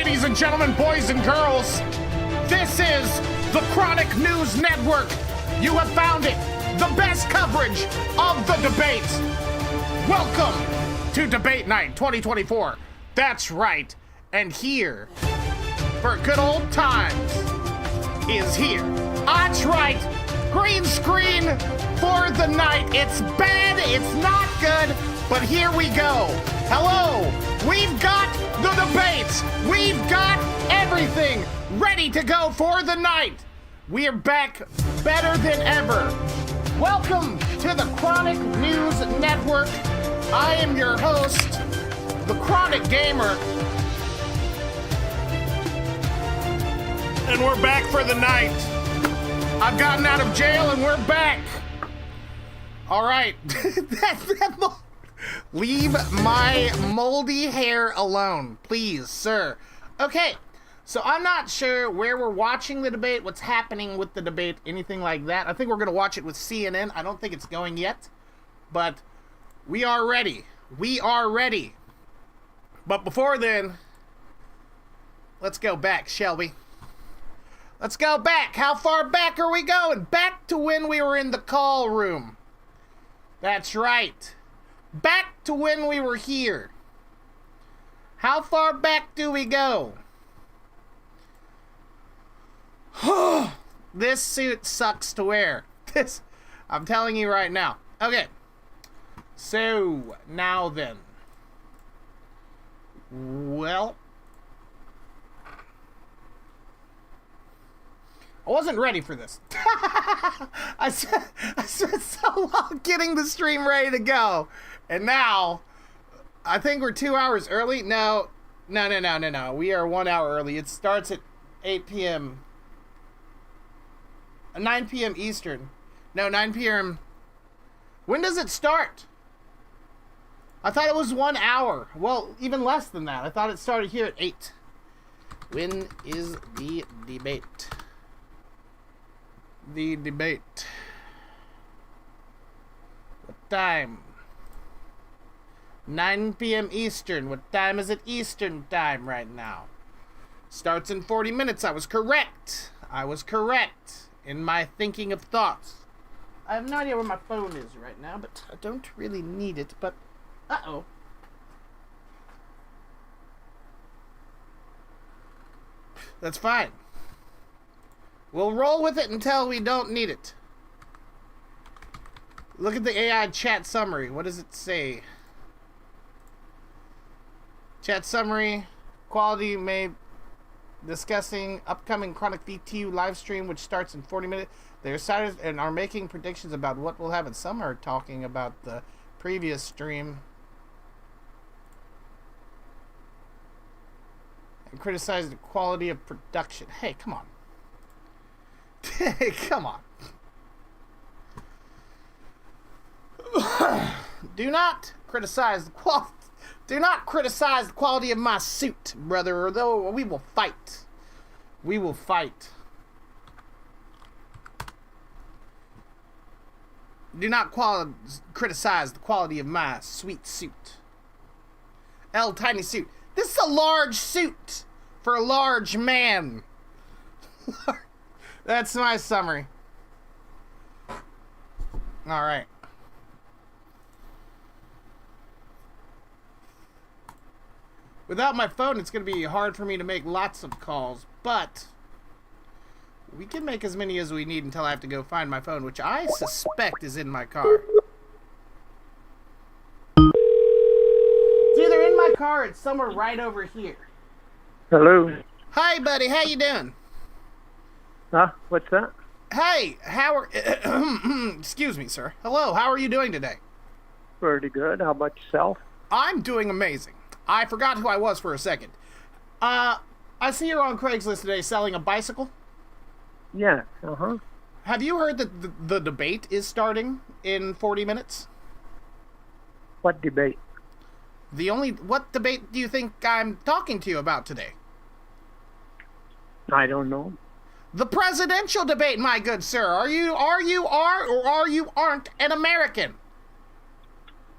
Ladies and gentlemen, boys and girls, this is the Chronic News Network. You have found it, the best coverage of the debates. Welcome to Debate Night 2024. That's right, and here, for good old times, is here. That's right, green screen for the night. It's bad, it's not good, but here we go. Hello, we've got the debates. We've got everything ready to go for the night. We are back better than ever. Welcome to the Chronic News Network. I am your host, the Chronic Gamer. And we're back for the night. I've gotten out of jail and we're back. All right. Leave my moldy hair alone, please, sir. Okay, so I'm not sure where we're watching the debate, what's happening with the debate, anything like that. I think we're going to watch it with CNN. I don't think it's going yet, but we are ready. We are ready. But before then, let's go back, shall we? Let's go back. How far back are we going? Back to when we were in the call room. That's right. Back to when we were here. How far back do we go? This suit sucks to wear. I'm telling you right now. Okay. So, now then. Well, I wasn't ready for this. I spent so long getting the stream ready to go. And now, I think we're 2 hours early. No. We are 1 hour early. It starts at 8 p.m. 9 p.m. Eastern. No, 9 p.m. When does it start? I thought it was 1 hour. Well, even less than that. I thought it started here at 8. When is the debate? The debate. What time? 9 p.m. Eastern. What time is it Eastern time right now? Starts in 40 minutes. I was correct. I was correct in my thinking of thoughts. I have no idea where my phone is right now, but I don't really need it, but... Uh-oh. That's fine. We'll roll with it until we don't need it. Look at the AI chat summary. What does it say? Chat summary. Quality may discussing upcoming Chronic VTU live stream, which starts in 40 minutes. They're excited and are making predictions about what will happen. Some are talking about the previous stream. And criticize the quality of production. Hey, come on. Hey, come on. Do not criticize the quality. Do not criticize the quality of my suit, brother, or though we will fight. We will fight. Do not criticize the quality of my sweet suit. Tiny suit. This is a large suit for a large man. That's my summary. All right. Without my phone, it's going to be hard for me to make lots of calls, but we can make as many as we need until I have to go find my phone, which I suspect is in my car. It's either in my car or it's somewhere right over here. Hello. Hi, buddy. How you doing? Huh? What's that? Hey, how are... Excuse me, sir. Hello, how are you doing today? Pretty good. How about yourself? I'm doing amazing. I forgot who I was for a second. I see you're on Craigslist today selling a bicycle. Yeah, Have you heard that the debate is starting in 40 minutes? What debate? What debate do you think I'm talking to you about today? I don't know. The presidential debate, my good sir. Are you aren't an American?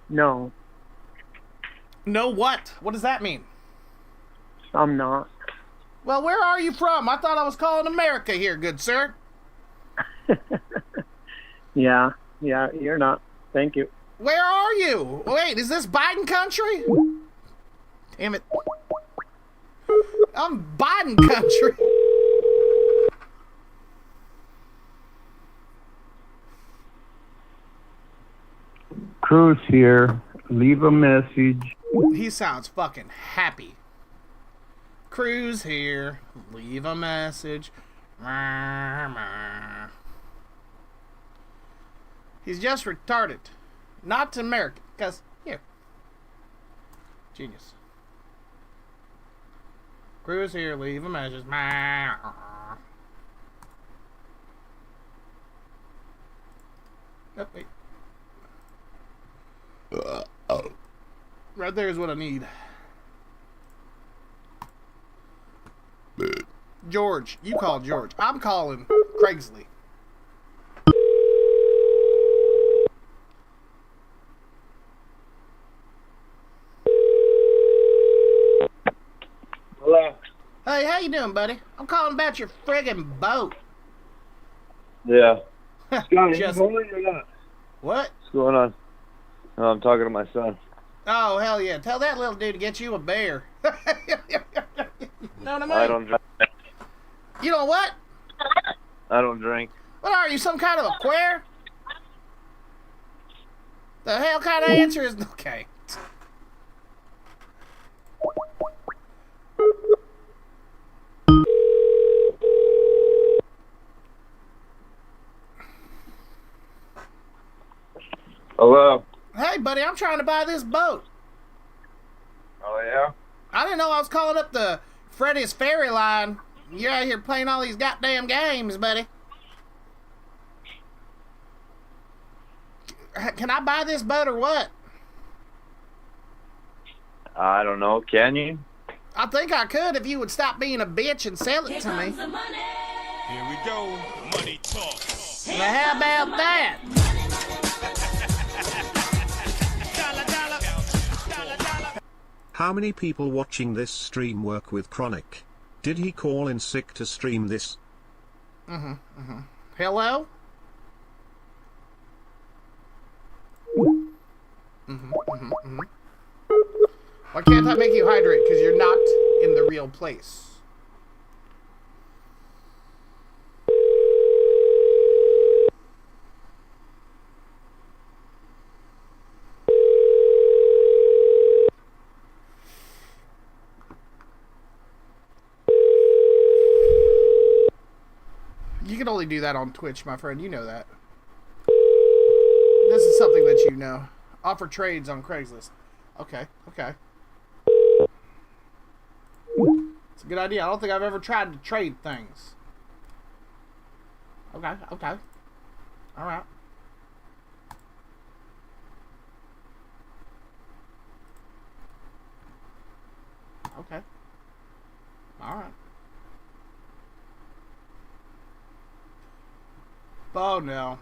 No. No what? What does that mean? I'm not. Well, where are you from? I thought I was calling America here, good sir. Yeah, you're not. Thank you. Where are you? Wait, is this Biden country? Damn it. I'm Biden country. Cruz here. Leave a message. He sounds fucking happy. Cruz here. Leave a message. He's just retarded. Not to American. Because, here. Genius. Cruz here. Leave a message. Oh, wait. Right there is what I need. George, you call George. I'm calling Craigsley. Hello. Hey, how you doing, buddy? I'm calling about your friggin' boat. Yeah. Scotty, Just- you calling or not? What? What's going on? No, I'm talking to my son. Oh, hell yeah. Tell that little dude to get you a bear. Know what I mean? I don't drink. You know what? I don't drink. What are you, some kind of a queer? The hell kind of answer is... Okay. Hello. Hey, buddy, I'm trying to buy this boat. Oh yeah. I didn't know I was calling up the Freddy's Ferry line. You're out here playing all these goddamn games, buddy. Can I buy this boat or what? I don't know. Can you? I think I could if you would stop being a bitch and sell it to me. Here we go. Money talk. Well, how about that? How many people watching this stream work with Chronic? Did he call in sick to stream this? Hello? Why can't I make you hydrate? Because you're not in the real place. You can only do that on Twitch, my friend. You know that. This is something that you know. Offer trades on Craigslist. Okay, okay. It's a good idea. I don't think I've ever tried to trade things. Okay, okay. Alright. Okay. Alright. Oh no.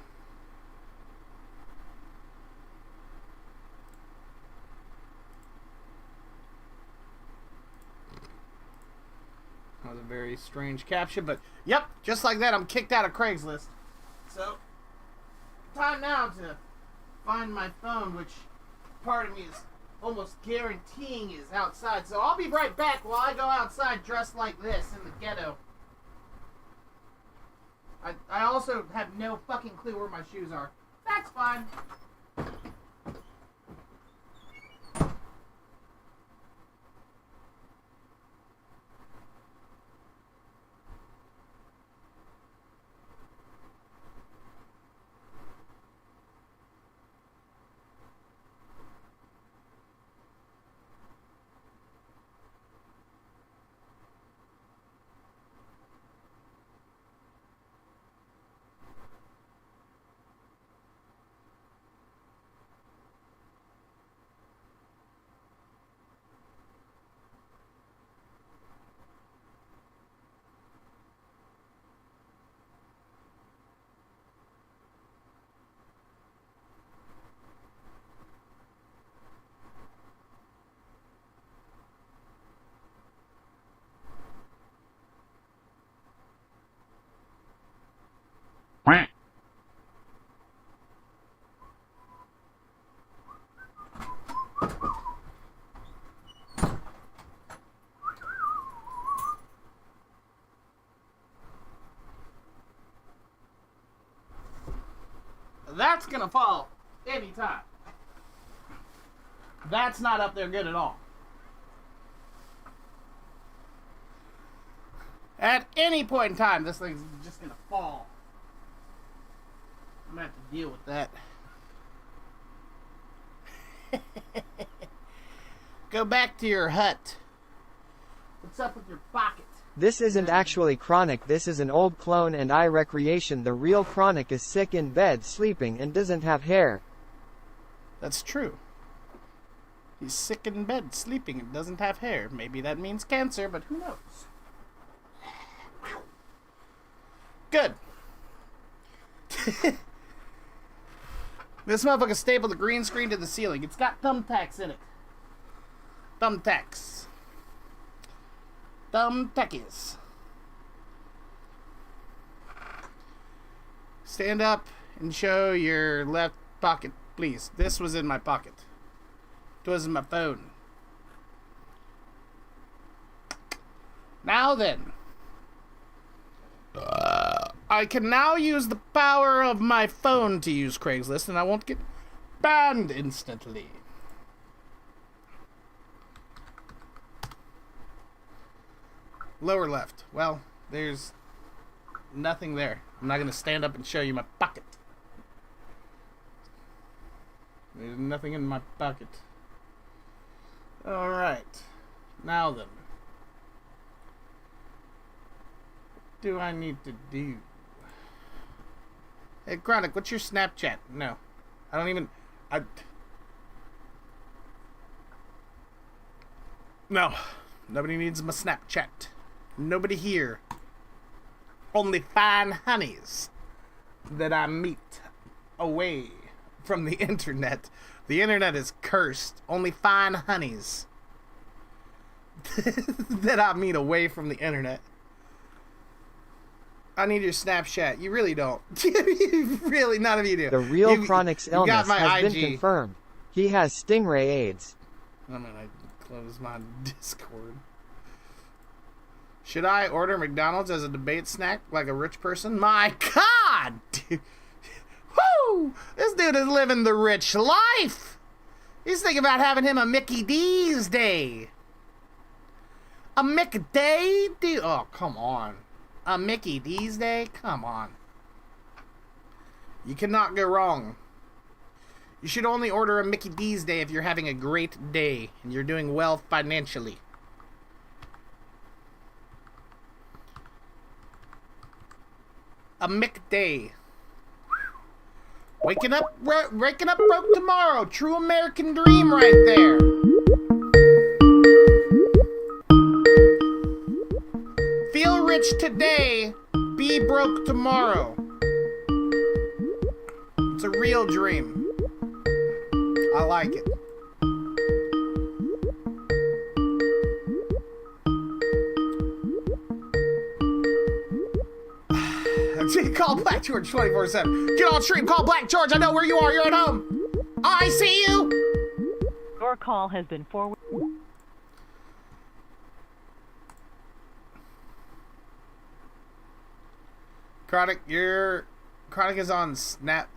That was a very strange caption, but yep, just like that, I'm kicked out of Craigslist. So, time now to find my phone, which part of me is almost guaranteeing is outside. So I'll be right back while I go outside dressed like this in the ghetto. I also have no fucking clue where my shoes are. That's fine. That's gonna fall anytime. That's not up there good at all. At any point in time, this thing's just gonna fall. I'm gonna have to deal with that. Go back to your hut. What's up with your pocket? This isn't actually Chronic, this is an old clone and recreation. The real Chronic is sick in bed sleeping and doesn't have hair. That's true. He's sick in bed sleeping and doesn't have hair. Maybe that means cancer, but who knows? Good. This motherfucker stapled the green screen to the ceiling. It's got thumbtacks in it. Thumbtacks. Thumbtackies. Stand up and show your left pocket, please. This was in my pocket. It was in my phone. Now then. I can now use the power of my phone to use Craigslist, and I won't get banned instantly. Lower left. Well, there's nothing there. I'm not going to stand up and show you my pocket. There's nothing in my pocket. Alright. Now then. What do I need to do? Hey, Chronic, what's your Snapchat? No. I don't even... No. Nobody needs my Snapchat. Nobody here. Only fine honeys that I meet away from the internet. The internet is cursed. Only fine honeys that I meet away from the internet. I need your Snapchat. You really don't. Really, none of you do. The real Chronic's illness has IG. been confirmed. He has stingray AIDS. I'm gonna close my Discord. Should I order McDonald's as a debate snack like a rich person? My God! Dude. Woo! This dude is living the rich life! He's thinking about having him a Mickey D's day. A Mickey Day? Dude, oh, come on. A Mickey D's day? Come on. You cannot go wrong. You should only order a Mickey D's day if you're having a great day and you're doing well financially. A McDay. Waking up broke tomorrow. True American dream right there. Feel rich today, be broke tomorrow. It's a real dream. I like it. Call Black George 24/7. Get on stream, call Black George. I know where you are. You're at home. I see you. Your call has been forwarded. Chronic, Chronic is on Snap.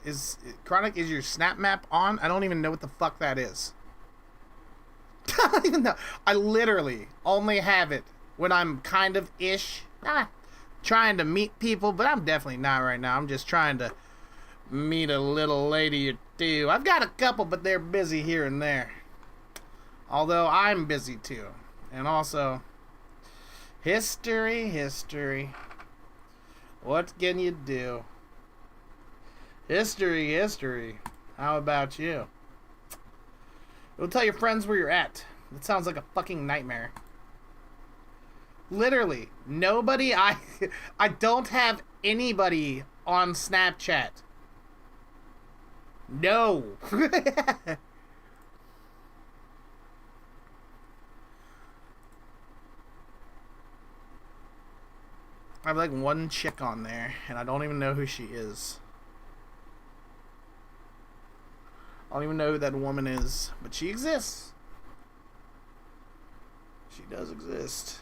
Chronic, is your Snap map on? I don't even know what the fuck that is. I don't even know. I literally only have it when I'm kind of trying to meet people, but I'm definitely not right now. I'm just trying to meet a little lady or two. I've got a couple, but they're busy here and there. Although I'm busy too. And also, history. What can you do? History. How about you? It'll tell your friends where you're at. That sounds like a fucking nightmare. Literally, nobody, I don't have anybody on Snapchat. No. I have like one chick on there, and I don't even know who she is. I don't even know who that woman is, but she exists. She does exist.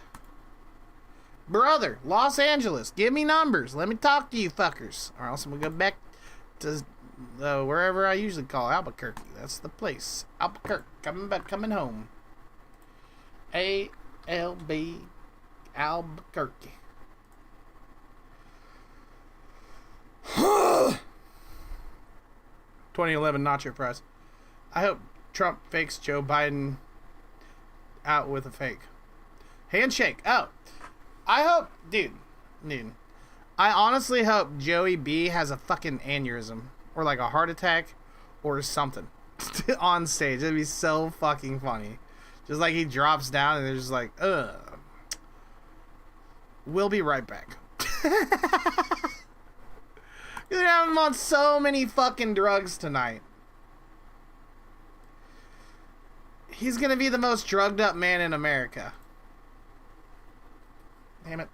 Brother, Los Angeles, give me numbers. Let me talk to you fuckers. Or else I'm gonna go back to wherever I usually call Albuquerque. That's the place. Albuquerque, coming home. ALB, Albuquerque. 2011 Nacho Prize. I hope Trump fakes Joe Biden out with a fake handshake. Oh, I hope, dude. I honestly hope Joey B has a fucking aneurysm or like a heart attack or something on stage. It'd be so fucking funny. Just like he drops down and they're just like, ugh. We'll be right back. You're gonna have him on so many fucking drugs tonight. He's gonna be the most drugged up man in America. Damn it.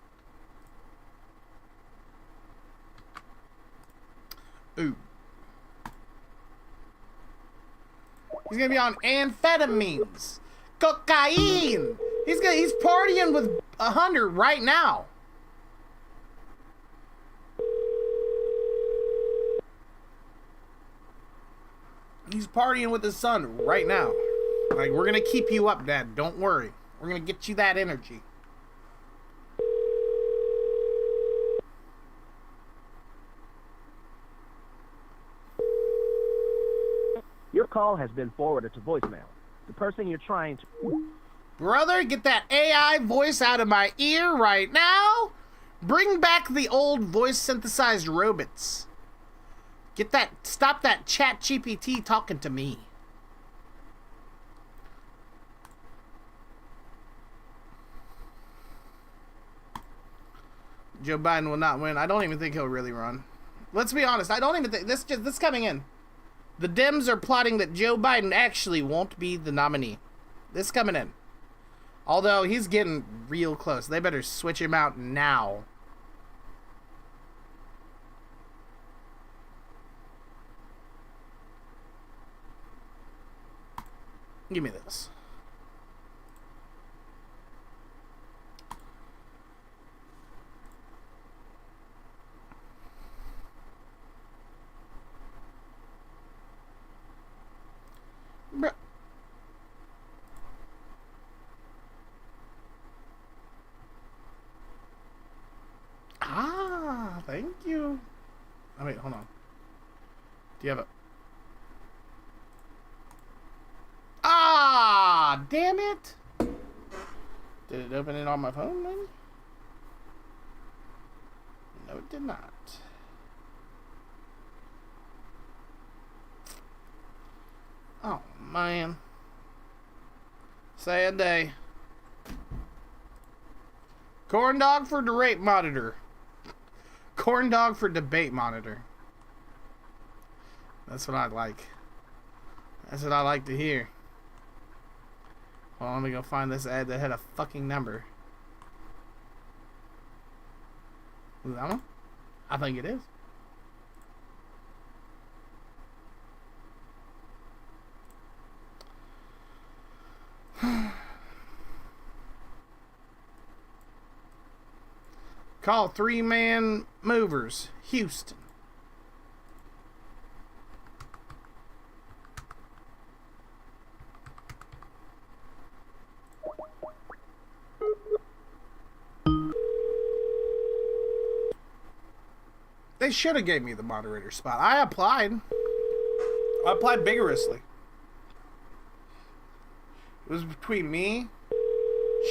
Ooh. He's gonna be on amphetamines. Cocaine. He's partying with 100 right now. He's partying with his son right now. Like, we're gonna keep you up, Dad. Don't worry. We're gonna get you that energy. Your call has been forwarded to voicemail. The person you're trying to... Brother, get that AI voice out of my ear right now. Bring back the old voice synthesized robots. Stop that chat GPT talking to me. Joe Biden will not win. I don't even think he'll really run. Let's be honest. I don't even think this coming in. The Dems are plotting that Joe Biden actually won't be the nominee. This coming in. Although he's getting real close. They better switch him out now. Give me this. Bruh. Ah, thank you. Oh, wait, hold on. Do you have a... Ah, damn it. Did it open it on my phone, maybe? No, it did not. Oh, man. Sad day. Corn dog for debate monitor. Corn dog for debate monitor. That's what I like. That's what I like to hear. Well, let me go find this ad that had a fucking number. Is that one? I think it is. Call 3-man movers, Houston. They should have gave me the moderator spot. I applied vigorously. It was between me,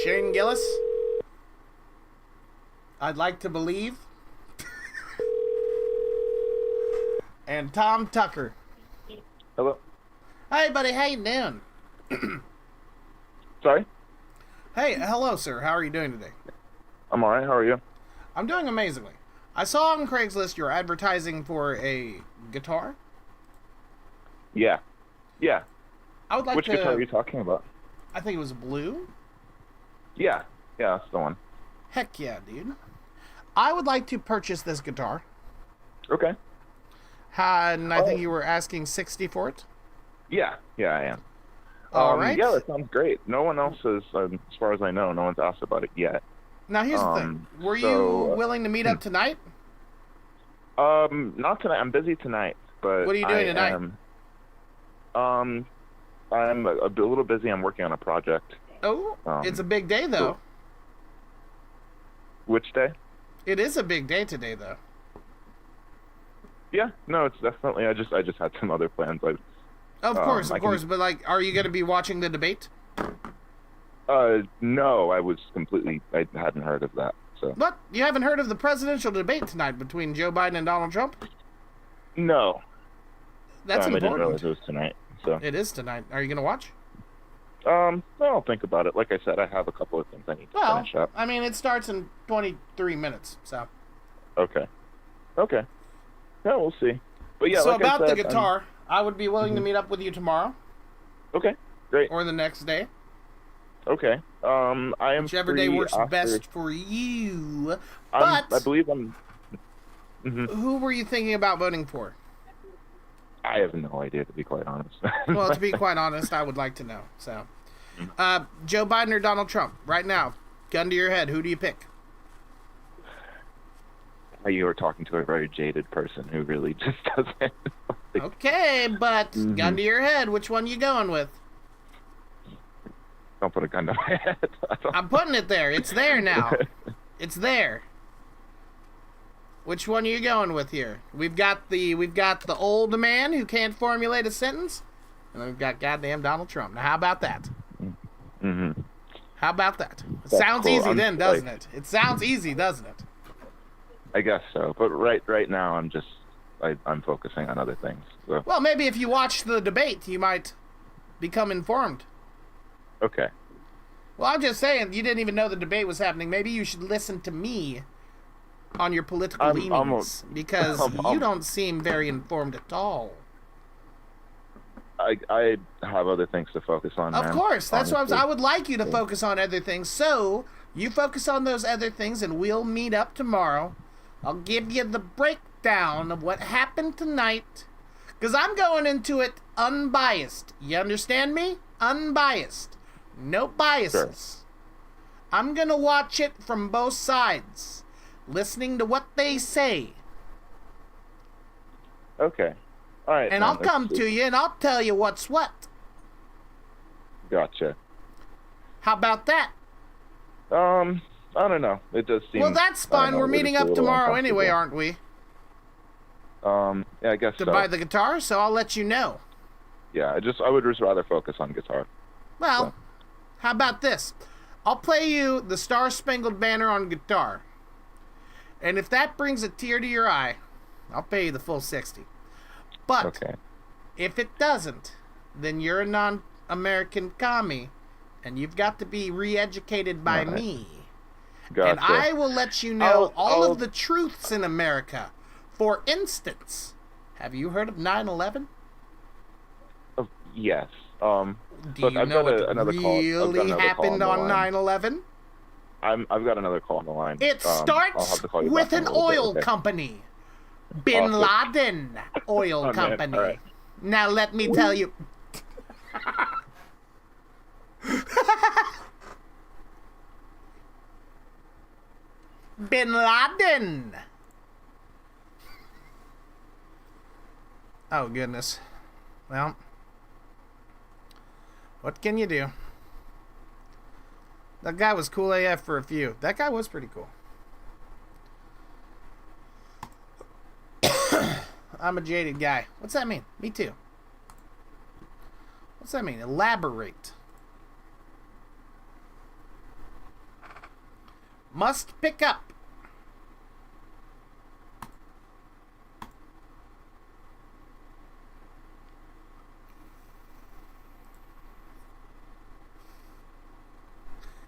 Shane Gillis, I'd like to believe, and Tom Tucker. Hello. Hey, buddy, how you doing? Sorry? Hey, hello, sir. How are you doing today? I'm alright. How are you? I'm doing amazingly. I saw on Craigslist you're advertising for a guitar. Yeah. Yeah. I would like Which to... guitar are you talking about? I think it was blue. Yeah. Yeah, that's the one. Heck yeah, dude. I would like to purchase this guitar. Okay. And I think you were asking $60 for it. Yeah. Yeah, I am. All right. Yeah, that sounds great. No one else has, as far as I know, no one's asked about it yet. Now, here's the thing. Were you willing to meet up tonight? Not tonight. I'm busy tonight. but What are you doing tonight? I'm a little busy. I'm working on a project. Oh, it's a big day, though. Which day? It is a big day today, though. Yeah, no, it's definitely. I just had some other plans. Of course. But like, are you going to be watching the debate? No, I hadn't heard of that. So. What? You haven't heard of the presidential debate tonight between Joe Biden and Donald Trump? No. That's I didn't important. realize it was tonight. So. It is tonight. Are you going to watch? I'll think about it. Like I said, I have a couple of things I need to finish up. I mean, it starts in 23 minutes, so. Okay. Yeah, we'll see. But yeah, so like about I said, the guitar, I would be willing to meet up with you tomorrow. Okay, great. Or the next day. Okay. I am Whichever free day works after... best for you. I believe I'm... Who were you thinking about voting for? I have no idea, to be quite honest. Well, to be quite honest, I would like to know. So, Joe Biden or Donald Trump? Right now, gun to your head, who do you pick? You are talking to a very jaded person who really just doesn't... Okay, but gun to your head, which one you going with? Don't put a gun to my head. I'm putting it there. It's there now. It's there. Which one are you going with here? We've got the old man who can't formulate a sentence, and then we've got goddamn Donald Trump. Now, how about that? Mm-hmm. How about that? It That's sounds cool. easy then, doesn't it? It sounds easy, doesn't it? I guess so. But right now, I'm focusing on other things. So. Well, maybe if you watch the debate, you might become informed. Okay. Well, I'm just saying, you didn't even know the debate was happening. Maybe you should listen to me on your political leanings, because you don't seem very informed at all. I have other things to focus on. Of course, that's honestly. what I would like you to focus on other things. So you focus on those other things, and we'll meet up tomorrow. I'll give you the breakdown of what happened tonight, because I'm going into it unbiased. You understand me? Unbiased. No biases. Sure. I'm going to watch it from both sides, listening to what they say. Okay. All right. And I'll come to you and I'll tell you what's what. Gotcha. How about that? I don't know. It does seem... Well, that's fine. We're meeting up tomorrow anyway, aren't we? Yeah, I guess so. To buy the guitar, so I'll let you know. Yeah, I would just rather focus on guitar. Well, so. How about this? I'll play you the Star Spangled Banner on guitar. And if that brings a tear to your eye, I'll pay you the full 60. But if it doesn't, then you're a non-American commie, and you've got to be re-educated by me. Gotcha. And I will let you know all of the truths in America. For instance, have you heard of 9/11? Yes. Do you know what really happened on 9/11? I've got another call on the line. It starts with an oil company. Bin Laden Oil Company. Right. Now let me tell you. Bin Laden. Oh, goodness. Well, what can you do? That guy was cool AF for a few. That guy was pretty cool. I'm a jaded guy. What's that mean? Me too. What's that mean? Elaborate. Must pick up.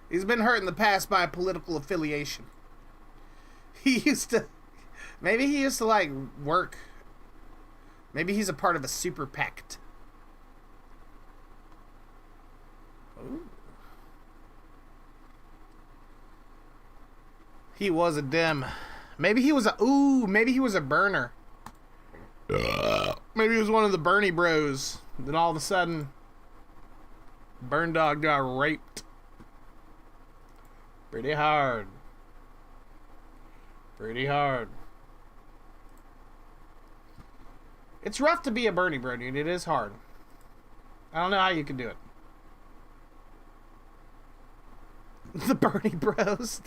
He's been hurt in the past by political affiliation. Maybe he used to like work. Maybe he's a part of a super pact. Ooh. He was a Dem. Maybe he was a burner. Maybe he was one of the Bernie bros. Then all of a sudden, Burn Dog got raped. Pretty hard. Pretty hard. It's rough to be a Bernie bro, dude. It is hard. I don't know how you can do it. The Bernie bros.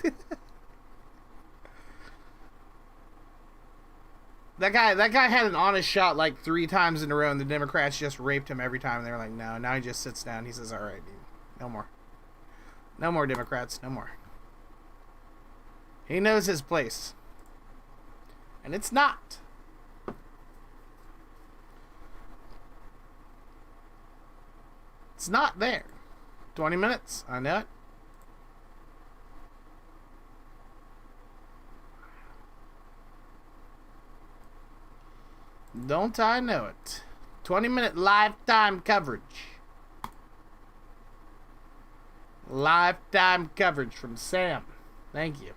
That guy had an honest shot like 3 times in a row, and the Democrats just raped him every time. They were like, no. Now he just sits down. He says, all right, dude. No more. No more Democrats. No more. He knows his place. And it's not. It's not there. 20 minutes. I know it. Don't I know it? 20-minute lifetime coverage. Lifetime coverage from Sam. Thank you.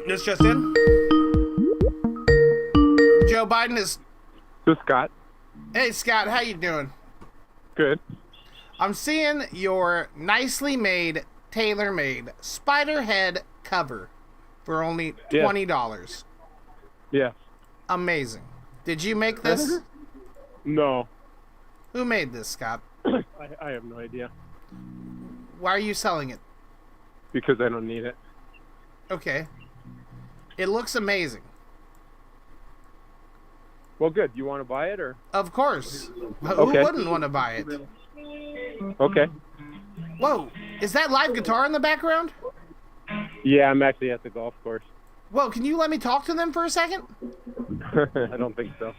This just in. Joe Biden is... This is Scott. Hey, Scott, how you doing? Good. I'm seeing your nicely made, tailor-made spider head cover for only $20. Yeah. Amazing. Did you make this? No. Who made this, Scott? I have no idea. Why are you selling it? Because I don't need it. Okay. It looks amazing. Well, good. You want to buy it, or? Of course. Who Okay. wouldn't want to buy it? Okay. Whoa. Is that live guitar in the background? Yeah, I'm actually at the golf course. Whoa, can you let me talk to them for a second? I don't think so.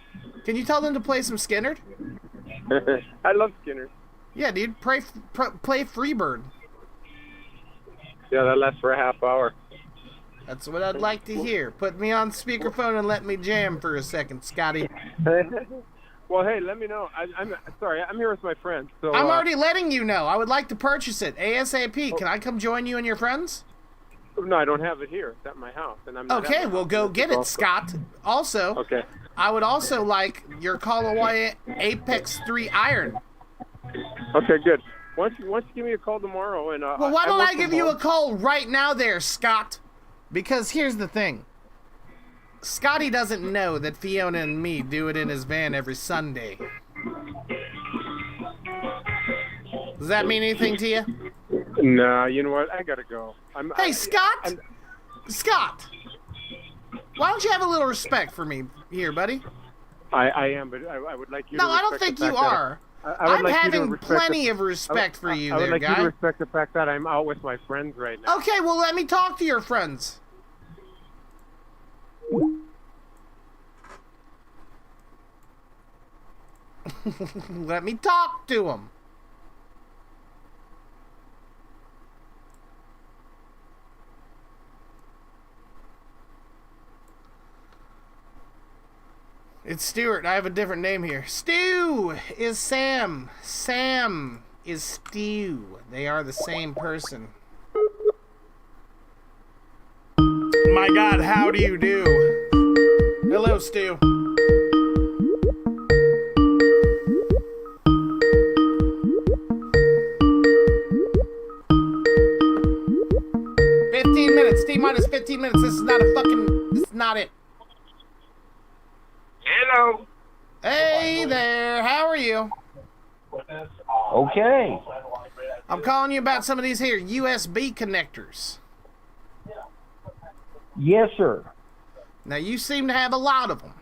Can you tell them to play some Skynyrd? I love Skinner. Yeah, dude. Play Freebird. Yeah, that lasts for a half hour. That's what I'd like to hear. Put me on speakerphone and let me jam for a second, Scotty. Well, hey, let me know. I'm sorry. I'm here with my friends. So I'm already letting you know. I would like to purchase it ASAP. Can I come join you and your friends? No, I don't have it here. It's at my house, and I'm not Okay, at my well, house. go It's get the it, golf Scott. Also, course. Okay. I would also like your Call of Wyatt Apex 3 iron. Okay, good. Why don't you give me a call tomorrow? And Well, why don't work I from give you a home. call right now there, Scott? Because here's the thing. Scotty doesn't know that Fiona and me do it in his van every Sunday. Does that mean anything to you? Nah, you know what? I gotta go. Hey, Scott! Scott! Why don't you have a little respect for me here, buddy? I am, but I would like you to No, I don't respect think the you fact that are. I would I'm like you to having respect plenty the- of respect for you I would there, like you guy. to respect the fact that I'm out with my friends right now. Okay, well, let me talk to your friends. Let me talk to them. It's Stuart. I have a different name here. Stu is Sam. Sam is Stu. They are the same person. My God, how do you do? Hello, Stu. T-minus 15 minutes. This is not a fucking... This is not it. Hello. Hey there. How are you? Okay. I'm calling you about some of these here USB connectors. Yes, sir. Now, you seem to have a lot of them.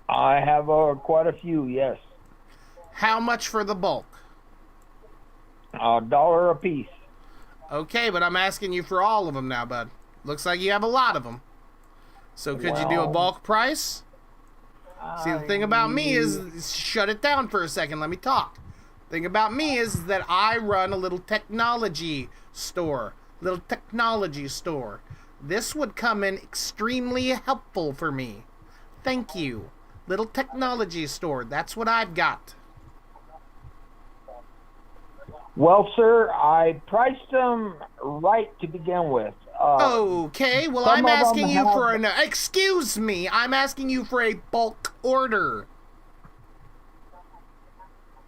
I have quite a few, yes. How much for the bulk? $1 a piece. Okay, but I'm asking you for all of them now, bud. Looks like you have a lot of them. So could you do a bulk price? See, the thing about me is, shut it down for a second. Let me talk. Thing about me is that I run a little technology store. This would come in extremely helpful for me. Thank you. Little technology store. That's what I've got. Well, sir, I priced them right to begin with. Okay, well, some I'm of them asking you have- for an... Excuse me, I'm asking you for a bulk order.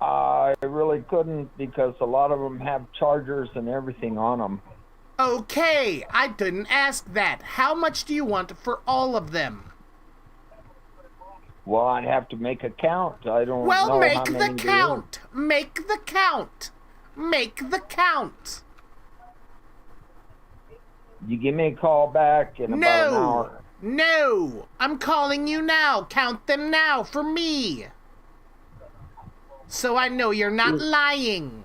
I really couldn't because a lot of them have chargers and everything on them. Okay, I didn't ask that. How much do you want for all of them? Well, I'd have to make a count. I don't Well, know make how the many there count. Make the count. Make the count. is. You give me a call back in about an No. hour. No. I'm calling you now. Count them now for me. So I know you're not lying.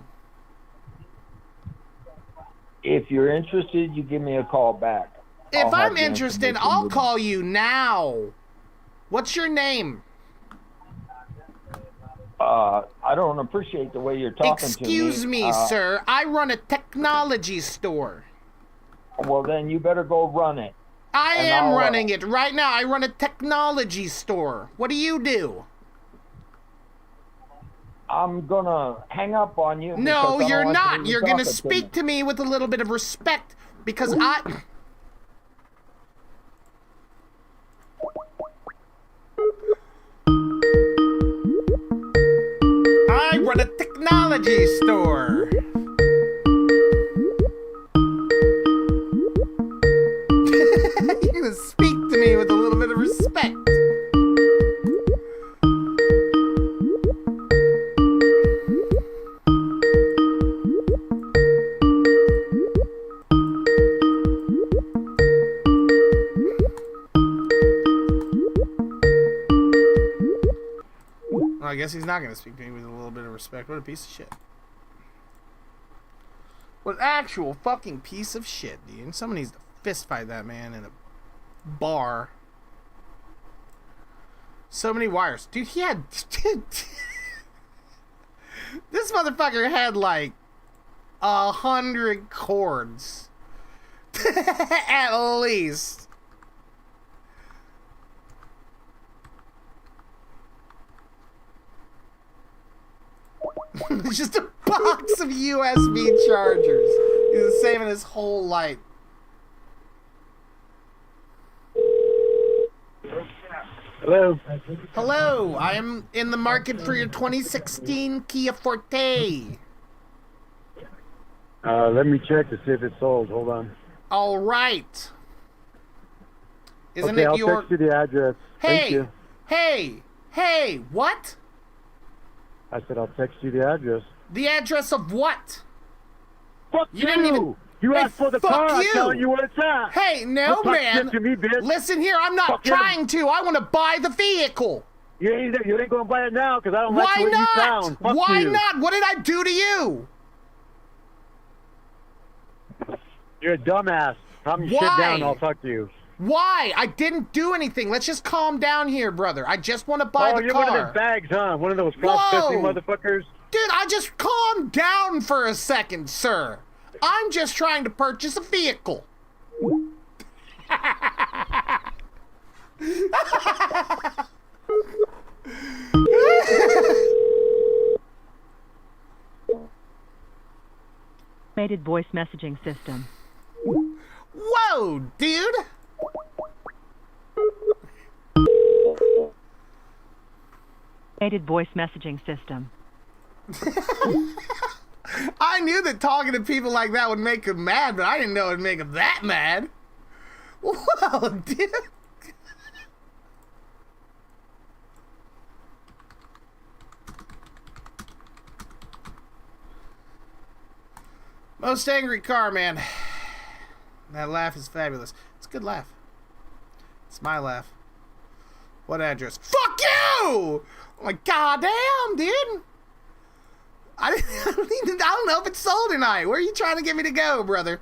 If you're interested, you give me a call back. If I'll have I'm the interested, information I'll with call you now. What's your name? I don't appreciate the way you're talking to me. Excuse me, sir. I run a technology store. Well, then you better go run it. I And am I'll, running it right now. I run a technology store. What do you do? I'm gonna hang up on you. No, because I you're don't like the way not. You're gonna talking to speak me. to me with a little bit of respect because I run a technology store. You're gonna speak to me with a little bit of respect. Well, I guess he's not gonna speak to me with a little bit of respect. What a piece of shit. What an actual fucking piece of shit, dude. Someone needs to fist fight that man in a bar. So many wires. Dude, he had... This motherfucker had like 100 cords. At least. It's just a box of USB chargers. He's saving his whole life. Hello. Hello, I am in the market for your 2016 Kia Forte. Let me check to see if it's sold. Hold on. All right. Isn't Okay, it I'll your... text you the address. Thank you. Hey, what? I said I'll text you the address. The address of what? Fuck You didn't even... You Hey, asked for the fuck car. I'm you. telling you what it's at. Hey, no, Don't talk man. shit to me, bitch. Listen here, I'm not Fuck him. trying to. I want to buy the vehicle. You ain't gonna buy it now because I don't like Why the way you not? sound. Fuck Why you. not? What did I do to you? You're a dumbass. Calm your shit Why? down and I'll talk to you. Why? I didn't do anything. Let's just calm down here, brother. I just want to buy the you're car. one of those bags, huh? One of those cross-dressing Whoa. motherfuckers. Dude, I just calm down for a second, sir. I'm just trying to purchase a vehicle. Automated voice messaging system. Whoa, dude. Automated voice messaging system. I knew that talking to people like that would make him mad, but I didn't know it would make him that mad. Whoa, dude. Most angry car, man. That laugh is fabulous. It's a good laugh. It's my laugh. What address? Fuck you! Oh my goddamn, dude. I don't know if it's sold tonight. Where are you trying to get me to go, brother?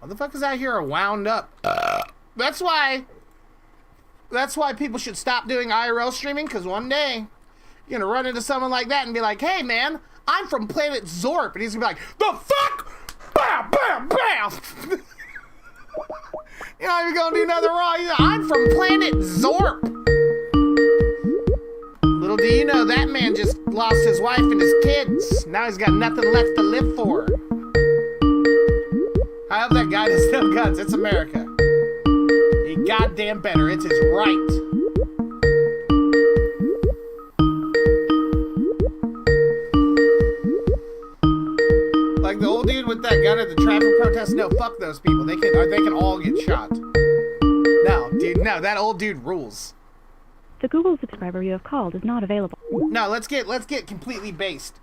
Motherfuckers out here are wound up. That's why people should stop doing IRL streaming, because one day you're gonna run into someone like that and be like, hey man, I'm from planet Zorp, and he's gonna be like, the fuck? Bam, bam, bam! You're not even gonna do nothing wrong. I'm from planet Zorp. Little do you know, that man just lost his wife and his kids. Now he's got nothing left to live for. I hope that guy does no guns. It's America. He goddamn better. It's his right. Like the old dude with that gun at the traffic protest. No, fuck those people. They can all get shot. No, dude, no, that old dude rules. The Google subscriber you have called is not available. No, let's get completely based.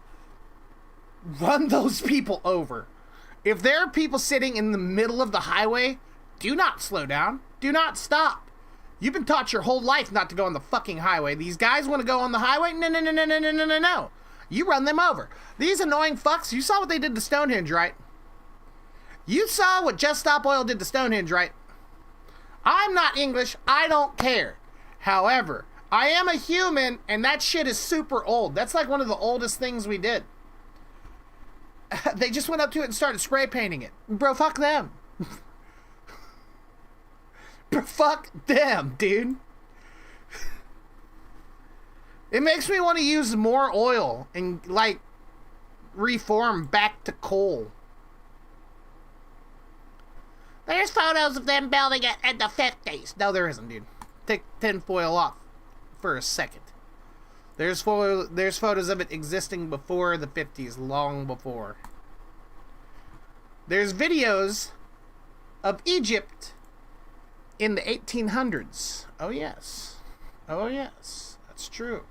Run those people over. If there are people sitting in the middle of the highway, do not slow down. Do not stop. You've been taught your whole life not to go on the fucking highway. These guys want to go on the highway? No. You run them over. These annoying fucks, you saw what they did to Stonehenge, right? You saw what Just Stop Oil did to Stonehenge, right? I'm not English. I don't care. However, I am a human, and that shit is super old. That's like one of the oldest things we did. They just went up to it and started spray painting it. Bro, fuck them. Bro, fuck them, dude. It makes me want to use more oil and, like, reform back to coal. There's photos of them building it in the 50s. No, there isn't, dude. Take tinfoil off for a second. There's photos of it existing before the 50s, long before. There's videos of Egypt in the 1800s. Oh, yes. Oh, yes. That's true.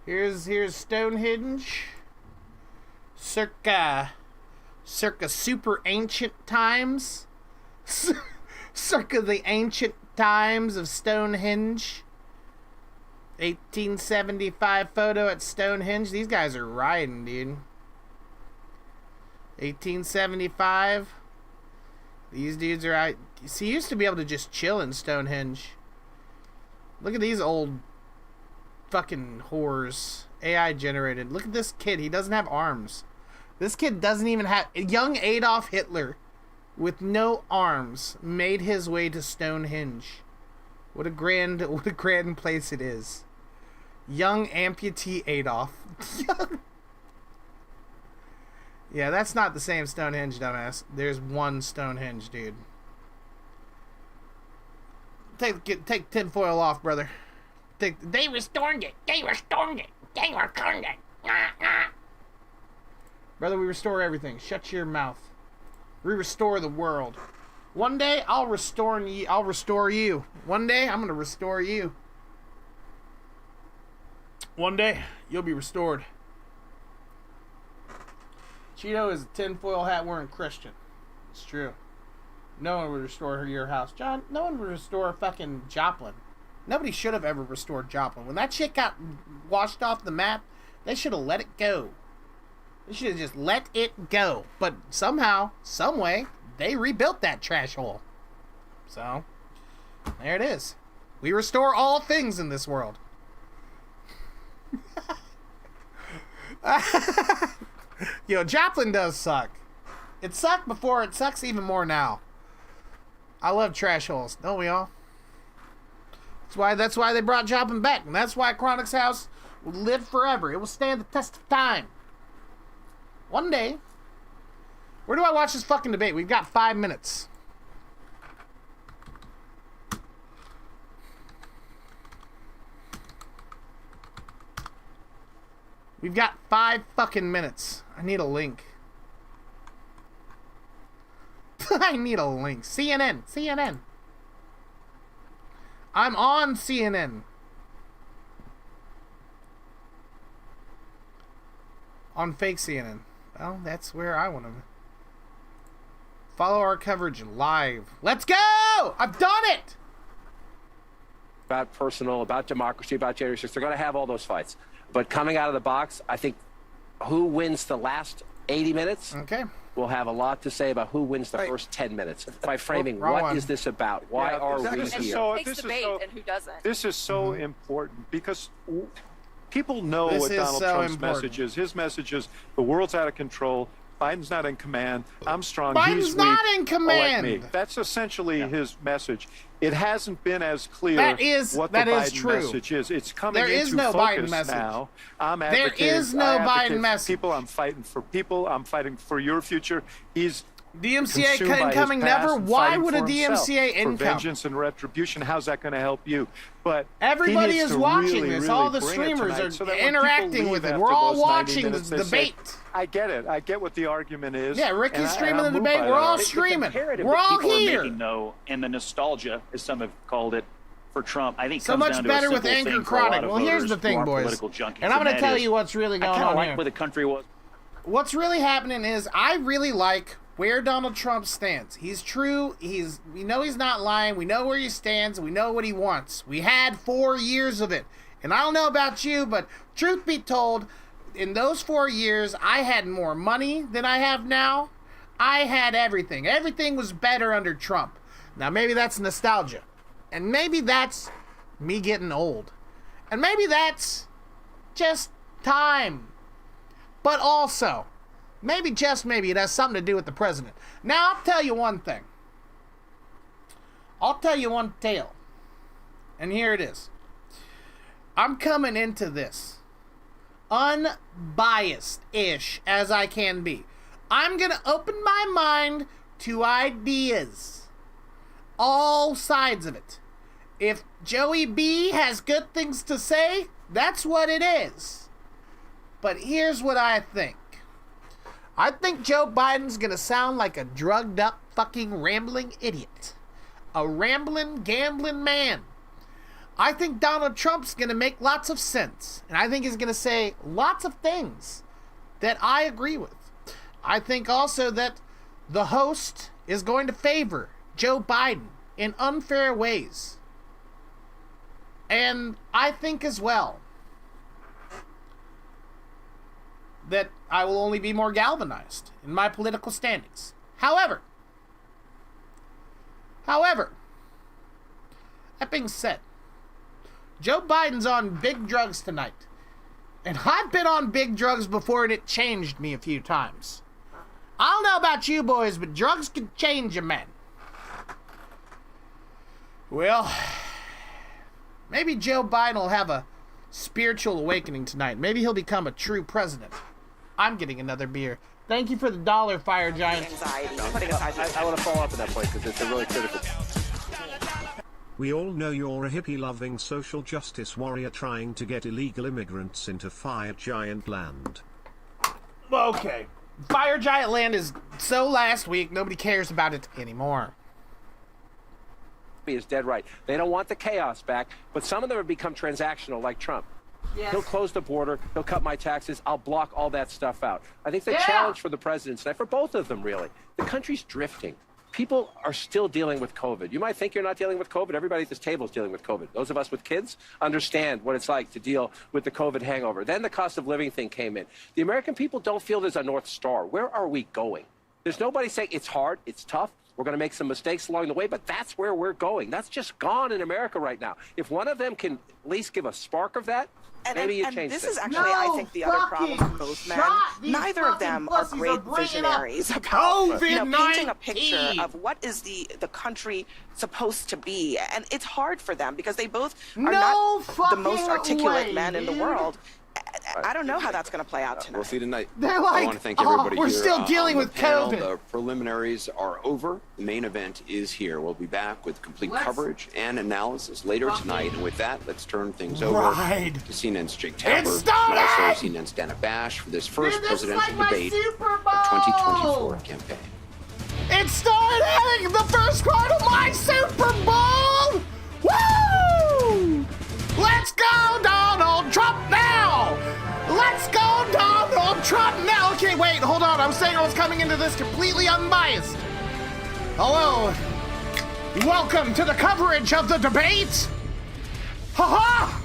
Here's Stonehenge. Circa super ancient times. Circa the ancient times of Stonehenge. 1875 photo at Stonehenge. These guys are riding, dude. 1875. These dudes are out. See, you used to be able to just chill in Stonehenge. Look at these old fucking whores. AI generated. Look at this kid. He doesn't have arms. This kid doesn't even have... Young Adolf Hitler with no arms made his way to Stonehenge. What a grand place it is. Young amputee Adolf. Yeah, that's not the same Stonehenge, dumbass. There's one Stonehenge, dude. Take tinfoil off, brother. They restored it. They restored it. They restored it. Brother, we restore everything. Shut your mouth. We restore the world. One day, I'll restore you. One day, I'm going to restore you. One day, you'll be restored. Cheeto is a tinfoil hat wearing Christian. It's true. No one would restore your house. John, no one would restore fucking Joplin. Nobody should have ever restored Joplin. When that shit got washed off the map, they should have let it go. They should have just let it go. But somehow, some way, they rebuilt that trash hole. So, there it is. We restore all things in this world. Yo, Joplin does suck. It sucked before, it sucks even more now. I love trash holes, don't we all? That's why they brought Joplin back, and that's why Chronic's house will live forever. It will stand the test of time. One day. Where do I watch this fucking debate? We've got 5 minutes. We've got 5 fucking minutes. I need a link. I need a link. CNN. I'm on CNN. On fake CNN. Well, that's where I want to follow our coverage live. Let's go! I've done it! About personal, about democracy, about January 6th. They're going to have all those fights. But coming out of the box, I think who wins the last 80 minutes will have a lot to say about who wins the first 10 minutes. By framing, what is this about? Why are we here? This is so important because people know what Donald Trump's message is. His message is the world's out of control. Biden's not in command. I'm strong. Biden's He's not weak. in command. Elect me. That's essentially his message. It hasn't been as clear That is Biden true. message is. It's coming There is into no focus Biden message. now. I'm There advocating, is no I advocate Biden for message. people. I'm fighting for people. I'm fighting for your future. He's DMCA consumed by his incoming past never. and Why fighting would a for himself, DMCA for income? vengeance and retribution? How's that going to help you? But he Everybody needs is to watching really, this. really All the bring it streamers tonight are so that when people interacting leave with it. after We're all those 90 watching minutes, this they say, debate. I get it. I get what the argument is. Yeah, Ricky's and streaming I'm the moved debate. by We're that. all The streaming. Imperative We're that all people are here. making, though, and the nostalgia, as some have called it, for Trump, I think So comes much down to better a with simple Anchor thing for a lot Chronic. of Well, here's voters the thing, who are boys. political junkies, And I'm going that to tell is, you what's really going I kind on of like here. where the country was. What's really happening is I really like where Donald Trump stands. He's true. We know he's not lying. We know where he stands. We know what he wants. We had 4 years of it. And I don't know about you, but truth be told, in those 4 years, I had more money than I have now. I had everything. Everything was better under Trump. Now, maybe that's nostalgia. And maybe that's me getting old. And maybe that's just time. But also, maybe, just maybe, it has something to do with the president. Now, I'll tell you one thing. I'll tell you one tale. And here it is. I'm coming into this unbiased-ish as I can be. I'm going to open my mind to ideas. All sides of it. If Joey B has good things to say, that's what it is. But here's what I think. I think Joe Biden's gonna sound like a drugged up fucking rambling idiot. A rambling, gambling man. I think Donald Trump's gonna make lots of sense. And I think he's gonna say lots of things that I agree with. I think also that the host is going to favor Joe Biden in unfair ways. And I think as well that I will only be more galvanized in my political standings. However, that being said, Joe Biden's on big drugs tonight. And I've been on big drugs before and it changed me a few times. I don't know about you boys, but drugs can change a man. Well, maybe Joe Biden will have a spiritual awakening tonight. Maybe he'll become a true president. I'm getting another beer. Thank you for the $1, Fire Giant. I want to follow up on that point because it's a really critical. We all know you're a hippie-loving social justice warrior trying to get illegal immigrants into Fire Giant land. Okay. Fire Giant land is so last week, nobody cares about it anymore. Is dead right. They don't want the chaos back, but some of them have become transactional, like Trump. Yes. He'll close the border. He'll cut my taxes. I'll block all that stuff out. I think the challenge for the president tonight, for both of them, really, the country's drifting. People are still dealing with COVID. You might think you're not dealing with COVID. Everybody at this table is dealing with COVID. Those of us with kids understand what it's like to deal with the COVID hangover. Then the cost of living thing came in. The American people don't feel there's a North Star. Where are we going? There's nobody saying it's hard, it's tough. We're going to make some mistakes along the way, but that's where we're going. That's just gone in America right now. If one of them can at least give a spark of that, maybe you change this things. is actually, I think, the other problem for both men. Neither of them are great visionaries about painting a picture of what is the country supposed to be. And it's hard for them because they both are not the most articulate men in the world. I don't know how that's going to play out tonight. We'll see tonight. They're like, I want to thank everybody we're here still dealing with panel. COVID. The preliminaries are over. The main event is here. We'll be back with complete coverage and analysis later tonight. And with that, let's turn things over to CNN's Jake Tapper and also CNN's Dana Bash for this first presidential debate of 2024 campaign. It started the first part of my Super Bowl! Woo! Let's go, Donald Trump now! Let's go, Donald Trump now! Okay, wait, hold on. I was saying I was coming into this completely unbiased. Hello. Welcome to the coverage of the debate. Ha-ha!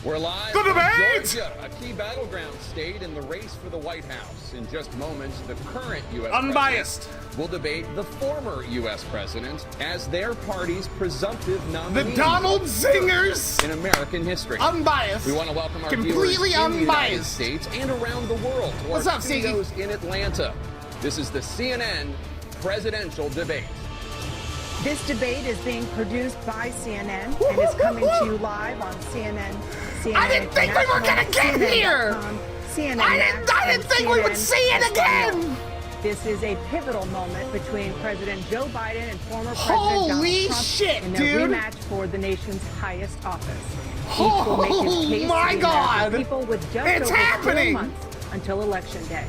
We're live the from debate! Georgia, a key battleground state in the race for the White House. In just moments, the current U.S. Unbiased. president will debate the former U.S. president as their party's presumptive nominee. The Donald Zingers in American history. Unbiased. We want to welcome our completely viewers in unbiased the United States and around the world to What's our up, studios in Atlanta, This is the CNN presidential debate. This debate is being produced by CNN and is coming to you live on CNN. I didn't think we were going to get here. I didn't think we would see it again. This is a pivotal moment between President Joe Biden and former President Donald Trump in their rematch for the nation's highest office. Each will make his case to the American people with just over 4 months until Election Day.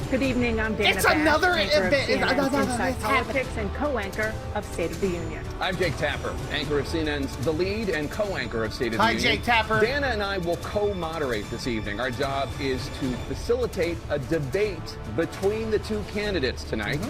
Good evening, I'm Dana Bash, anchor of CNN's Inside Politics and co-anchor of State of the Union. I'm Jake Tapper, anchor of CNN's The Lead and co-anchor of State of the Union. Hi, Jake Tapper. Dana and I will co-moderate this evening. Our job is to facilitate a debate between the two candidates tonight.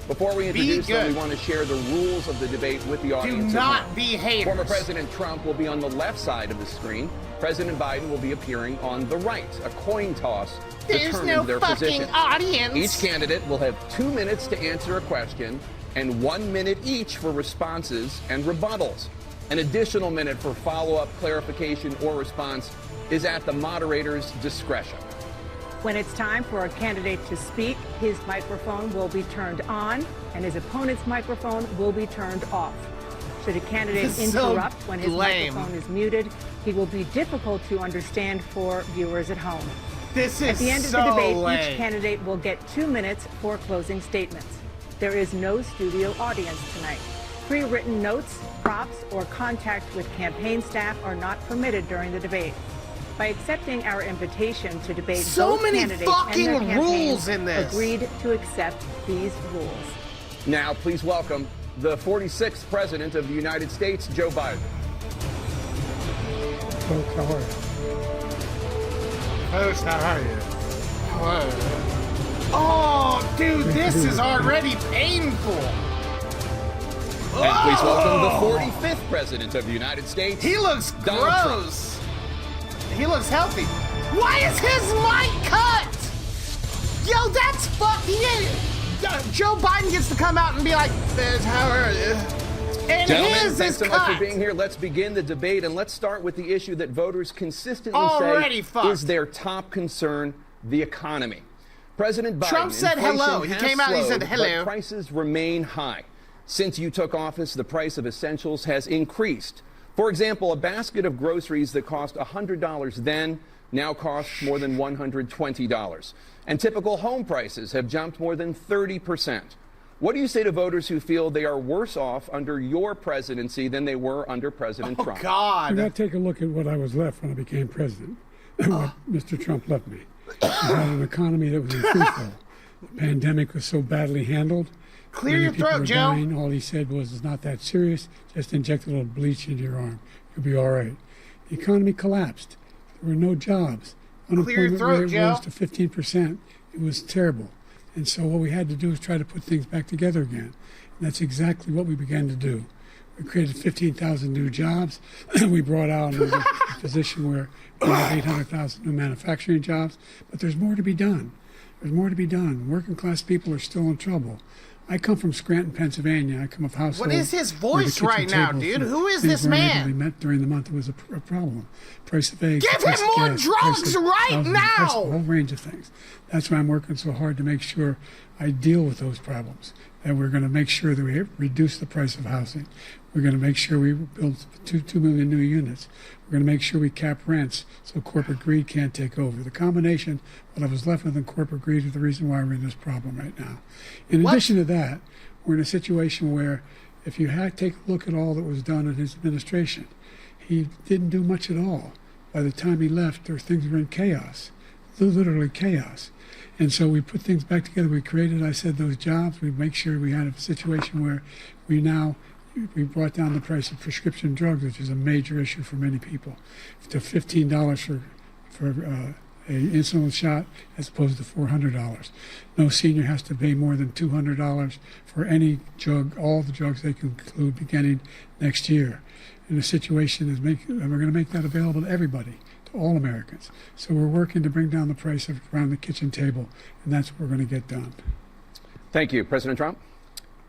Before we introduce them, we want to share the rules of the debate with the audience. Do not be haters. Former President Trump will be on the left side of the screen. President Biden will be appearing on the right. A coin toss determines their position. Audience. Each candidate will have 2 minutes to answer a question and 1 minute each for responses and rebuttals. An additional minute for follow-up, clarification, or response is at the moderator's discretion. When it's time for a candidate to speak, his microphone will be turned on and his opponent's microphone will be turned off. Should a candidate interrupt when his microphone is muted, he will be difficult to understand for viewers at home. This is At the end of the debate, each candidate will get 2 minutes for closing statements. There is no studio audience tonight. Pre-written notes, props, or contact with campaign staff are not permitted during the debate. By accepting our invitation to debate, both candidates and their campaigns agreed to accept these rules. Now, please welcome the 46th President of the United States, Joe Biden. Folks, how are you? Folks, how are you? Hello. Oh, dude, this is already painful. And please welcome the 45th President of the United States. He looks Donald gross. He looks healthy. Why is his mic cut? Yo, that's Joe Biden gets to come out and be like, how are you? And Gentlemen, thanks so much for being here. Let's begin the debate, and let's start with the issue that voters consistently say is their top concern, the economy. President Biden, Trump said hello. He came out and he said hello. But prices remain high. Since you took office, the price of essentials has increased. For example, a basket of groceries that cost $100 then now costs more than $120. And typical home prices have jumped more than 30%. What do you say to voters who feel they are worse off under your presidency than they were under President Trump? God. You got to take a look at what I was left when I became president, what Mr. Trump left me. We had an economy that was in free fall. The pandemic was so badly handled. Clear your throat, Joe. Dying. All he said was, it's not that serious. Just inject a little bleach into your arm. You'll be all right. The economy collapsed. There were no jobs. Unemployment rate rose to 15%. It was terrible. And so what we had to do is try to put things back together again. And that's exactly what we began to do. We created 15,000 new jobs. We brought out a position where we have 800,000 new manufacturing jobs. But there's more to be done. There's more to be done. Working class people are still in trouble. I come from Scranton, Pennsylvania. I come of household. What is his voice right now, dude? Who is this man? Met during the month. It was a problem. Price of eggs. Give him more drugs right now. A whole range of things. That's why I'm working so hard to make sure I deal with those problems. That we're going to make sure that we reduce the price of housing. We're going to make sure we build 2 million new units. We're going to make sure we cap rents so corporate greed can't take over. The combination, what I was left with in corporate greed, is the reason why we're in this problem right now. In addition to that, we're in a situation where if you take a look at all that was done in his administration, he didn't do much at all. By the time he left, things were in chaos, literally chaos. And so we put things back together. We created, I said, those jobs. We make sure we had a situation where we brought down the price of prescription drugs, which is a major issue for many people, to $15 for an insulin shot as opposed to $400. No senior has to pay more than $200 for any drug, all the drugs they can include beginning next year. And the situation is we're going to make that available to everybody, to all Americans. So we're working to bring down the price around the kitchen table, and that's what we're going to get done. Thank you. President Trump?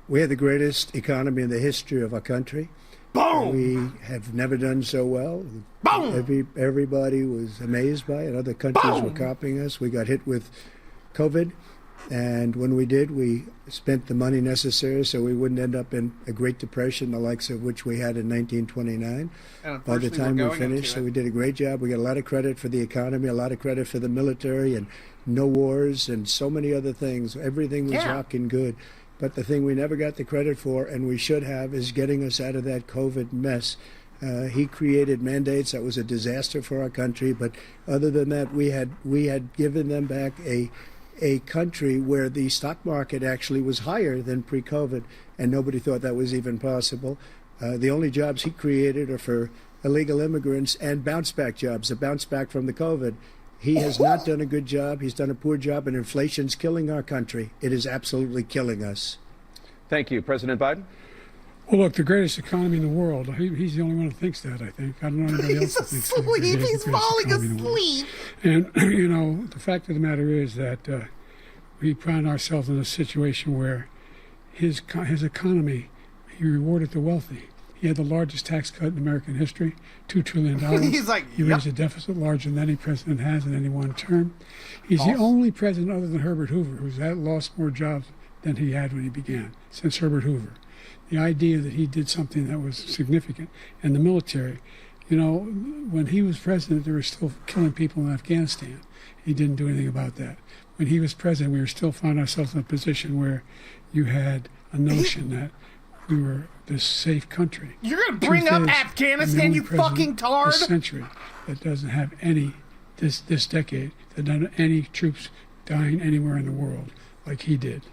We had the greatest economy in the history of our country. Boom! We have never done so well. Boom! Everybody was amazed by it. Other countries were copying us. We got hit with COVID. And when we did, we spent the money necessary so we wouldn't end up in a Great Depression, the likes of which we had in 1929. By the time we finished, so we did a great job. We got a lot of credit for the economy, a lot of credit for the military, and no wars, and so many other things. Everything was rocking good. But the thing we never got the credit for, and we should have, is getting us out of that COVID mess. He created mandates that was a disaster for our country. But other than that, we had given them back a country where the stock market actually was higher than pre-COVID, and nobody thought that was even possible. The only jobs he created are for illegal immigrants and bounce-back jobs, a bounce-back from the COVID. He has not done a good job. He's done a poor job, and inflation's killing our country. It is absolutely killing us. Thank you. President Biden? Well, look, the greatest economy in the world. He's the only one who thinks that, I think. I don't know anybody else who thinks that. He's falling asleep. And, you know, the fact of the matter is that we found ourselves in a situation where his economy, he rewarded the wealthy. He had the largest tax cut in American history, $2 trillion. He's like, he raised a deficit larger than any president has in any one term. He's the only president other than Herbert Hoover who's lost more jobs than he had when he began, since Herbert Hoover. The idea that he did something that was significant. And the military, you know, when he was president, they were still killing people in Afghanistan. He didn't do anything about that. When he was president, we were still found ourselves in a position where you had a notion that we were this safe country. You're going to bring up Afghanistan, you fucking tard? This century that doesn't have any, this decade, that doesn't have any troops dying anywhere in the world like he did.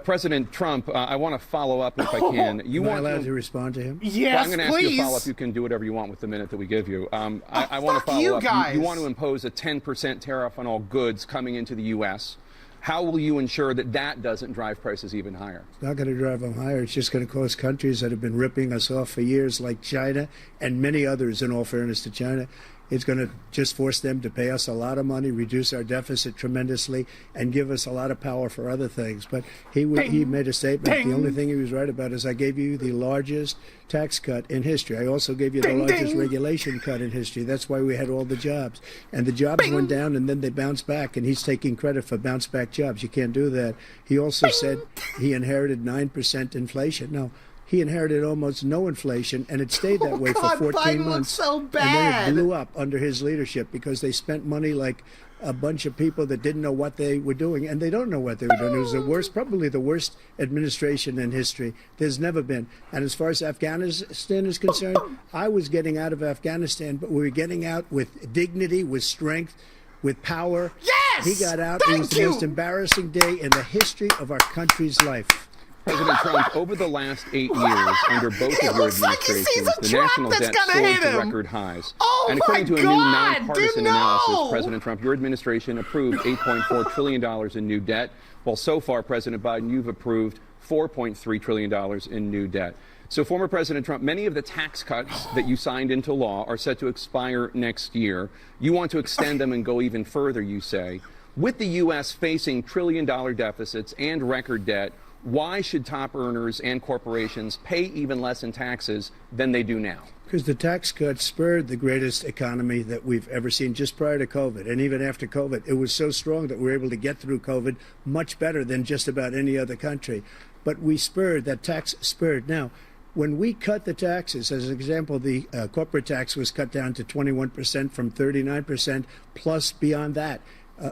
President Trump, I want to follow up if I can. Am I allowed to respond to him? Yes, well, I'm going to ask you a please. follow-up. You can do whatever you want with the minute that we give you. I want to follow you up. guys. You want to impose a 10% tariff on all goods coming into the U.S. How will you ensure that that doesn't drive prices even higher? It's not going to drive them higher. It's just going to cause countries that have been ripping us off for years, like China and many others, in all fairness to China. It's going to just force them to pay us a lot of money, reduce our deficit tremendously, and give us a lot of power for other things. But he made a statement. The only thing he was right about is I gave you the largest tax cut in history. I also gave you the largest regulation cut in history. That's why we had all the jobs. And the jobs went down, and then they bounced back, and he's taking credit for bounce-back jobs. You can't do that. He also said he inherited 9% inflation. No. He inherited almost no inflation, and it stayed that way for 14 Biden months. So bad. And then it blew up under his leadership because they spent money like a bunch of people that didn't know what they were doing, and they don't know what they were doing. It was the worst, probably the worst administration in history. There's never been. And as far as Afghanistan is concerned, I was getting out of Afghanistan, but we were getting out with dignity, with strength, with power. Yes! He got out. It was the most embarrassing day in the history of our country's life. President Trump, over the last 8 years, under both of your administrations, the national debt soared to record highs. And according to a new nonpartisan analysis, President Trump, your administration approved $8.4 trillion in new debt, while so far, President Biden, you've approved $4.3 trillion in new debt. So, former President Trump, many of the tax cuts that you signed into law are set to expire next year. You want to extend them and go even further, you say. With the U.S. facing trillion-dollar deficits and record debt, why should top earners and corporations pay even less in taxes than they do now? Because the tax cuts spurred the greatest economy that we've ever seen just prior to COVID. And even after COVID, it was so strong that we were able to get through COVID much better than just about any other country. But we spurred, that tax spurred. Now, when we cut the taxes, as an example, the corporate tax was cut down to 21% from 39%, plus beyond that.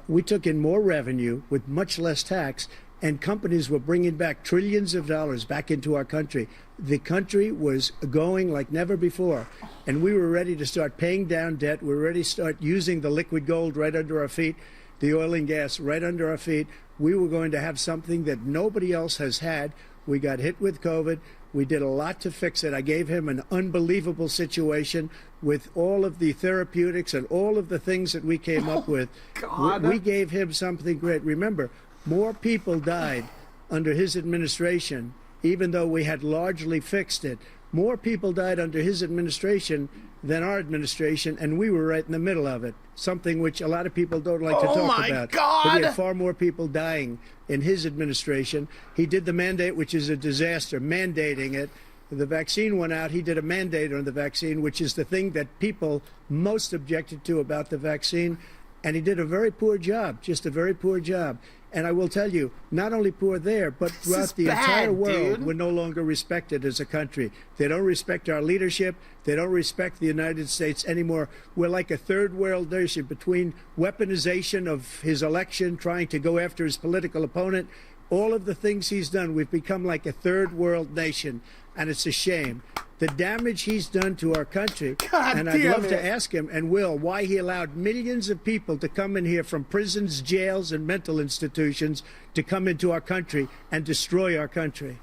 We took in more revenue with much less tax, and companies were bringing back trillions of dollars back into our country. The country was going like never before, and we were ready to start paying down debt. We were ready to start using the liquid gold right under our feet, the oil and gas right under our feet. We were going to have something that nobody else has had. We got hit with COVID. We did a lot to fix it. I gave him an unbelievable situation with all of the therapeutics and all of the things that we came up with. We gave him something great. Remember, more people died under his administration, even though we had largely fixed it. More people died under his administration than our administration, and we were right in the middle of it, something which a lot of people don't like to talk about. God. But we had far more people dying in his administration. He did the mandate, which is a disaster, mandating it. The vaccine went out. He did a mandate on the vaccine, which is the thing that people most objected to about the vaccine. And he did a very poor job, just a very poor job. And I will tell you, not only poor there, but throughout the entire world, we're no longer respected as a country. They don't respect our leadership. They don't respect the United States anymore. We're like a third world nation between weaponization of his election, trying to go after his political opponent, all of the things he's done. We've become like a third world nation, and it's a shame. The damage he's done to our country, and I'd love to ask him, and will, why he allowed millions of people to come in here from prisons, jails, and mental institutions to come into our country and destroy our country.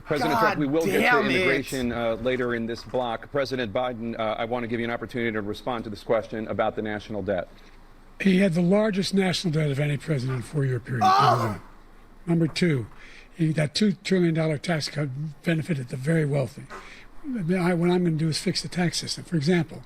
President Trump, we will get to immigration later in this block. President Biden, I want to give you an opportunity to respond to this question about the national debt. He had the largest national debt of any president in a 4-year period. Number two, that $2 trillion tax cut benefited the very wealthy. What I'm going to do is fix the tax system. For example,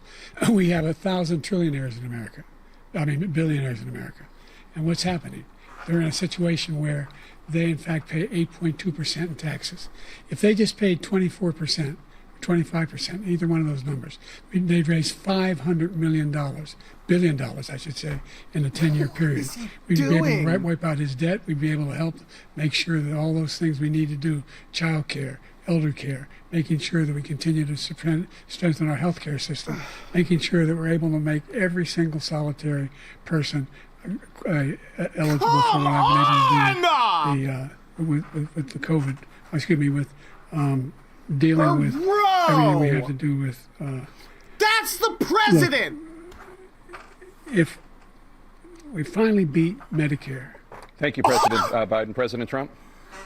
we have 1,000 trillionaires in America. Billionaires in America. And what's happening? They're in a situation where they, in fact, pay 8.2% in taxes. If they just paid 24%, 25%, either one of those numbers, they'd raise $500 billion, I should say, in a 10-year period. We'd be able to wipe out his debt. We'd be able to help make sure that all those things we need to do, child care, elder care, making sure that we continue to strengthen our health care system, making sure that we're able to make every single solitary person eligible for what I've been able to do with the COVID, with dealing with everything we have to do with. That's the president! Look, if we finally beat Medicare. Thank you, President Biden. President Trump?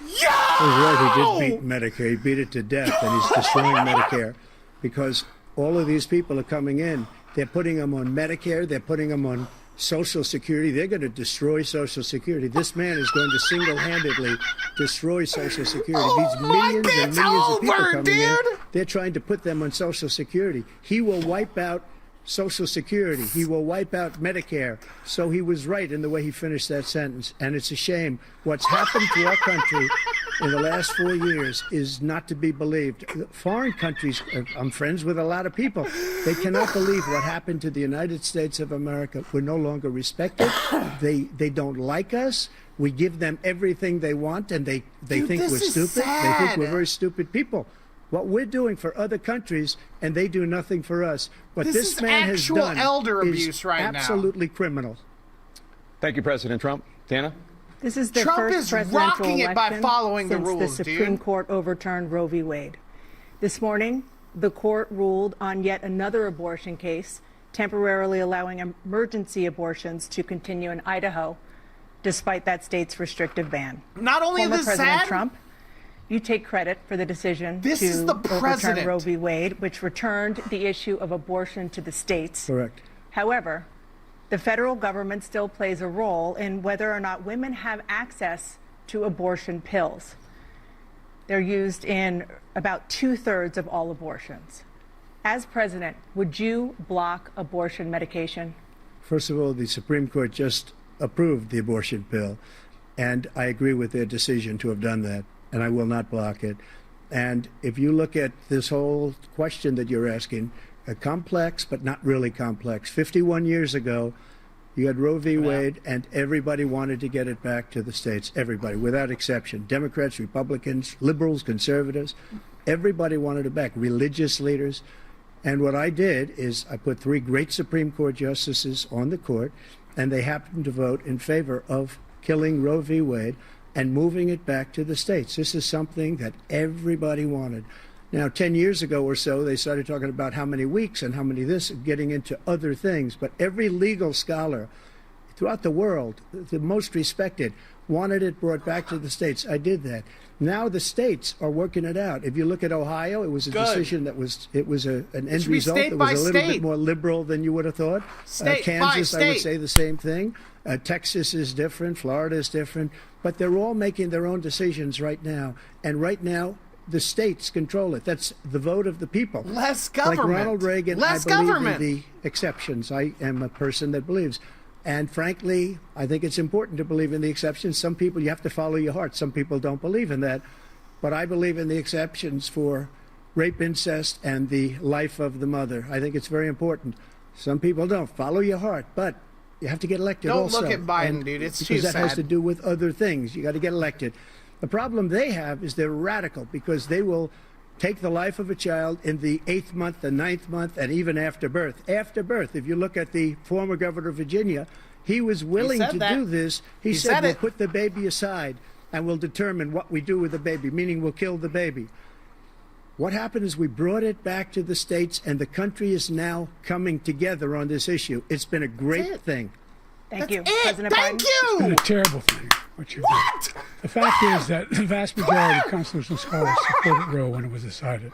He's right, he did beat Medicare. He beat it to death, and he's destroying Medicare because all of these people are coming in. They're putting them on Medicare. They're putting them on Social Security. They're going to destroy Social Security. This man is going to single-handedly destroy Social Security. These millions and millions of people coming in, they're trying to put them on Social Security. He will wipe out Social Security. He will wipe out Medicare. So he was right in the way he finished that sentence. And it's a shame. What's happened to our country in the last 4 years is not to be believed. Foreign countries, I'm friends with a lot of people. They cannot believe what happened to the United States of America. We're no longer respected. They don't like us. We give them everything they want, and they think we're stupid. They think we're very stupid people. What we're doing for other countries, and they do nothing for us. What this man has done elder abuse is right now. Absolutely criminal. Thank you, President Trump. Dana? This is the Trump first is presidential rocking it by election following the since rules, the Supreme Court overturned Roe v. Wade. This morning, the court ruled on yet another abortion case, temporarily allowing emergency abortions to continue in Idaho, despite that state's restrictive ban. Not only Former is this President sad, Trump, you take credit for the decision This to is the overturn president. Roe v. Wade, which returned the issue of abortion to the states. Correct. However, the federal government still plays a role in whether or not women have access to abortion pills. They're used in about 2/3 of all abortions. As president, would you block abortion medication? First of all, the Supreme Court just approved the abortion pill, and I agree with their decision to have done that, and I will not block it. And if you look at this whole question that you're asking, complex but not really complex. 51 years ago, you had Roe v. Wade, and everybody wanted to get it back to the states. Everybody, without exception. Democrats, Republicans, liberals, conservatives. Everybody wanted it back. Religious leaders. And what I did is I put 3 great Supreme Court justices on the court, and they happened to vote in favor of killing Roe v. Wade and moving it back to the states. This is something that everybody wanted. Now, 10 years ago or so, they started talking about how many weeks and how many this, getting into other things. But every legal scholar throughout the world, the most respected, wanted it brought back to the states. I did that. Now the states are working it out. If you look at Ohio, it was a decision that was, an end result that was a little bit more liberal than you would have thought. Kansas, I would say the same thing. Texas is different. Florida is different. But they're all making their own decisions right now. And right now, the states control it. That's the vote of the people. Less government. Like Ronald Reagan, Less I believe government. in the exceptions. I am a person that believes. And frankly, I think it's important to believe in the exceptions. Some people, you have to follow your heart. Some people don't believe in that. But I believe in the exceptions for rape, incest, and the life of the mother. I think it's very important. Some people don't. Follow your heart. But You have to get elected Don't also. look at Biden, And dude. It's because too that has sad. to do with other things. You got to get elected. The problem they have is they're radical because they will take the life of a child in the 8th month, the 9th month, and even after birth. After birth, if you look at the former governor of Virginia, he was willing to do this. He said we'll put the baby aside and we'll determine what we do with the baby, meaning we'll kill the baby. What happened is we brought it back to the states, and the country is now coming together on this issue. It's been a great thing. Thank you, it. President Thank Biden. you. It's been a terrible thing, what you've done. The fact is that the vast majority of constitutional scholars supported Roe when it was decided.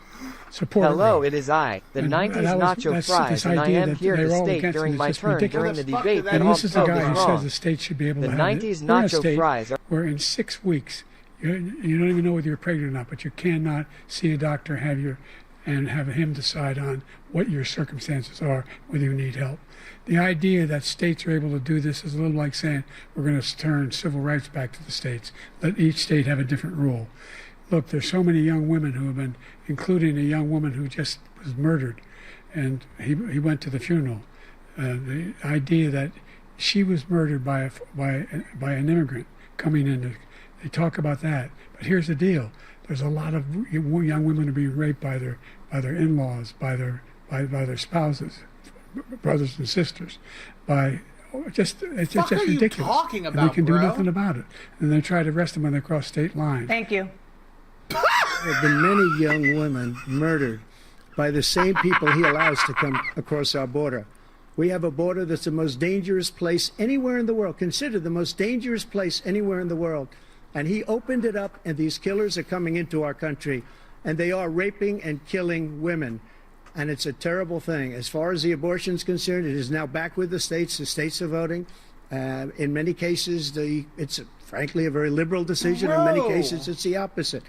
Supported Hello, Roe. it is I, the And 90s that was- nacho that's fries, this and I idea am that here they're to all state against during it. my It's just turn ridiculous. during the debate that And all this is the Pope guy is who wrong. says the state should be able The to have 90s it. We're in a nacho state fries are- where in 6 weeks, you don't even know whether you're pregnant or not, but you cannot see a doctor, and have him decide on what your circumstances are, whether you need help. The idea that states are able to do this is a little like saying we're going to turn civil rights back to the states. Let each state have a different rule. Look, there's so many young women who have been, including a young woman who just was murdered, and he went to the funeral. The idea that she was murdered by an immigrant coming in, they talk about that. But here's the deal: there's a lot of young women who are being raped by their in-laws, by their spouses, brothers and sisters, it's just are you ridiculous. talking And about, they can bro? do nothing about it. And they try to arrest them when they cross state lines. Thank you. There have been many young women murdered by the same people he allows to come across our border. We have a border that's the most dangerous place anywhere in the world, considered the most dangerous place anywhere in the world. And he opened it up, and these killers are coming into our country, and they are raping and killing women. And it's a terrible thing. As far as the abortion is concerned, it is now back with the states. The states are voting. In many cases, it's frankly a very liberal decision. In many cases, it's the opposite.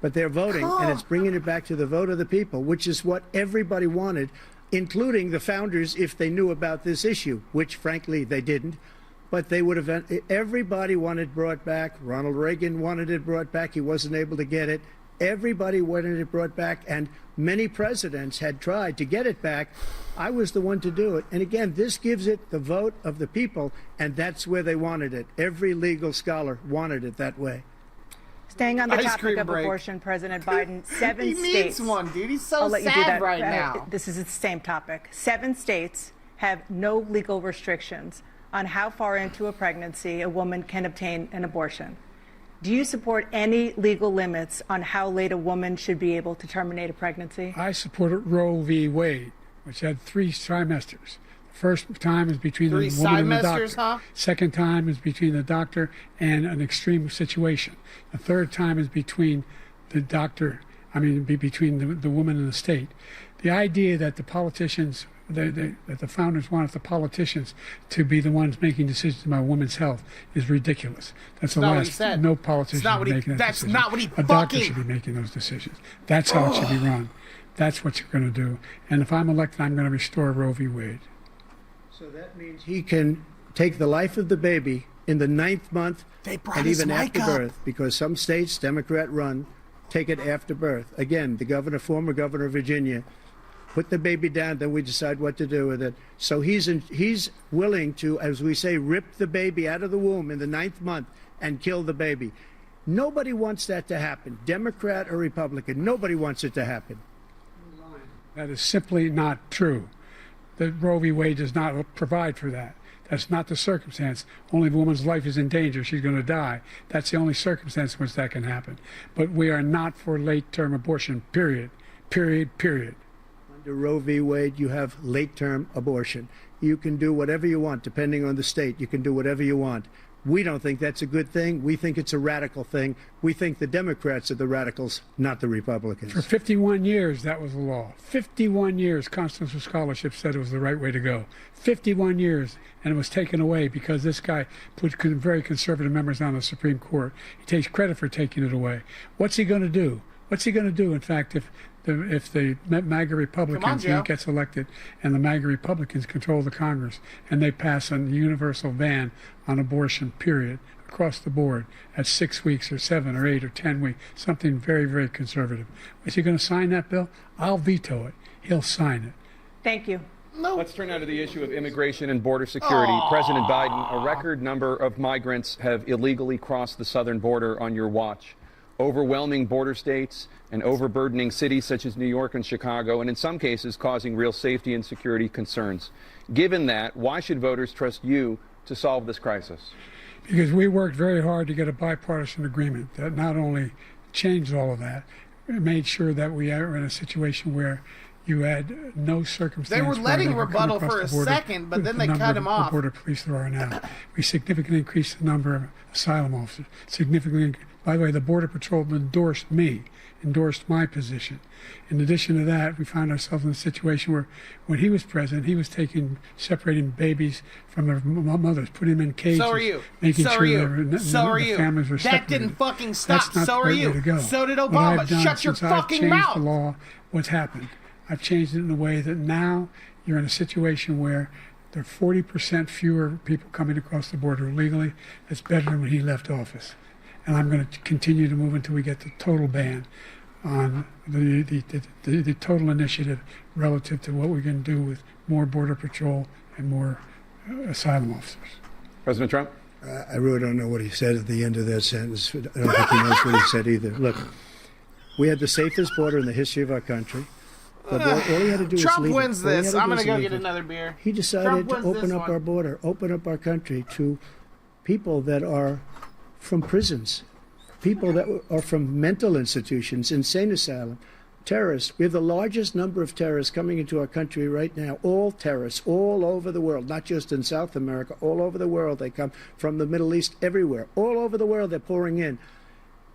But they're voting, and it's bringing it back to the vote of the people, which is what everybody wanted, including the founders, if they knew about this issue, which frankly they didn't. But they would have. Everybody wanted it brought back. Ronald Reagan wanted it brought back. He wasn't able to get it. Everybody wanted it brought back, and many presidents had tried to get it back. I was the one to do it. And again, this gives it the vote of the people, and that's where they wanted it. Every legal scholar wanted it that way. Staying on the Ice topic cream of break. abortion, President Biden, 7 He states. needs one, dude. He's so I'll let you do sad that. right now. This is the same topic. 7 states have no legal restrictions on how far into a pregnancy a woman can obtain an abortion. Do you support any legal limits on how late a woman should be able to terminate a pregnancy? I supported Roe v. Wade, which had 3 trimesters. The first time is between the 3 woman and the trimesters, doctor. huh? Second time is between the doctor and an extreme situation. The third time is between the doctor, between the woman and the state. The idea that the politicians, that the founders wanted the politicians to be the ones making decisions about women's health is ridiculous. That's the not what last. he said. No politician It's not what should he- be making that that's decision. not what he A doctor fucking- should be making those decisions. That's how it should be run. That's what you're going to do. And if I'm elected, I'm going to restore Roe v. Wade. So that means he can take the life of the baby in the 9th month and his even mic after up. birth, because some states, Democrat run, take it after birth. Again, the former governor of Virginia, put the baby down, then we decide what to do with it. So he's willing to, as we say, rip the baby out of the womb in the 9th month and kill the baby. Nobody wants that to happen, Democrat or Republican. Nobody wants it to happen. That is simply not true. The Roe v. Wade does not provide for that. That's not the circumstance. Only if a woman's life is in danger, she's going to die. That's the only circumstance in which that can happen. But we are not for late-term abortion, period. Period, period. Under Roe v. Wade, you have late-term abortion. You can do whatever you want, depending on the state. You can do whatever you want. We don't think that's a good thing. We think it's a radical thing. We think the Democrats are the radicals, not the Republicans. For 51 years, that was the law. 51 years, constitutional scholarship said it was the right way to go. 51 years, and it was taken away because this guy put very conservative members on the Supreme Court. He takes credit for taking it away. What's he going to do? What's he going to do, in fact, if the MAGA Republicans, he gets elected, and the MAGA Republicans control the Congress, and they pass a universal ban on abortion, period, across the board, at 6 weeks or 7 or 8 or 10 weeks, something very, very conservative. Is he going to sign that bill? I'll veto it. He'll sign it. Thank you. No. Let's turn now to the issue of immigration and border security. President Biden, a record number of migrants have illegally crossed the southern border on your watch. Overwhelming border states and overburdening cities such as New York and Chicago, and in some cases causing real safety and security concerns. Given that, why should voters trust you to solve this crisis? Because we worked very hard to get a bipartisan agreement that not only changed all of that, it made sure that we are in a situation where you had no circumstance. They were letting where rebuttal for a second, but then they cut him off. Border police there are now. We significantly increased the number of asylum officers. Significantly, by the way, the Border Patrol endorsed my position. In addition to that, we found ourselves in a situation where, when he was president, he was separating babies from their mothers, putting them in cages. So are you. Making so sure are you. the families were separated. That didn't fucking stop. That's not So the are right you. way to go. So did What Obama. I've done Shut your since fucking I've changed mouth. the law, what's happened? I've changed it in a way that now you're in a situation where there are 40% fewer people coming across the border illegally. That's better than when he left office. And I'm going to continue to move until we get the total ban on the total initiative relative to what we're going to do with more Border Patrol and more asylum officers. President Trump? I really don't know what he said at the end of that sentence. I don't think he knows what he said either. Look, we had the safest border in the history of our country. But all he had to do Trump was leave wins it. All he had this. to do I'm going was to go leave get it. another beer. He decided to open up our border, open up our country to people that are from prisons, people that are from mental institutions, insane asylum, terrorists. We have the largest number of terrorists coming into our country right now, all terrorists, all over the world, not just in South America, all over the world. They come from the Middle East, everywhere. All over the world, they're pouring in.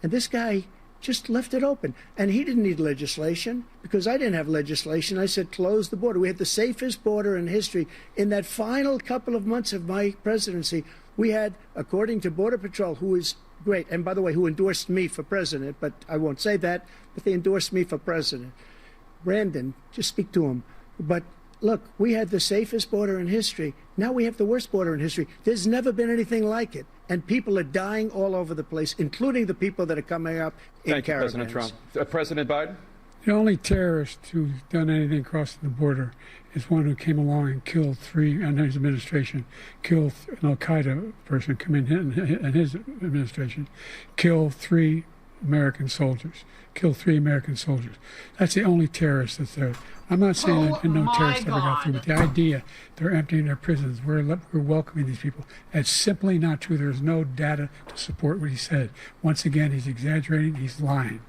And this guy just left it open. And he didn't need legislation, because I didn't have legislation. I said, close the border. We had the safest border in history. In that final couple of months of my presidency, we had, according to Border Patrol, who is great, and by the way, who endorsed me for president, but I won't say that, but they endorsed me for president. Brandon, just speak to him. But look, we had the safest border in history. Now we have the worst border in history. There's never been anything like it. And people are dying all over the place, including the people that are coming up in Thank you, caravans. President Trump. President Biden? The only terrorist who's done anything crossing the border is one who came along and killed three, and his administration, killed an Al-Qaeda person come in his administration, killed three American soldiers. That's the only terrorist that's there. I'm not saying that no terrorists ever got through, but the idea they're emptying their prisons, we're welcoming these people, that's simply not true. There's no data to support what he said. Once again, he's exaggerating, he's lying.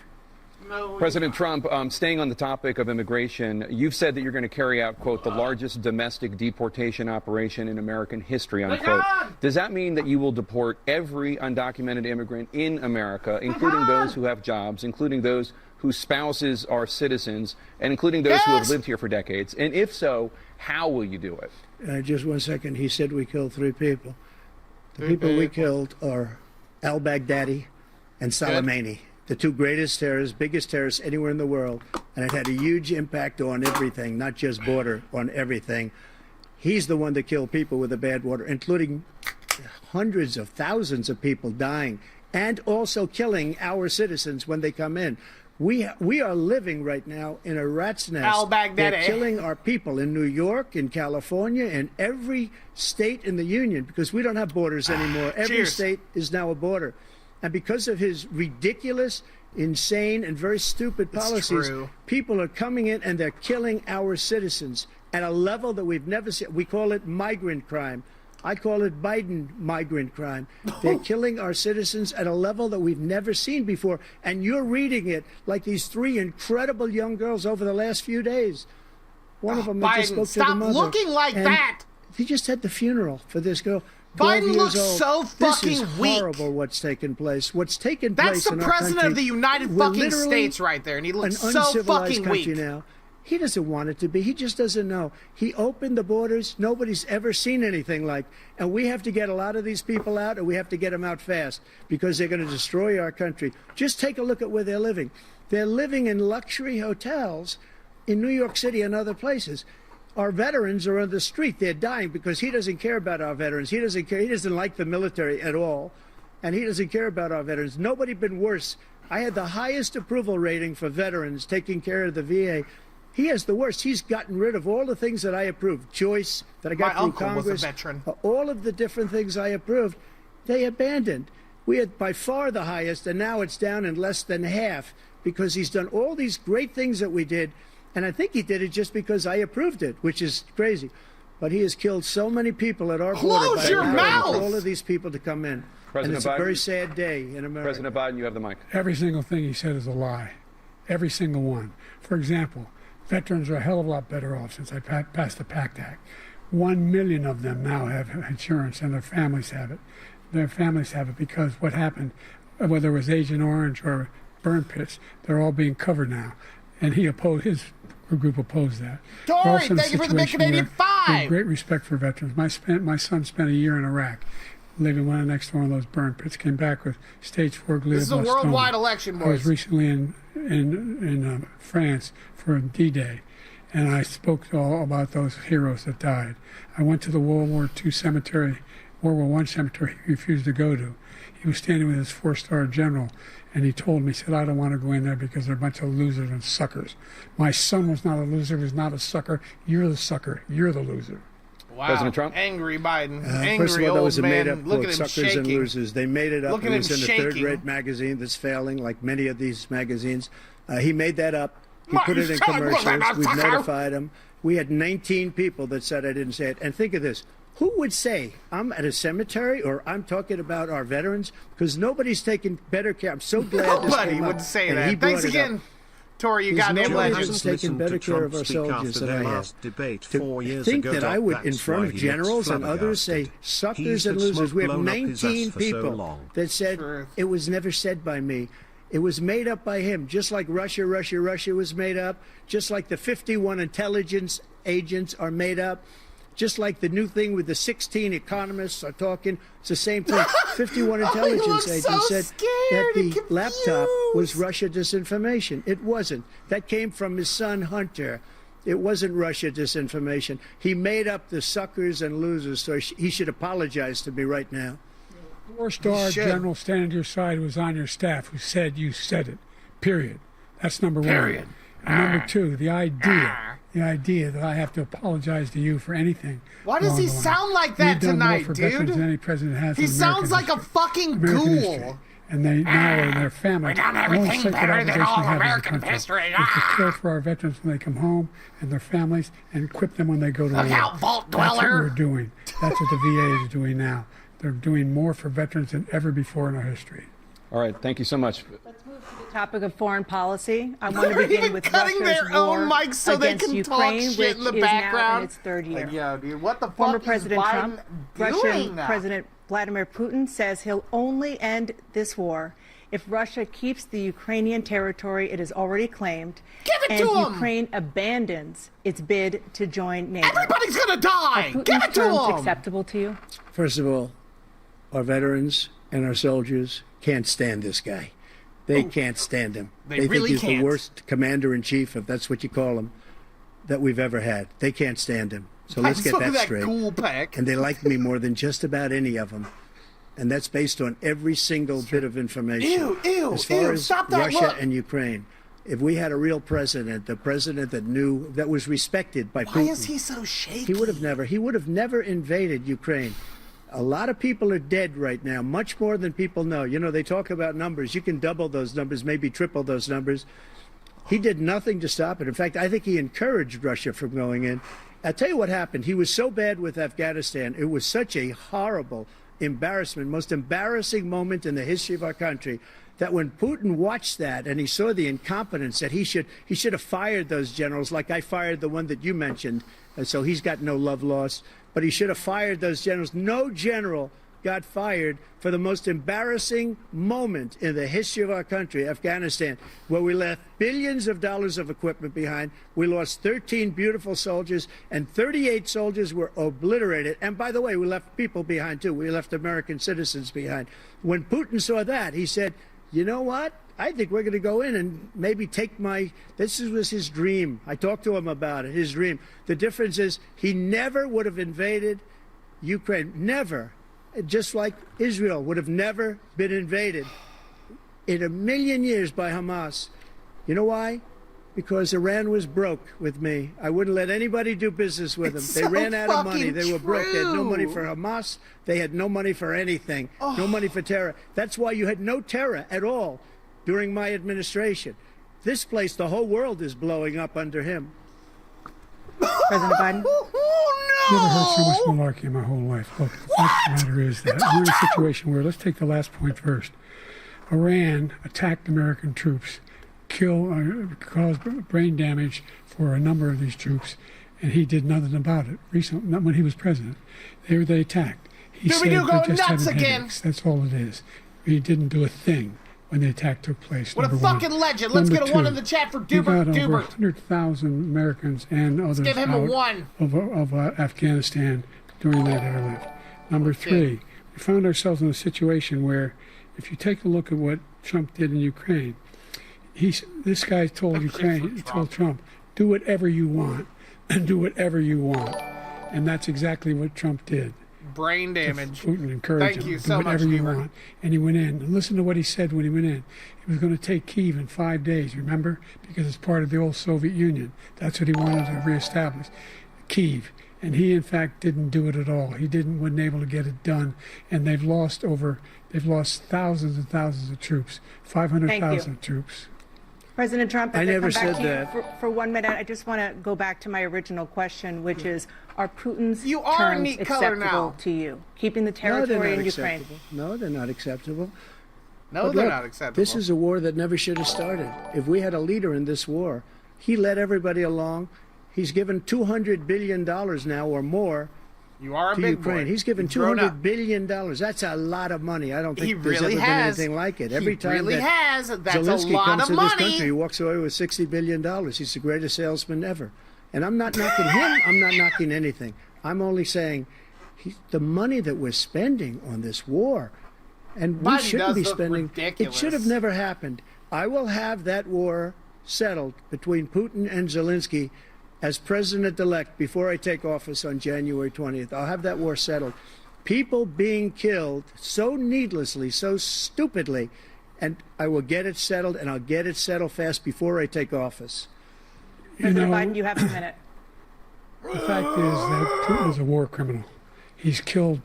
President Trump, staying on the topic of immigration, you've said that you're going to carry out, quote, the largest domestic deportation operation in American history, unquote. Does that mean that you will deport every undocumented immigrant in America, including those who have jobs, including those whose spouses are citizens, and including those who have lived here for decades? And if so, how will you do it? Just 1 second. He said we killed three people. The people we killed are al-Baghdadi and Soleimani. The two greatest terrorists, biggest terrorists anywhere in the world, and it had a huge impact on everything, not just border, on everything. He's the one that killed people with the bad water, including hundreds of thousands of people dying, and also killing our citizens when they come in. We are living right now in a rat's nest. Al-Baghdadi. They're killing our people in New York, in California, in every state in the union, because we don't have borders anymore. Every state is now a border. And because of his ridiculous, insane, and very stupid policies, people are coming in and they're killing our citizens at a level that we've never seen. We call it migrant crime. I call it Biden migrant crime. They're killing our citizens at a level that we've never seen before. And you're reading it like these three incredible young girls over the last few days. One of them just spoke to the mother. Stop looking like that. He just had the funeral for this girl. Biden looks so fucking weak. This is horrible what's taken place. What's taken place in our country. That's the president of the United fucking States right there, and he looks so fucking weak. Now. He doesn't want it to be. He just doesn't know. He opened the borders. Nobody's ever seen anything like. And we have to get a lot of these people out, and we have to get them out fast, because they're going to destroy our country. Just take a look at where they're living. They're living in luxury hotels in New York City and other places. Our veterans are on the street. They're dying because he doesn't care about our veterans. He doesn't care. He doesn't like the military at all, and he doesn't care about our veterans. Nobody been worse. I had the highest approval rating for veterans taking care of the VA He has the worst. He's gotten rid of all the things that I approved. Choice that I got through Congress. Was a veteran. All of the different things I approved, they abandoned. We had by far the highest, and now it's down in less than half because he's done all these great things that we did. And I think he did it just because I approved it, which is crazy. But he has killed so many people at our border. Close your mouth! All of these people to come in. And it's a very sad day in America. President Biden, you have the mic. Every single thing he said is a lie. Every single one. For example, veterans are a hell of a lot better off since I passed the PACT Act. 1 million of them now have insurance, and their families have it. Their families have it because what happened, whether it was Agent Orange or burn pits, they're all being covered now. And he opposed, his group opposed that. Dory, thank you for the big Canadian $5. We have great respect for veterans. My son spent a year in Iraq, living next to one of those burn pits, came back with stage 4 glioblastoma. This is a worldwide election, boys. I was recently in France for D-Day, and I spoke all about those heroes that died. I went to the World War II cemetery, World War I cemetery he refused to go to. He was standing with his 4-star general, and he told me, he said, I don't want to go in there because they're a bunch of losers and suckers. My son was not a loser, he was not a sucker. You're the sucker, you're the loser. Wow. President Trump? Angry Biden. Angry first of all, that was a old made-up man. Look book, at him Suckers shaking. and Losers. They made it up. Look at It was him in a shaking. third-rate magazine that's failing, like many of these magazines. He made that up. He My put it in son was commercials. a We've sucker. notified him. We had 19 people that said I didn't say it. And think of this. Who would say I'm at a cemetery or I'm talking about our veterans? Because nobody's taking better care. I'm so glad this Nobody came would up, say and that. he Thanks brought it again, up. Tori. You There's goddamn nobody legend. who's taking better care of our soldiers than I have. Debate To 4 years think ago, that I would, in that's front why of he generals looks and others, say flabbergasted. suckers He's and had losers. smoke We have blown up his 19 ass for so people long. that said it was never said by me. It was made up by him, just like Russia was made up, just like the 51 intelligence agents are made up, just like the new thing with the 16 economists are talking. It's the same thing. 51 intelligence agents said that the laptop was Russia disinformation. It wasn't. That came from his son, Hunter. It wasn't Russia disinformation. He made up the suckers and losers, so he should apologize to me right now. 4-star general standing to your side who was on your staff who said you said it. Period. That's number one. And number two, the idea that I have to apologize to you for anything. Why does he sound like that We've done more tonight, for dude? veterans than any president has He in sounds American like a history. fucking American ghoul. history. And they now and their families. We've done the only everything sacred better than obligation all we have as a American country history. is to care for our veterans when they come home and their families and equip them when they go to war. Look out, Vault That's what Dweller. we're doing. That's what the VA is doing now. They're doing more for veterans than ever before in our history. All right, thank you so much. Topic of foreign policy. I want to They're begin even with cutting Russia's their own war mics so they against can Ukraine, talk shit in the which is now in background. its third year. Like, yo, dude, what the fuck Former is President Biden Trump, doing Russian now? President Vladimir Putin says he'll only end this war if Russia keeps the Ukrainian territory it has already claimed Give it and to him! Ukraine abandons its bid to join NATO. Everybody's gonna die! Are Putin's Give it to terms him! acceptable to you? First of all, our veterans and our soldiers can't stand this guy. They can't stand him. They really think he's can't. the worst commander-in-chief, if that's what you call him, that we've ever had. They can't stand him. So let's get that straight. Cool pack. And they like me more than just about any of them. And that's based on every single bit of information. As far as stop that Russia look. and Ukraine, if we had a real president, the president that knew, that was respected by Putin. Why is he so shaky? He would have never invaded Ukraine. A lot of people are dead right now, much more than people know. You know, they talk about numbers. You can double those numbers, maybe triple those numbers. He did nothing to stop it. In fact, I think he encouraged Russia from going in. I'll tell you what happened. He was so bad with Afghanistan. It was such a horrible embarrassment, most embarrassing moment in the history of our country, that when Putin watched that and he saw the incompetence, that he should have fired those generals, like I fired the one that you mentioned. And so he's got no love lost. But he should have fired those generals. No general got fired for the most embarrassing moment in the history of our country, Afghanistan, where we left billions of dollars of equipment behind. We lost 13 beautiful soldiers, and 38 soldiers were obliterated. And by the way, we left people behind, too. We left American citizens behind. When Putin saw that, he said, you know what? I think we're going to go in and maybe take this was his dream. I talked to him about it, his dream. The difference is he never would have invaded Ukraine. Never. Just like Israel would have never been invaded in a million years by Hamas. You know why? Because Iran was broke with me. I wouldn't let anybody do business with them. They so ran out of money. fucking They were broke. They had no money true. for Hamas. They had no money for anything. No money for terror. That's why you had no terror at all during my administration. This place, the whole world is blowing up under him. President Biden? Never heard so much malarkey in my whole life. Look, the fact of the matter is that we're in a situation where, let's take the last point first. Iran attacked American troops, caused brain damage for a number of these troops, and he did nothing about it. Recently, not when he was president, they attacked. He said they just had headaches. That's all it is. He didn't do a thing when the attack took place. What a fucking legend. Let's get a one in the chat for We got over Dubert. 100,000 Americans and others give him a one. of Afghanistan during that airlift. Number three, we found ourselves in a situation where, if you take a look at what Trump did in Ukraine, this guy told Trump, do whatever you want, and do whatever you want. And that's exactly what Trump did. Brain damage. Putin encouraged Thank him you to so do whatever much, you Dubert. want. And he went in. And listen to what he said when he went in. He was going to take Kyiv in 5 days, remember? Because it's part of the old Soviet Union. That's what he wanted to reestablish. Kyiv. And he, in fact, didn't do it at all. He wasn't able to get it done. And they've lost thousands and thousands of troops, 500,000 troops. President Trump, I never come back said to you that. for 1 minute. I just want to go back to my original question, which is, are Putin's You are terms neat color acceptable now. to you? Keeping the No, they're territory not in Ukraine? acceptable. No, they're not acceptable. No, But they're look, not acceptable. This is a war that never should have started. If we had a leader in this war, he led everybody along. He's given $200 billion now or more You are a to big Ukraine. boy. He's given You've grown up. $200 billion. That's a lot of money. I don't think He there's really ever has. been anything like it. Every He time really that has. That's Zelensky a lot comes of to money. this country, he walks away with $60 billion. He's the greatest salesman ever. And I'm not knocking him. I'm not knocking anything. I'm only saying the money that we're spending on this war, and we Biden shouldn't does be look spending. ridiculous. It should have never happened. I will have that war settled between Putin and Zelensky as president-elect before I take office on January 20th. I'll have that war settled. People being killed so needlessly, so stupidly, and I will get it settled, and I'll get it settled fast before I take office. President Biden, you have a minute. The fact is that Putin is a war criminal. He's killed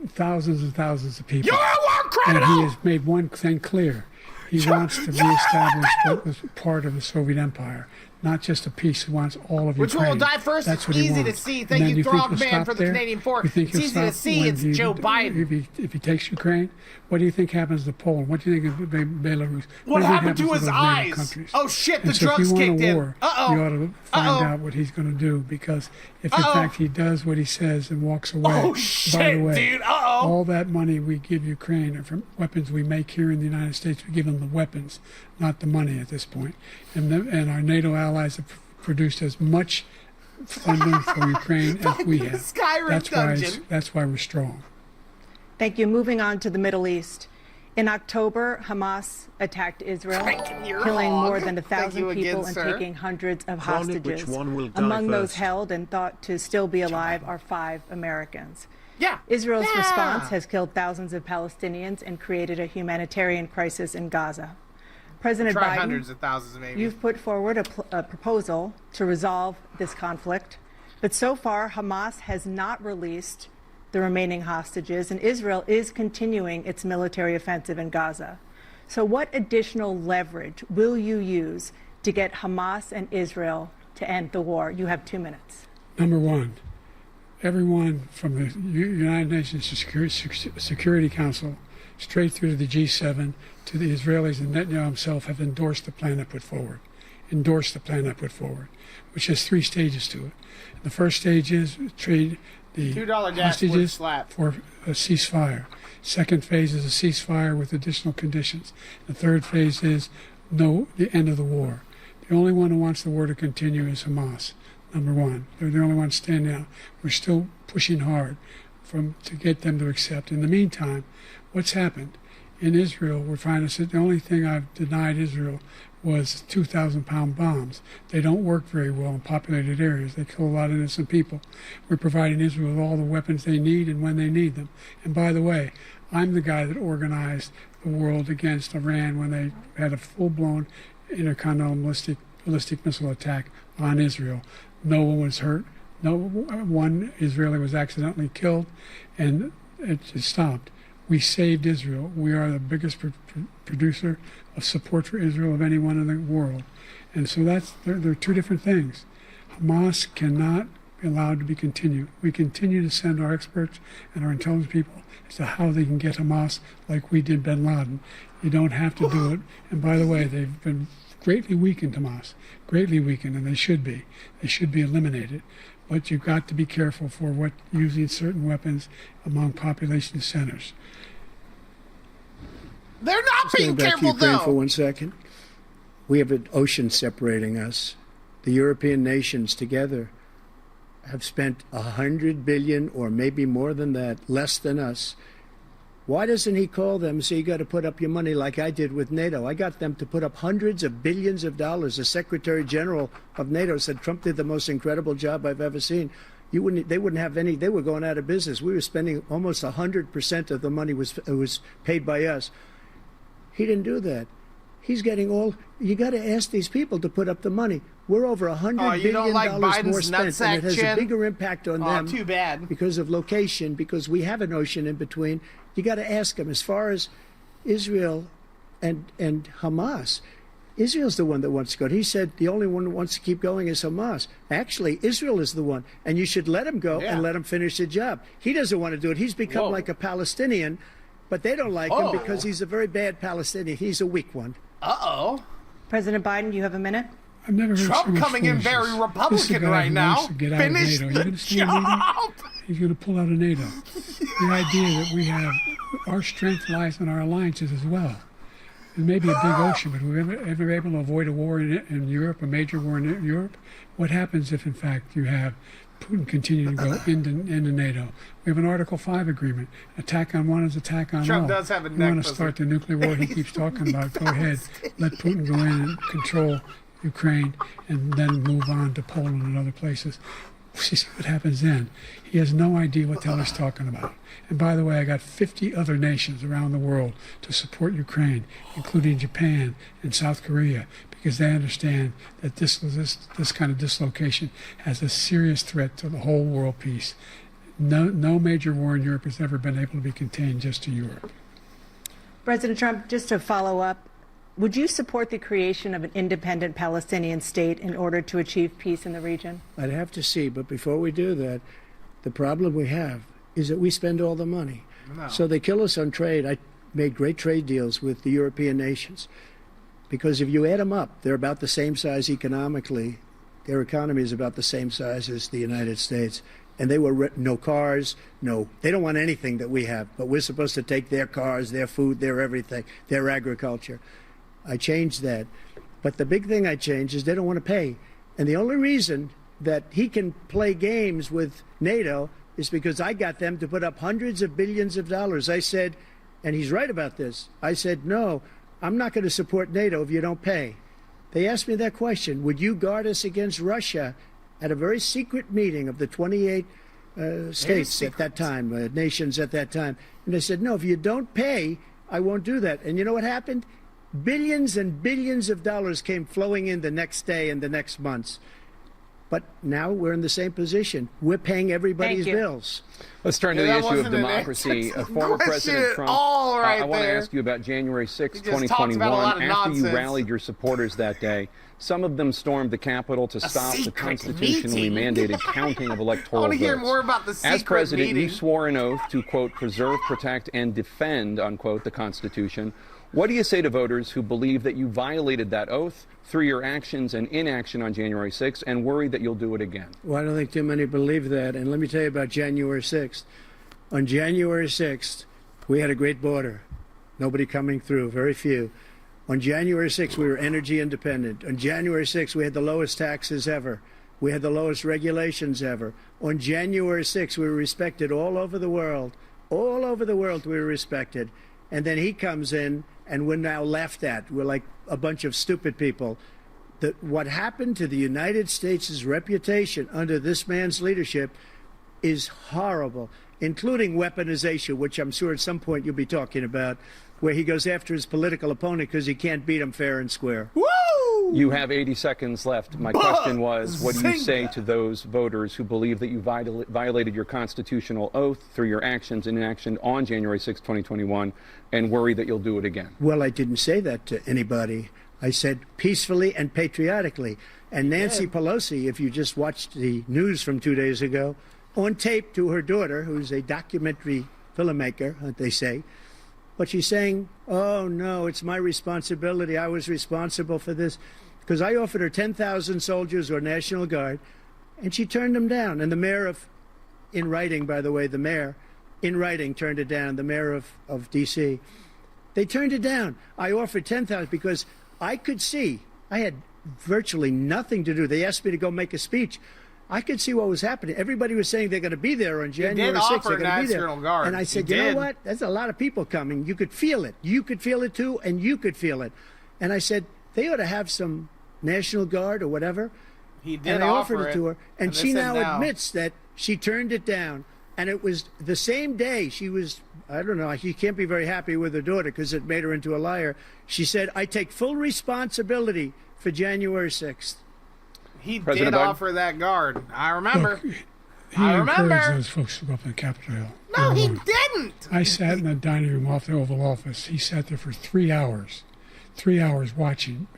thousands and thousands of people. You're a war criminal! And he has made one thing clear. He wants to reestablish what was part of the Soviet Empire, not just a piece. He wants all of Which one Ukraine. will die first? That's It's what he easy to wants. see. And Thank then you, think Frog he'll Man, stop for the there? Canadian Fork. You think It's he'll easy to stop see. when It's he- Joe Biden. If he takes Ukraine, what do you think happens to Poland? What do you think of Belarus? What do you think happened to happens his those NATO eyes? countries? Oh, shit, the And so drugs if you kicked want a in. war, Uh-oh. you ought to find out what he's going to do, because if in fact he does what he says and walks away, Oh, by shit, the way, dude. Uh-oh. all that money we give Ukraine are from weapons we make here in the United States. We give them the weapons, not the money at this point. And our NATO allies have produced as much funding for Ukraine as we have. Skyrim dungeon. That's why we're strong. Thank you. Moving on to the Middle East. In October, Hamas attacked Israel, Cranking your killing hog. more than Thank you 1,000 again, people and sir. taking hundreds of Chronic, hostages. which one will die Among those first? held and thought to still be alive are 5 Americans. Yeah. Israel's Yeah. response has killed thousands of Palestinians and created a humanitarian crisis in Gaza. President Try Biden, hundreds of thousands, maybe. you've put forward a proposal to resolve this conflict, but so far Hamas has not released the remaining hostages, and Israel is continuing its military offensive in Gaza. So what additional leverage will you use to get Hamas and Israel to end the war? You have 2 minutes. Number one, everyone from the United Nations Security Council straight through to the G7 to the Israelis and Netanyahu himself have endorsed the plan I put forward. Which has 3 stages to it. The first stage is trade the $2 gas would hostages slap. for a ceasefire. Second phase is a ceasefire with additional conditions. The third phase is the end of the war. The only one who wants the war to continue is Hamas. Number one, they're the only ones standing out. We're still pushing hard to get them to accept. In the meantime, what's happened in Israel? We're finding that the only thing I've denied Israel was 2,000-pound bombs. They don't work very well in populated areas. They kill a lot of innocent people. We're providing Israel with all the weapons they need and when they need them. And by the way, I'm the guy that organized the world against Iran when they had a full-blown intercontinental ballistic ballistic missile attack on Israel. No one was hurt. No one Israeli was accidentally killed, and it just stopped. We saved Israel. We are the biggest producer of support for Israel of anyone in the world. And so there are two different things. Hamas cannot be allowed to be continued. We continue to send our experts and our intelligence people as to how they can get Hamas like we did bin Laden. You don't have to do it. And by the way, they've been greatly weakened, Hamas, greatly weakened, and they should be. They should be eliminated. But you've got to be careful for what using certain weapons among population centers. They're not being back careful, to Ukraine though. For 1 second. We have an ocean separating us. The European nations together have spent $100 billion, or maybe more than that, less than us. Why doesn't he call them and say, you got to put up your money like I did with NATO? I got them to put up hundreds of billions of dollars. The Secretary General of NATO said Trump did the most incredible job I've ever seen. They wouldn't have any. They were going out of business. We were spending almost 100% of the money was paid by us. He didn't do that. He's getting all. You got to ask these people to put up the money. We're over $100 billion more spent, and it has a bigger impact on them. Too bad. Because of location, because we have an ocean in between. You got to ask them. As far as Israel and Hamas, Israel's the one that wants to go. He said the only one who wants to keep going is Hamas. Actually, Israel is the one, and you should let him go and let him finish the job. He doesn't want to do it. He's become like a Palestinian, but they don't like him because he's a very bad Palestinian. He's a weak one. Uh-oh. President Biden, you have a minute. I've never heard Trump so much coming in foolishness. very Republican right now. Get out Finish of NATO. the You're going to stay in NATO? job. He's going to pull out of NATO. The idea that we have our strength lies in our alliances as well. It may be a big ocean, but we're ever able to avoid a war in Europe, a major war in Europe? What happens if, in fact, you have Putin continuing to go into NATO? We have an Article 5 agreement. Attack on one is attack on all. Trump does have a You neck want to start the nuclear war he keeps talking about, go ahead. Let Putin go in and control Ukraine and then move on to Poland and other places. See what happens then. He has no idea what the hell he's talking about. And by the way, I got 50 other nations around the world to support Ukraine, including Japan and South Korea, because they understand that this kind of dislocation has a serious threat to the whole world peace. No major war in Europe has ever been able to be contained just to Europe. President Trump, just to follow up, would you support the creation of an independent Palestinian state in order to achieve peace in the region? I'd have to see, but before we do that, the problem we have is that we spend all the money. No. So they kill us on trade. I made great trade deals with the European nations because if you add them up, they're about the same size economically. Their economy is about the same size as the United States. And they were no cars, they don't want anything that we have, but we're supposed to take their cars, their food, their everything, their agriculture. I changed that. But the big thing I changed is they don't want to pay. And the only reason that he can play games with NATO is because I got them to put up hundreds of billions of dollars. I said, and he's right about this, I said, no, I'm not going to support NATO if you don't pay. They asked me that question, would you guard us against Russia at a very secret meeting of the 28 states at that time, nations at that time. And they said, no, if you don't pay, I won't do that. And you know what happened? Billions and billions of dollars came flowing in the next day and the next months. But now we're in the same position. We're paying everybody's bills. Let's turn to the issue of democracy. Former President Trump, I want to ask you about January 6, 2021. After you rallied your supporters that day, some of them stormed the Capitol to stop the constitutionally mandated counting of electoral votes. I want to hear more about the secret As president, meeting. you swore an oath to, quote, preserve, protect, and defend, unquote, the Constitution. What do you say to voters who believe that you violated that oath through your actions and inaction on January 6th and worry that you'll do it again? Well, I don't think too many believe that. And let me tell you about January 6th. On January 6th, we had a great border. Nobody coming through, very few. On January 6th, we were energy independent. On January 6th, we had the lowest taxes ever. We had the lowest regulations ever. On January 6th, we were respected all over the world. All over the world, we were respected. And then he comes in, and we're now laughed at. We're like a bunch of stupid people. What happened to the United States' reputation under this man's leadership is horrible, including weaponization, which I'm sure at some point you'll be talking about, where he goes after his political opponent because he can't beat him fair and square. Woo! You have 80 seconds left. My question was, what do you say to those voters who believe that you violated your constitutional oath through your actions and inaction on January 6, 2021, and worry that you'll do it again? Well, I didn't say that to anybody. I said peacefully and patriotically. And Nancy Pelosi, if you just watched the news from 2 days ago, on tape to her daughter, who's a documentary filmmaker, they say, but she's saying, oh, no, it's my responsibility. I was responsible for this. Because I offered her 10,000 soldiers or National Guard, and she turned them down. And the mayor in writing, by the way, the mayor, in writing, turned it down, the mayor of D.C. They turned it down. I offered 10,000 because I could see, I had virtually nothing to do. They asked me to go make a speech. I could see what was happening. Everybody was saying they're going to be there on January 6th. They're going to be there. Guard. And I said, you know what? There's a lot of people coming. You could feel it. You could feel it too, and you could feel it. And I said, they ought to have some National Guard or whatever. He did and I offered it to her. And she now admits that she turned it down. And it was the same day she was, I don't know, she can't be very happy with her daughter because it made her into a liar. She said, I take full responsibility for January 6th. He did offer that guard. I remember. Look, he encouraged those folks to go up on Capitol Hill. No, he didn't. I sat in the dining room off the Oval Office. He sat there for 3 hours. 3 hours watching,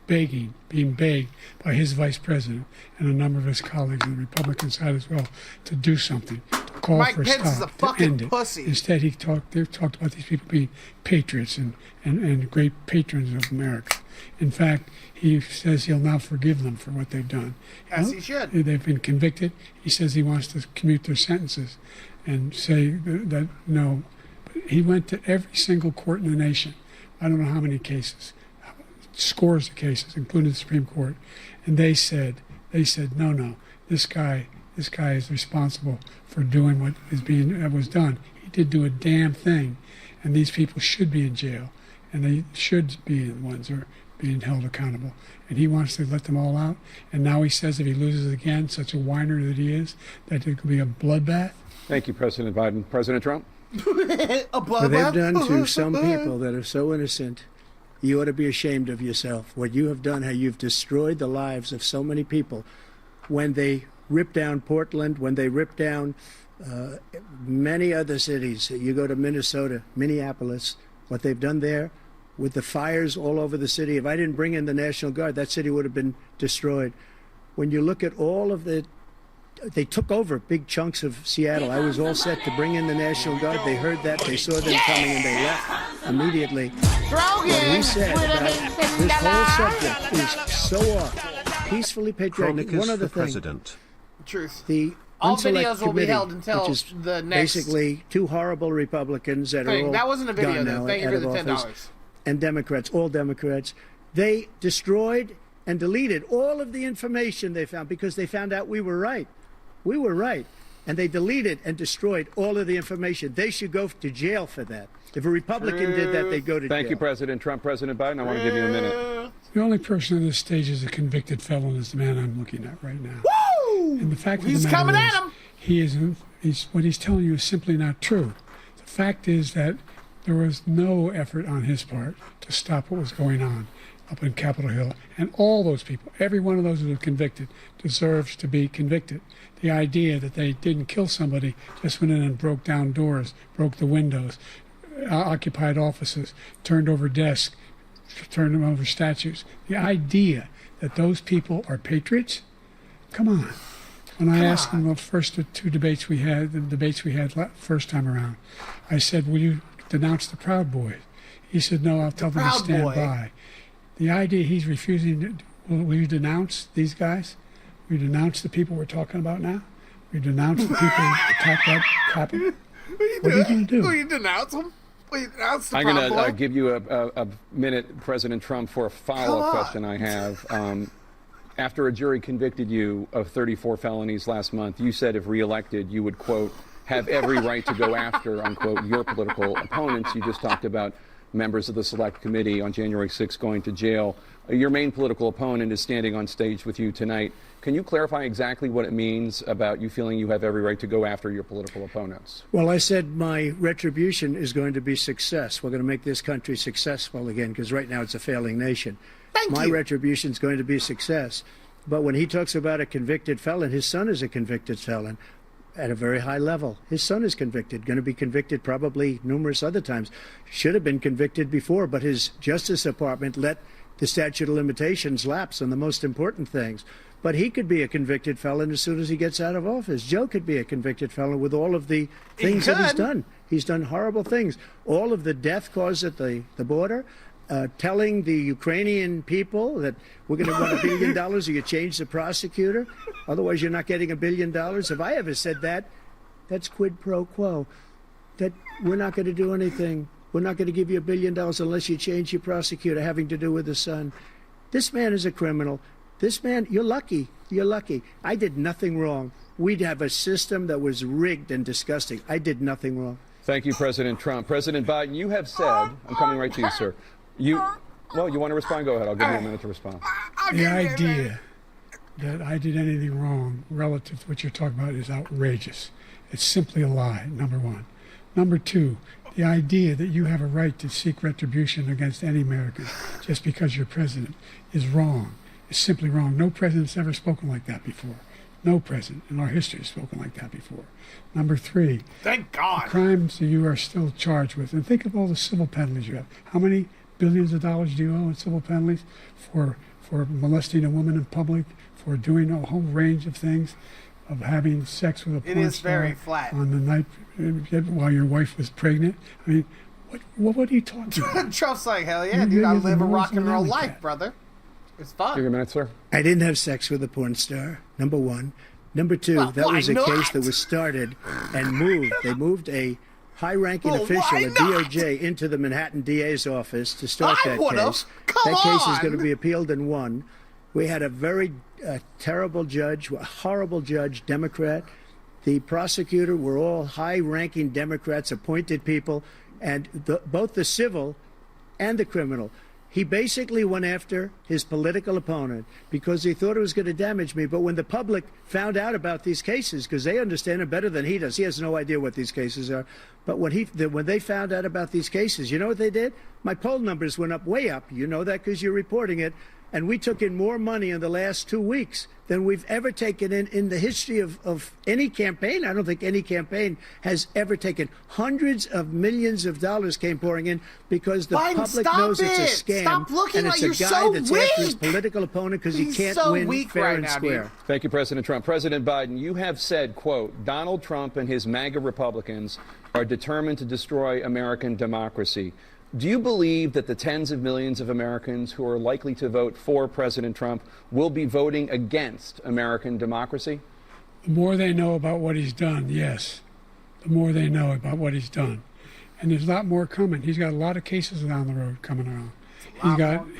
begging, being begged by his vice president and a number of his colleagues on the Republican side as well to do something, to call Mike for a Pence is a stop, to fucking end it. pussy. Instead, they talked about these people being patriots and great patrons of America. In fact, he says he'll now forgive them for what they've done. As he should. They've been convicted. He says he wants to commute their sentences and say that no. But he went to every single court in the nation. I don't know how many cases, scores of cases, including the Supreme Court, and they said, no, this guy is responsible for doing what was done. He did do a damn thing, and these people should be in jail, and they should be the ones who are being held accountable. And he wants to let them all out, and now he says if he loses again, such a whiner that he is, that it could be a bloodbath. Thank you, President Biden. President Trump? What they've done to some people that are so innocent, you ought to be ashamed of yourself. What you have done, how you've destroyed the lives of so many people. When they ripped down Portland, when they ripped down many other cities, you go to Minnesota, Minneapolis, what they've done there with the fires all over the city. If I didn't bring in the National Guard, that city would have been destroyed. When you look at all of they took over big chunks of Seattle. I was all set to bring in the National Guard. They heard that. They saw them coming, and they left immediately. What he said about this whole subject is so off. Peacefully patriotic. One other thing. President. Truth. The All Unselect videos will be Committee, held until which is the next basically two horrible Republicans that are all That wasn't a video, gone though. now Thank you out for of the $10. office, and Democrats, all Democrats. They destroyed and deleted all of the information they found because they found out we were right. We were right. And they deleted and destroyed all of the information. They should go to jail for that. If a Republican did that, they'd go to jail. Thank you, President Trump. President Biden, I want to give you a minute. The only person on this stage is a convicted felon is the man I'm looking at right now. Woo! And the fact He's of the matter coming is, at him. What he's telling you is simply not true. The fact is that there was no effort on his part to stop what was going on up in Capitol Hill. And all those people, every one of those who were convicted, deserves to be convicted. The idea that they didn't kill somebody, just went in and broke down doors, broke the windows, occupied offices, turned over desks, turned them over statues. The idea that those people are patriots? Come on. When I asked him the first two debates we had, first time around, I said, will you denounce the Proud Boys? He said, no, I'll tell them to stand by. The idea he's refusing, will you denounce these guys? Will you denounce the people we're talking about now? Will you denounce the people who attacked that Capitol? What are you going to do? Will you denounce them? Will you denounce the I'm Proud going to Boy? give you a minute, President Trump, for a follow-up question I have. After a jury convicted you of 34 felonies last month, you said if reelected, you would, quote, have every right to go after, unquote, your political opponents. You just talked about members of the Select Committee on January 6th going to jail. Your main political opponent is standing on stage with you tonight. Can you clarify exactly what it means about you feeling you have every right to go after your political opponents? Well, I said my retribution is going to be success. We're going to make this country successful again, because right now it's a failing nation. My retribution is going to be success. But when he talks about a convicted felon, his son is a convicted felon at a very high level. His son is convicted, going to be convicted probably numerous other times. Should have been convicted before, but his Justice Department let the statute of limitations lapse on the most important things. But he could be a convicted felon as soon as he gets out of office. Joe could be a convicted felon with all of the things that he's done. He's done horrible things. All of the death caused at the border, telling the Ukrainian people that we're going to want $1 billion or you change the prosecutor. Otherwise, you're not getting $1 billion. If I ever said that, that's quid pro quo. That we're not going to do anything. We're not going to give you $1 billion unless you change your prosecutor, having to do with the son. This man is a criminal. This man, you're lucky. You're lucky. I did nothing wrong. We'd have a system that was rigged and disgusting. I did nothing wrong. Thank you, President Trump. President Biden, you have said, I'm coming right to you, sir. Well, you want to respond? Go ahead. I'll give you a minute to respond. The idea that I did anything wrong relative to what you're talking about is outrageous. It's simply a lie, number one. Number two, the idea that you have a right to seek retribution against any American just because you're president is wrong. It's simply wrong. No president's ever spoken like that before. No president in our history has spoken like that before. Number three, thank God, the crimes that you are still charged with. And think of all the civil penalties you have. How many billions of dollars do you owe in civil penalties for molesting a woman in public, for doing a whole range of things, of having sex with a porn star on the night while your wife was pregnant? I mean, what are you talking about? Trump's like, hell yeah, dude, I live a rock and roll life, brother. It's fun. Take a minute, sir. I didn't have sex with a porn star, number one. Number two, that was a case that was started and moved. They moved a high-ranking official at DOJ into the Manhattan DA's office to start that case. That case is going to be appealed and won. We had a very terrible judge, a horrible judge, Democrat. The prosecutor were all high-ranking Democrats, appointed people, and both the civil and the criminal. He basically went after his political opponent because he thought it was going to damage me. But when the public found out about these cases, because they understand it better than he does, he has no idea what these cases are. But when they found out about these cases, you know what they did? My poll numbers went up, way up. You know that because you're reporting it. And we took in more money in the last 2 weeks than we've ever taken in the history of any campaign. I don't think any campaign has ever taken. Hundreds of millions of dollars came pouring in because the public knows it's a scam. Stop looking and it's like a you're guy so that's weak. after his political opponent because he can't so win weak fair right and now, square. dude. Thank you, President Trump. President Biden, you have said, quote, Donald Trump and his MAGA Republicans are determined to destroy American democracy. Do you believe that the tens of millions of Americans who are likely to vote for President Trump will be voting against American democracy? The more they know about what he's done, yes. The more they know about what he's done. And there's a lot more coming. He's got a lot of cases down the road coming around.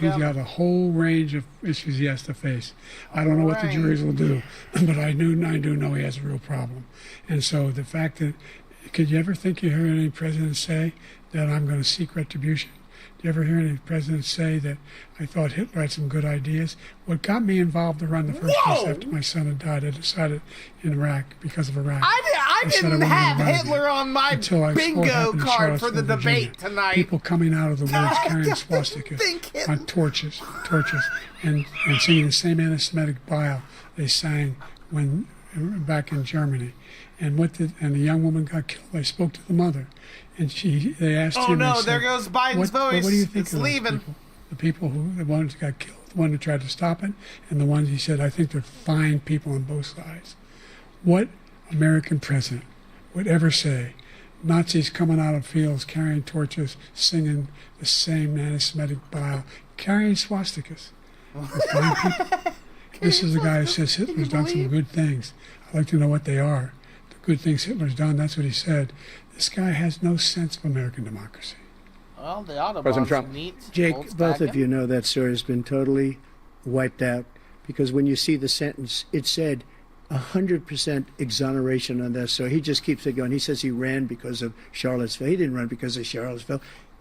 He's got a whole range of issues he has to face. I don't know what the juries will do, but I do know he has a real problem. And so the fact that, could you ever think you heard any president say that I'm going to seek retribution? Did you ever hear any president say that I thought Hitler had some good ideas? What got me involved to run the first case after my son had died, I decided in Iraq, because of Iraq. I didn't have Hitler on my bingo card for the debate tonight. People coming out of the woods carrying swastikas on torches, and singing the same anti-Semitic bile they sang when back in Germany. And the young woman got killed. I spoke to the mother, and they asked him. Oh no! There goes Biden's voice. What do you think it's of leaving. The people the ones who got killed, the one who tried to stop it, and the ones he said, I think they're fine people on both sides. What American president would ever say Nazis coming out of fields carrying torches, singing the same anti-Semitic bile, carrying swastikas? Fine people. This is the guy who says Hitler's done some good things. I'd like to know what they are. Good things Hitler's done, that's what he said. This guy has no sense of American democracy. Well, the Autobahn's neat. Jake, both of you know that story has been totally wiped out because when you see the sentence, it said 100% exoneration on that. So he just keeps it going. He says he ran because of Charlottesville. He didn't run because of Charlottesville.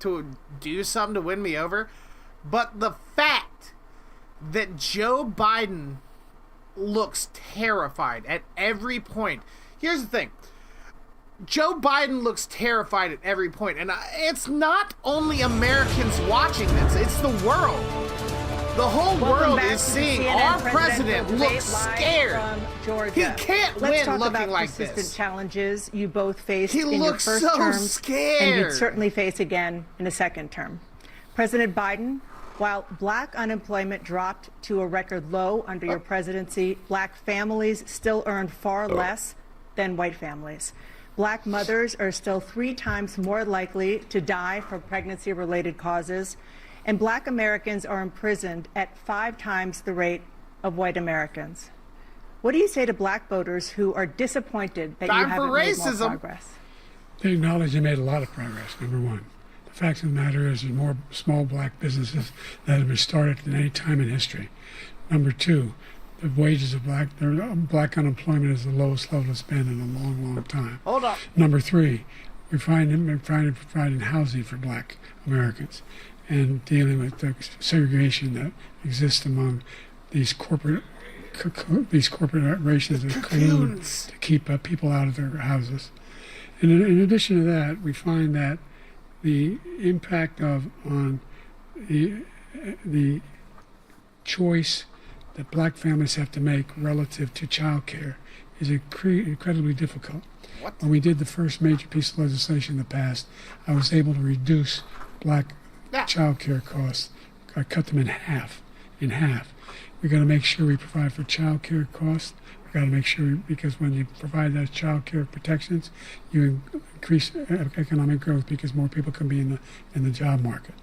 to do something to win me over. But the fact that Joe Biden looks terrified at every point. Here's the thing. Joe Biden looks terrified at every point. And it's not only Americans watching this. It's the world. The whole world is seeing our president look scared. He can't win looking like this. Persistent challenges you both faced He in your looks first so term, scared. and you'd certainly face again in a second term. President Biden, while black unemployment dropped to a record low under your presidency, black families still earn far less than white families. Black mothers are still 3 times more likely to die from pregnancy-related causes, and black Americans are imprisoned at 5 times the rate of white Americans. What do you say to black voters who are disappointed that you haven't made more progress? They acknowledge they made a lot of progress, number one. The fact of the matter is there's more small black businesses that have been started than any time in history. Number two, the wages of black unemployment is the lowest level it's been in a long, long time. Hold up. Number three, we're trying to provide housing for black Americans and dealing with the segregation that exists among these corporations that collude to keep people out of their houses. And in addition to that, we find that the impact on the choice that black families have to make relative to child care is incredibly difficult. When we did the first major piece of legislation in the past, I was able to reduce black child care costs. I cut them in half. We got to make sure we provide for child care costs. We got to make sure, because when you provide those child care protections, you increase economic growth because more people can be in the job market.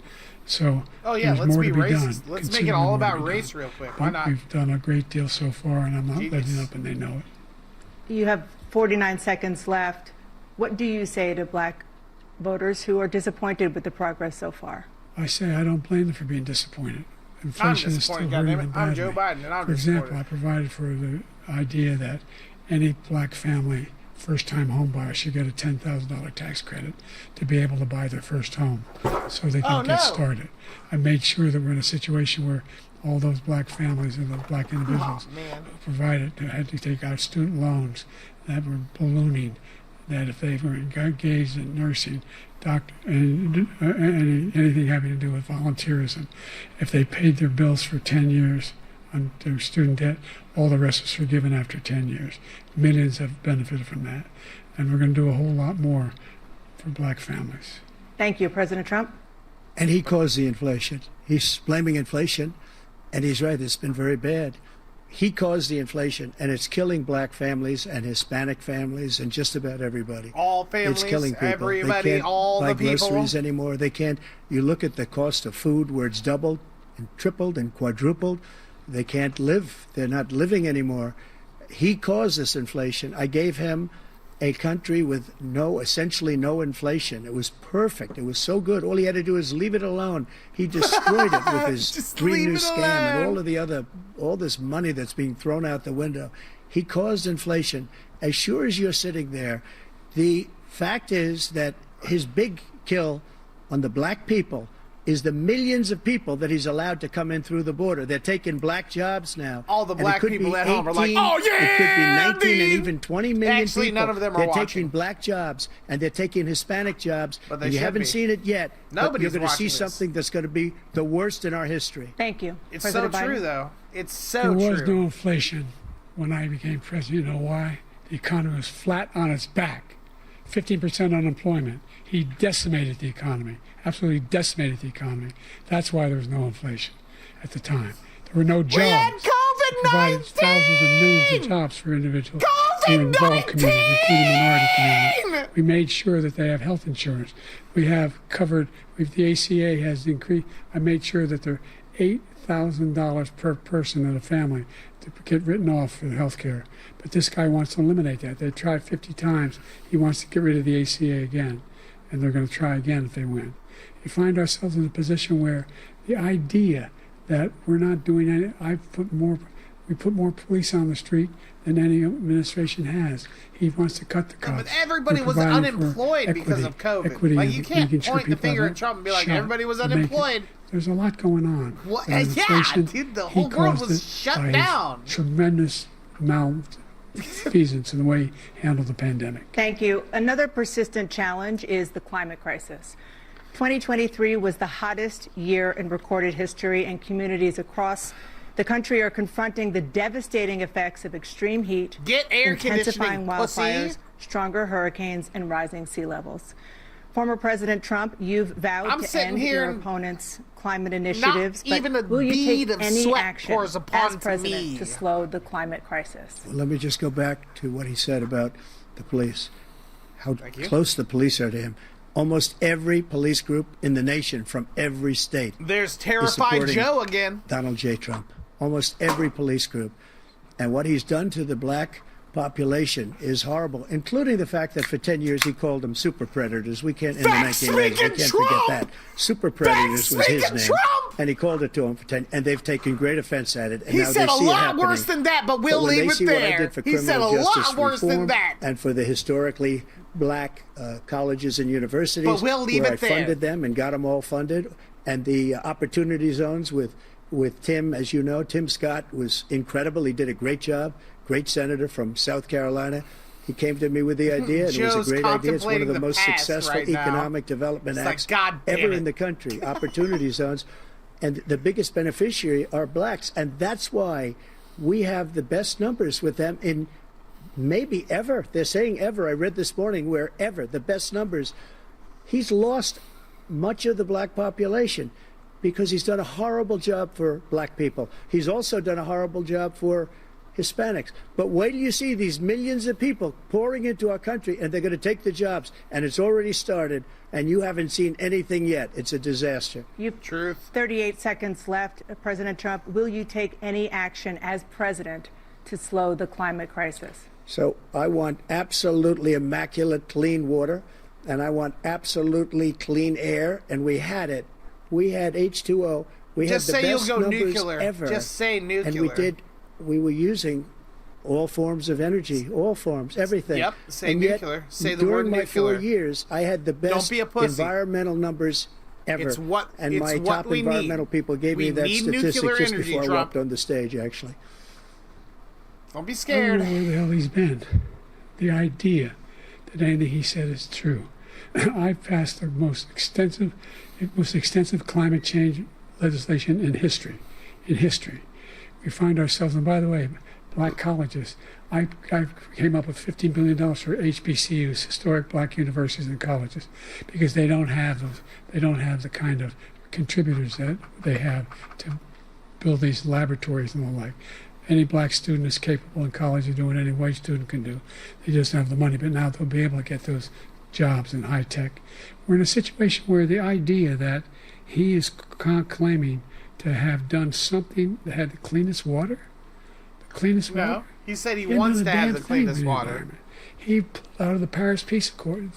So there's let's more be to be racist. done. Let's make it all about race real quick. Why not? We've done a great deal so far, and I'm not letting up, and they know it. You have 49 seconds left. What do you say to black voters who are disappointed with the progress so far? I say I don't blame them for being disappointed. Inflation is still hurting them badly. I'm Joe Biden, and I'm For example, disappointed. I provided for the idea that any black family, first-time home buyer, should get a $10,000 tax credit to be able to buy their first home so they can get started. I made sure that we're in a situation where all those black families and the black individuals who had to take out student loans that were ballooning, that if they were engaged in nursing, anything having to do with volunteerism, if they paid their bills for 10 years on their student debt, all the rest was forgiven after 10 years. Millions have benefited from that. And we're going to do a whole lot more for black families. Thank you, President Trump. And he caused the inflation. He's blaming inflation, and he's right, it's been very bad. He caused the inflation, and it's killing black families and Hispanic families and just about everybody. All families, it's killing people. everybody, they can't all buy the people. groceries anymore. They can't. You look at the cost of food where it's doubled and tripled and quadrupled. They can't live. They're not living anymore. He caused this inflation. I gave him a country with essentially no inflation. It was perfect. It was so good. All he had to do is leave it alone. He destroyed it with his Green New Scam and all this money that's being thrown out the window. He caused inflation. As sure as you're sitting there, the fact is that his big kill on the black people is the millions of people that he's allowed to come in through the border. They're taking black jobs now. All the black people at home are like, oh yeah! It could be 19 and even 20 million Actually, people. none of them are They're watching. taking black jobs and they're taking Hispanic jobs. But they and you should haven't be. seen it yet. But you're going to see watching this. something that's going to be the worst in our history. Thank you. It's President so Biden. true, though. It's so There was true. no inflation when I became president. You know why? The economy was flat on its back. 15% unemployment. He decimated the economy, absolutely decimated the economy. That's why there was no inflation at the time. There were no jobs. We had Provided thousands of millions of jobs for individuals who are involved communities, including minority communities. We made sure that they have health insurance. We have covered, the ACA has increased. I made sure that they're $8,000 per person in a family to get written off for health care. But this guy wants to eliminate that. They tried 50 times. He wants to get rid of the ACA again. And they're going to try again if they win. You find ourselves in a position where the idea that we're not doing any, I've put more We put more police on the street than any administration has. He wants to cut the cops. But everybody was unemployed because of COVID. Like, you can't point the finger at Trump and be like, everybody was unemployed. There's a lot going on. What? Yeah, dude, the whole world was shut down. Tremendous malfeasance in the way he handled the pandemic. Thank you. Another persistent challenge is the climate crisis. 2023 was the hottest year in recorded history, and communities across the country are confronting the devastating effects of extreme heat, intensifying wildfires, stronger hurricanes, and rising sea levels. Former President Trump, you've vowed to end your opponent's climate initiatives, but will you take any action as president to slow the climate crisis? Well, let me just go back to what he said about the police, how close the police are to him. Almost every police group in the nation from every state. There's Terrified Joe again. Donald J. Trump. Almost every police group. And what he's done to the black population is horrible, including the fact that for 10 years he called them super predators. We can't, in the 1980s, we can't forget that. Super predators was his name. And he called it to them for 10, and they've taken great offense at it. And he now said they see a lot worse than that, but we'll leave it there. He said a lot worse than that. And for the historically black colleges and universities, but we'll leave where it there. I funded them and got them all funded, and the opportunity zones with Tim, as you know, Tim Scott was incredible. He did a great job. Great senator from South Carolina. He came to me with the idea, and it was a great idea. It's one of the most successful economic development acts ever in the country. Opportunity zones. And the biggest beneficiary are blacks. And that's why we have the best numbers with them in maybe ever. They're saying ever. I read this morning where ever, the best numbers. He's lost much of the black population because he's done a horrible job for black people. He's also done a horrible job for Hispanics. But wait till you see these millions of people pouring into our country, and they're going to take the jobs, and it's already started, and you haven't seen anything yet. It's a disaster. You've 38 seconds left. President Trump, will you take any action as president to slow the climate crisis? So I want absolutely immaculate clean water, and I want absolutely clean air, and we had it. We had H2O. We had the best numbers ever. Just say nuclear. And we were using all forms of energy, all forms, everything. Yep, say and nuclear. Say the word nuclear. During my 4 years, I had the best environmental numbers ever. It's what my top environmental people gave me that statistic just before I walked on the stage, actually. Don't be scared. I don't know where the hell he's been. The idea that anything he said is true. I've passed the most extensive climate change legislation in history. We find ourselves, and by the way, black colleges. I came up with $15 billion for HBCUs, historic black universities and colleges, because they don't have the kind of contributors that they have to build these laboratories and the like. Any black student is capable in college of doing any white student can do. They just don't have the money, but now they'll be able to get those jobs in high tech. We're in a situation where the idea that he is claiming to have done something that had the cleanest water. No, he said he wants to have the cleanest water. He pulled out of the Paris Peace Accord,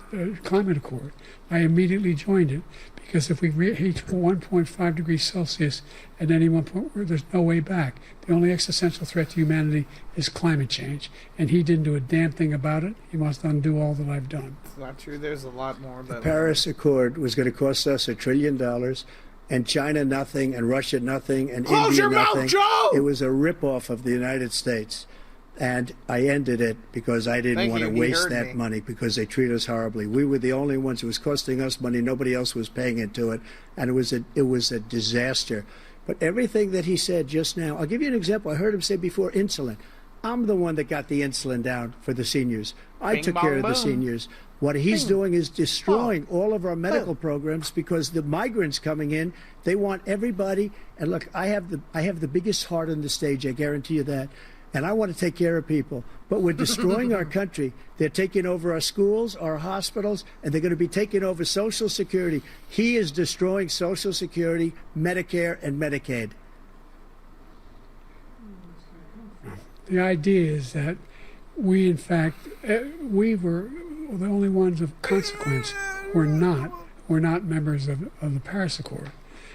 Climate Accord. I immediately joined it because if we reach 1.5 degrees Celsius at any one point, there's no way back. The only existential threat to humanity is climate change, and he didn't do a damn thing about it. He must undo all that I've done. It's not true. There's a lot more. The Paris Accord was going to cost us $1 trillion. And China nothing, and Russia nothing, and India nothing. Joe! It was a ripoff of the United States. And I ended it because I didn't want to waste that money because they treat us horribly. We were the only ones. It was costing us money. Nobody else was paying into it. And it was a disaster. But everything that he said just now, I'll give you an example. I heard him say before insulin. I'm the one that got the insulin down for the seniors. I took care of the seniors. What he's doing is destroying all of our medical programs because the migrants coming in, they want everybody. And look, I have the biggest heart on the stage, I guarantee you that. And I want to take care of people. But we're destroying our country. They're taking over our schools, our hospitals, and they're going to be taking over Social Security. He is destroying Social Security, Medicare, and Medicaid. The idea is that we, in fact, we were the only ones of consequence. We're not members of the Paris Accord.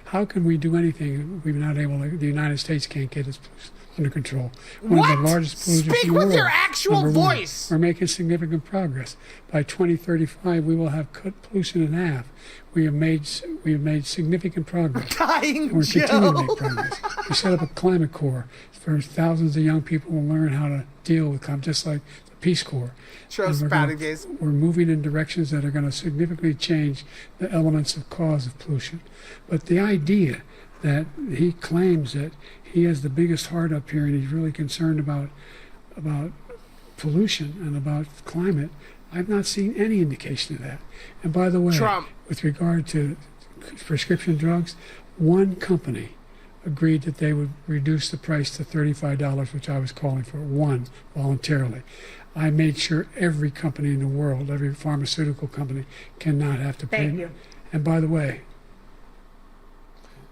How can we do anything if we're not able to, the United States can't get its under control. One of the largest polluters Speak in the world. with your actual Number one. voice. We're making significant progress. By 2035, we will have cut pollution in half. We have made significant progress. Dying and we're Joe. continuing to make progress. We set up a climate corps for thousands of young people to learn how to deal with climate, just like the Peace Corps. Trust batting days. We're moving in directions that are going to significantly change the elements of cause of pollution. But the idea that he claims that he has the biggest heart up here and he's really concerned about pollution and about climate, I've not seen any indication of that. And by the way, Trump. with regard to prescription drugs, one company agreed that they would reduce the price to $35, which I was calling for, one, voluntarily. I made sure every company in the world, every pharmaceutical company, cannot have to pay. Thank you. And by the way,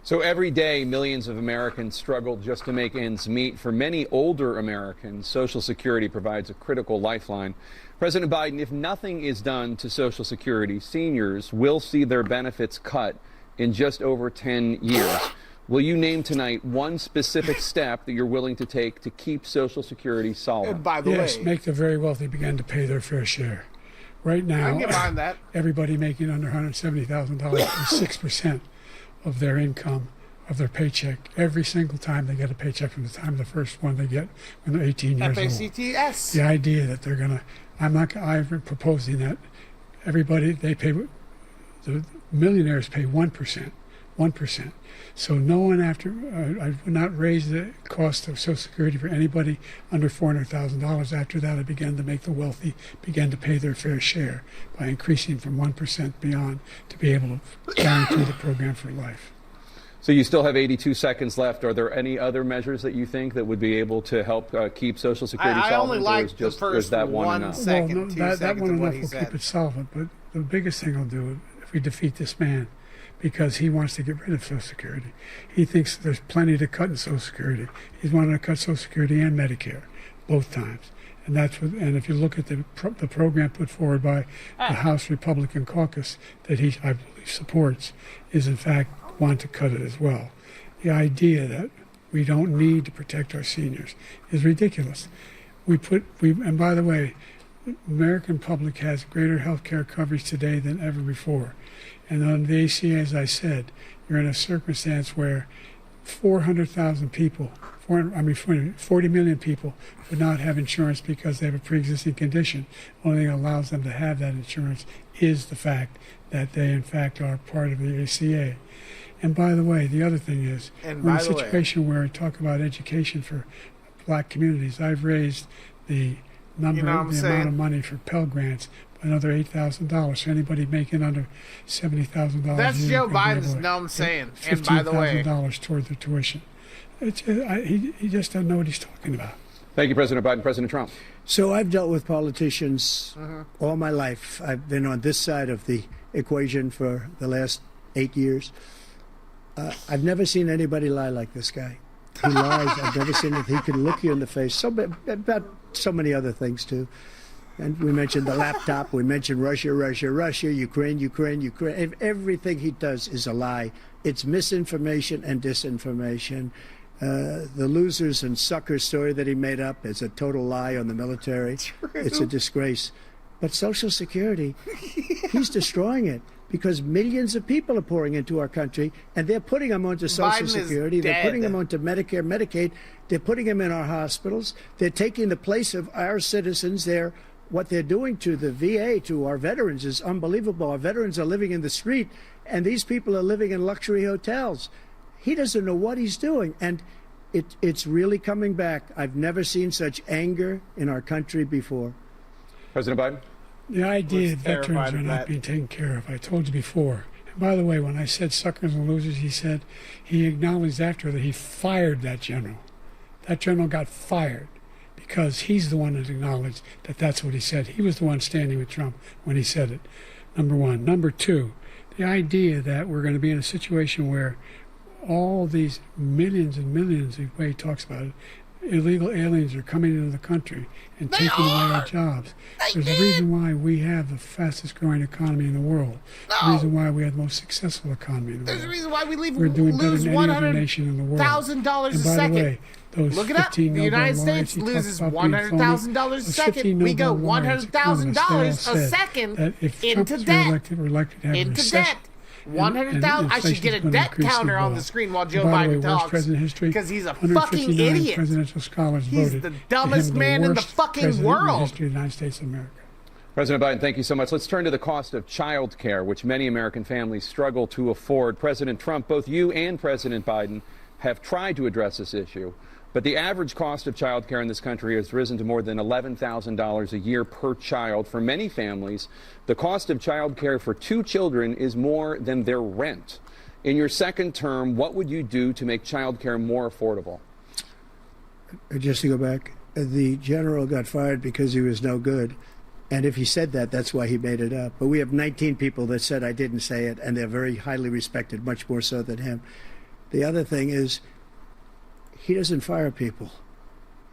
So every day, millions of Americans struggle just to make ends meet. For many older Americans, Social Security provides a critical lifeline. President Biden, if nothing is done to Social Security, seniors will see their benefits cut in just over 10 years. Will you name tonight one specific step that you're willing to take to keep Social Security solid? And by the yes, way, make the very wealthy begin to pay their fair share. Right now, I can get behind that. Everybody making under $170,000 is 6% of their income, of their paycheck, every single time they get a paycheck from the time of the first one they get when they're 18 years old. FACTS. The idea that they're going to, I'm proposing that everybody, they pay, the millionaires pay 1%. So no one I would not raise the cost of Social Security for anybody under $400,000. After that, I began to make the wealthy begin to pay their fair share by increasing from 1% beyond to be able to guarantee the program for life. So you still have 82 seconds left. Are there any other measures that you think that would be able to help keep Social Security solvent? I only like the first that one 1 enough? second, well, 2 that seconds one of what enough he will said. keep it solvent. But the biggest thing I'll do if we defeat this man, because he wants to get rid of Social Security. He thinks there's plenty to cut in Social Security. He's wanted to cut Social Security and Medicare, both times. And that's what. And if you look at the program put forward by the House Republican caucus that I believe supports, is in fact want to cut it as well. The idea that we don't need to protect our seniors is ridiculous. And by the way, the American public has greater health care coverage today than ever before. And on the ACA, as I said, you're in a circumstance where 400,000 people, 40 million people would not have insurance because they have a pre-existing condition. The only thing that allows them to have that insurance is the fact that they, in fact, are part of the ACA. And by the way, the other thing is, we're in a situation where we talk about education for black communities. I've raised the amount of money for Pell Grants by another $8,000. So anybody making under $70,000. That's Joe Biden's numb saying. And by the way, $15,000 toward their tuition. He just doesn't know what he's talking about. Thank you, President Biden. President Trump. So I've dealt with politicians all my life. I've been on this side of the equation for the last 8 years. I've never seen anybody lie like this guy. He lies. I've never seen it. He can look you in the face. About so many other things, too. And we mentioned the laptop. We mentioned Russia, Ukraine. Everything he does is a lie. It's misinformation and disinformation. The losers and suckers story that he made up is a total lie on the military. True. It's a disgrace. But Social Security, he's destroying it. Because millions of people are pouring into our country, and they're putting them onto Social Security. They're putting them onto Medicare, Medicaid. They're putting them in our hospitals. They're taking the place of our citizens. What they're doing to the VA, to our veterans, is unbelievable. Our veterans are living in the street, and these people are living in luxury hotels. He doesn't know what he's doing, and it's really coming back. I've never seen such anger in our country before. President Biden? The idea that veterans are not being taken care of, I told you before. And by the way, when I said suckers and losers, he acknowledged after that he fired that general. That general got fired because he's the one that acknowledged that that's what he said. He was the one standing with Trump when he said it, number one. Number two, the idea that we're going to be in a situation where all these millions and millions, the way he talks about it, illegal aliens are coming into the country and taking away our jobs. There's a reason why we have the fastest growing economy in the world. The reason why we have the most successful economy in the world. There's a reason why we We're doing better lose than any other nation in the world. $100,000 a and by second. the way, those Look it up. 15 The Nobel United laureates, States he talks loses about being phony. $100,000 a Those second. 15 We go Nobel laureates, economists, they all $100,000 a said second that if Trump into is debt. reelected, we're likely to have a Into recession. debt. 100,000. I should get a debt counter on the screen while Joe Biden talks. Because he's a fucking idiot. Presidential scholars He's voted the dumbest man in the fucking world. In the history of the United States of America. President Biden, thank you so much. Let's turn to the cost of child care, which many American families struggle to afford. President Trump, both you and President Biden have tried to address this issue, but the average cost of child care in this country has risen to more than $11,000 a year per child. For many families, the cost of child care for 2 children is more than their rent. In your second term, what would you do to make child care more affordable? Just to go back, the general got fired because he was no good. And if he said that, that's why he made it up. But we have 19 people that said I didn't say it, and they're very highly respected, much more so than him. The other thing is, he doesn't fire people.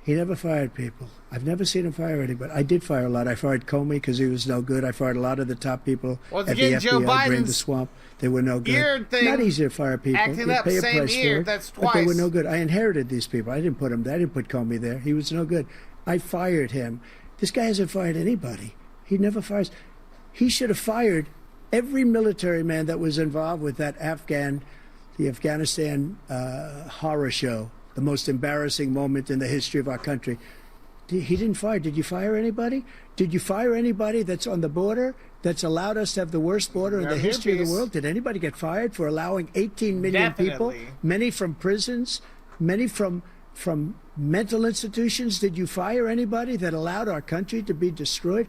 He never fired people. I've never seen him fire anybody. I did fire a lot. I fired Comey because he was no good. I fired a lot of the top people Once at again, the Joe FBI, drained the Biden's swamp. They were no good. ear thing Not easy to fire people. acting You up, pay a same price ear, for it, that's but they were twice. no good. I inherited these people. I didn't put them there. I didn't put Comey there. He was no good. I fired him. This guy hasn't fired anybody. He never fires. He should have fired every military man that was involved with that the Afghanistan horror show, the most embarrassing moment in the history of our country. He didn't fire. Did you fire anybody? Did you fire anybody that's on the border that's allowed us to have the worst border in the history of the world? Did anybody get fired for allowing 18 million people, many from prisons, many from mental institutions? Did you fire anybody that allowed our country to be destroyed?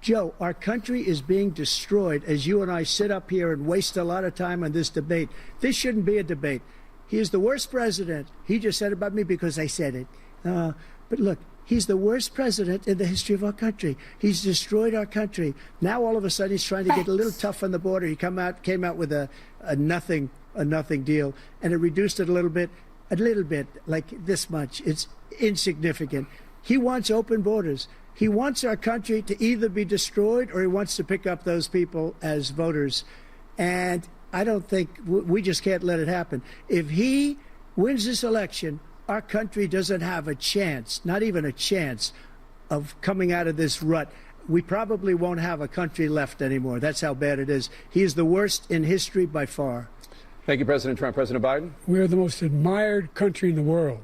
Joe, our country is being destroyed as you and I sit up here and waste a lot of time on this debate. This shouldn't be a debate. He is the worst president. He just said about me because I said it. But look, he's the worst president in the history of our country. He's destroyed our country. Now all of a sudden he's trying to get a little tough on the border. He came out with a nothing deal, and it reduced it a little bit, like this much. It's insignificant. He wants open borders. He wants our country to either be destroyed or he wants to pick up those people as voters. And I don't think we just can't let it happen. If he wins this election, our country doesn't have a chance, not even a chance, of coming out of this rut. We probably won't have a country left anymore. That's how bad it is. He is the worst in history by far. Thank you, President Trump. President Biden? We are the most admired country in the world.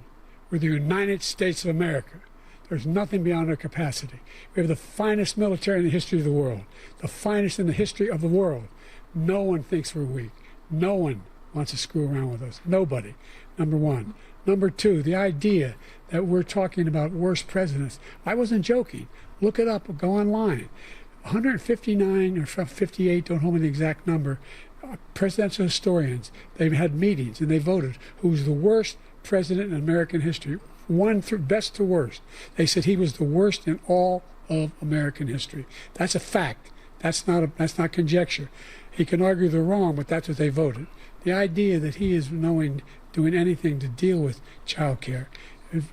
We're the United States of America. There's nothing beyond our capacity. We have the finest military in the history of the world, the finest in the history of the world. No one thinks we're weak. No one wants to screw around with us. Nobody, number one. Number two, the idea that we're talking about worst presidents. I wasn't joking. Look it up or go online. 159 or 58, don't hold me the exact number, presidential historians, they've had meetings and they voted who's the worst president in American history. One through best to worst. They said he was the worst in all of American history. That's a fact. That's not conjecture. He can argue they're wrong, but that's what they voted. The idea that he is doing anything to deal with child care,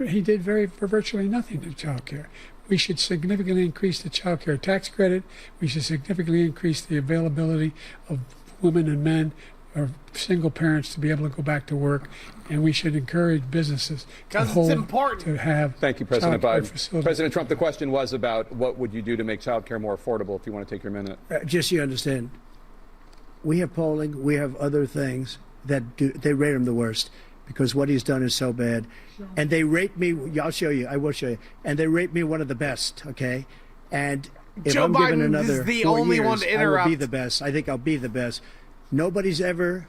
he did virtually nothing to child care. We should significantly increase the child care tax credit. We should significantly increase the availability of women and men or single parents to be able to go back to work, and we should encourage businesses to have. Thank you, President Biden. Facilities. President Trump, the question was about what would you do to make child care more affordable, if you want to take your minute. Just so you understand, we have polling, we have other things that they rate him the worst because what he's done is so bad. And they rate me, I'll show you, I will show you, and they rate me one of the best, okay? And if Joe I'm Biden given another is the 4 only years, one to I will be interrupt. the best. I think I'll be the best. Nobody's ever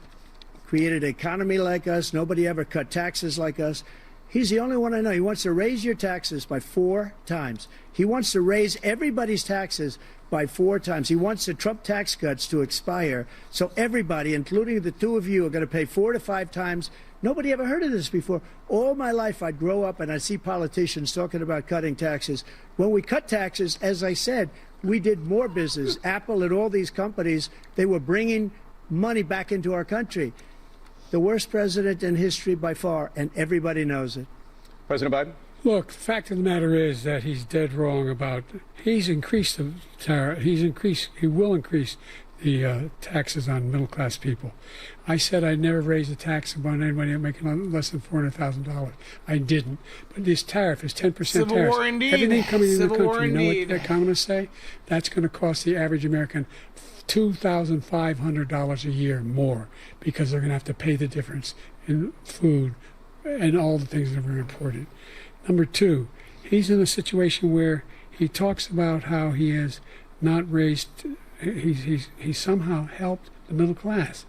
created an economy like us. Nobody ever cut taxes like us. He's the only one I know. He wants to raise your taxes by 4 times. He wants to raise everybody's taxes by 4 times. He wants the Trump tax cuts to expire. So everybody, including the 2 of you, are going to pay 4 to 5 times. Nobody ever heard of this before. All my life, I'd grow up and I'd see politicians talking about cutting taxes. When we cut taxes, as I said, we did more business. Apple and all these companies, they were bringing money back into our country. The worst president in history by far, and everybody knows it. President Biden? Look, the fact of the matter is that he's dead wrong about, he's increased the tariff, he will increase taxes on middle-class people. I said I'd never raise a tax on anybody making less than $400,000. I didn't. But this tariff is 10% Civil tariff. war indeed. Everything coming into the Civil war country, you know indeed. what the economists say? That's going to cost the average American $2,500 a year more, because they're going to have to pay the difference in food and all the things that were imported. Number two, he's in a situation where he talks about how he has not raised, he's somehow helped the middle class.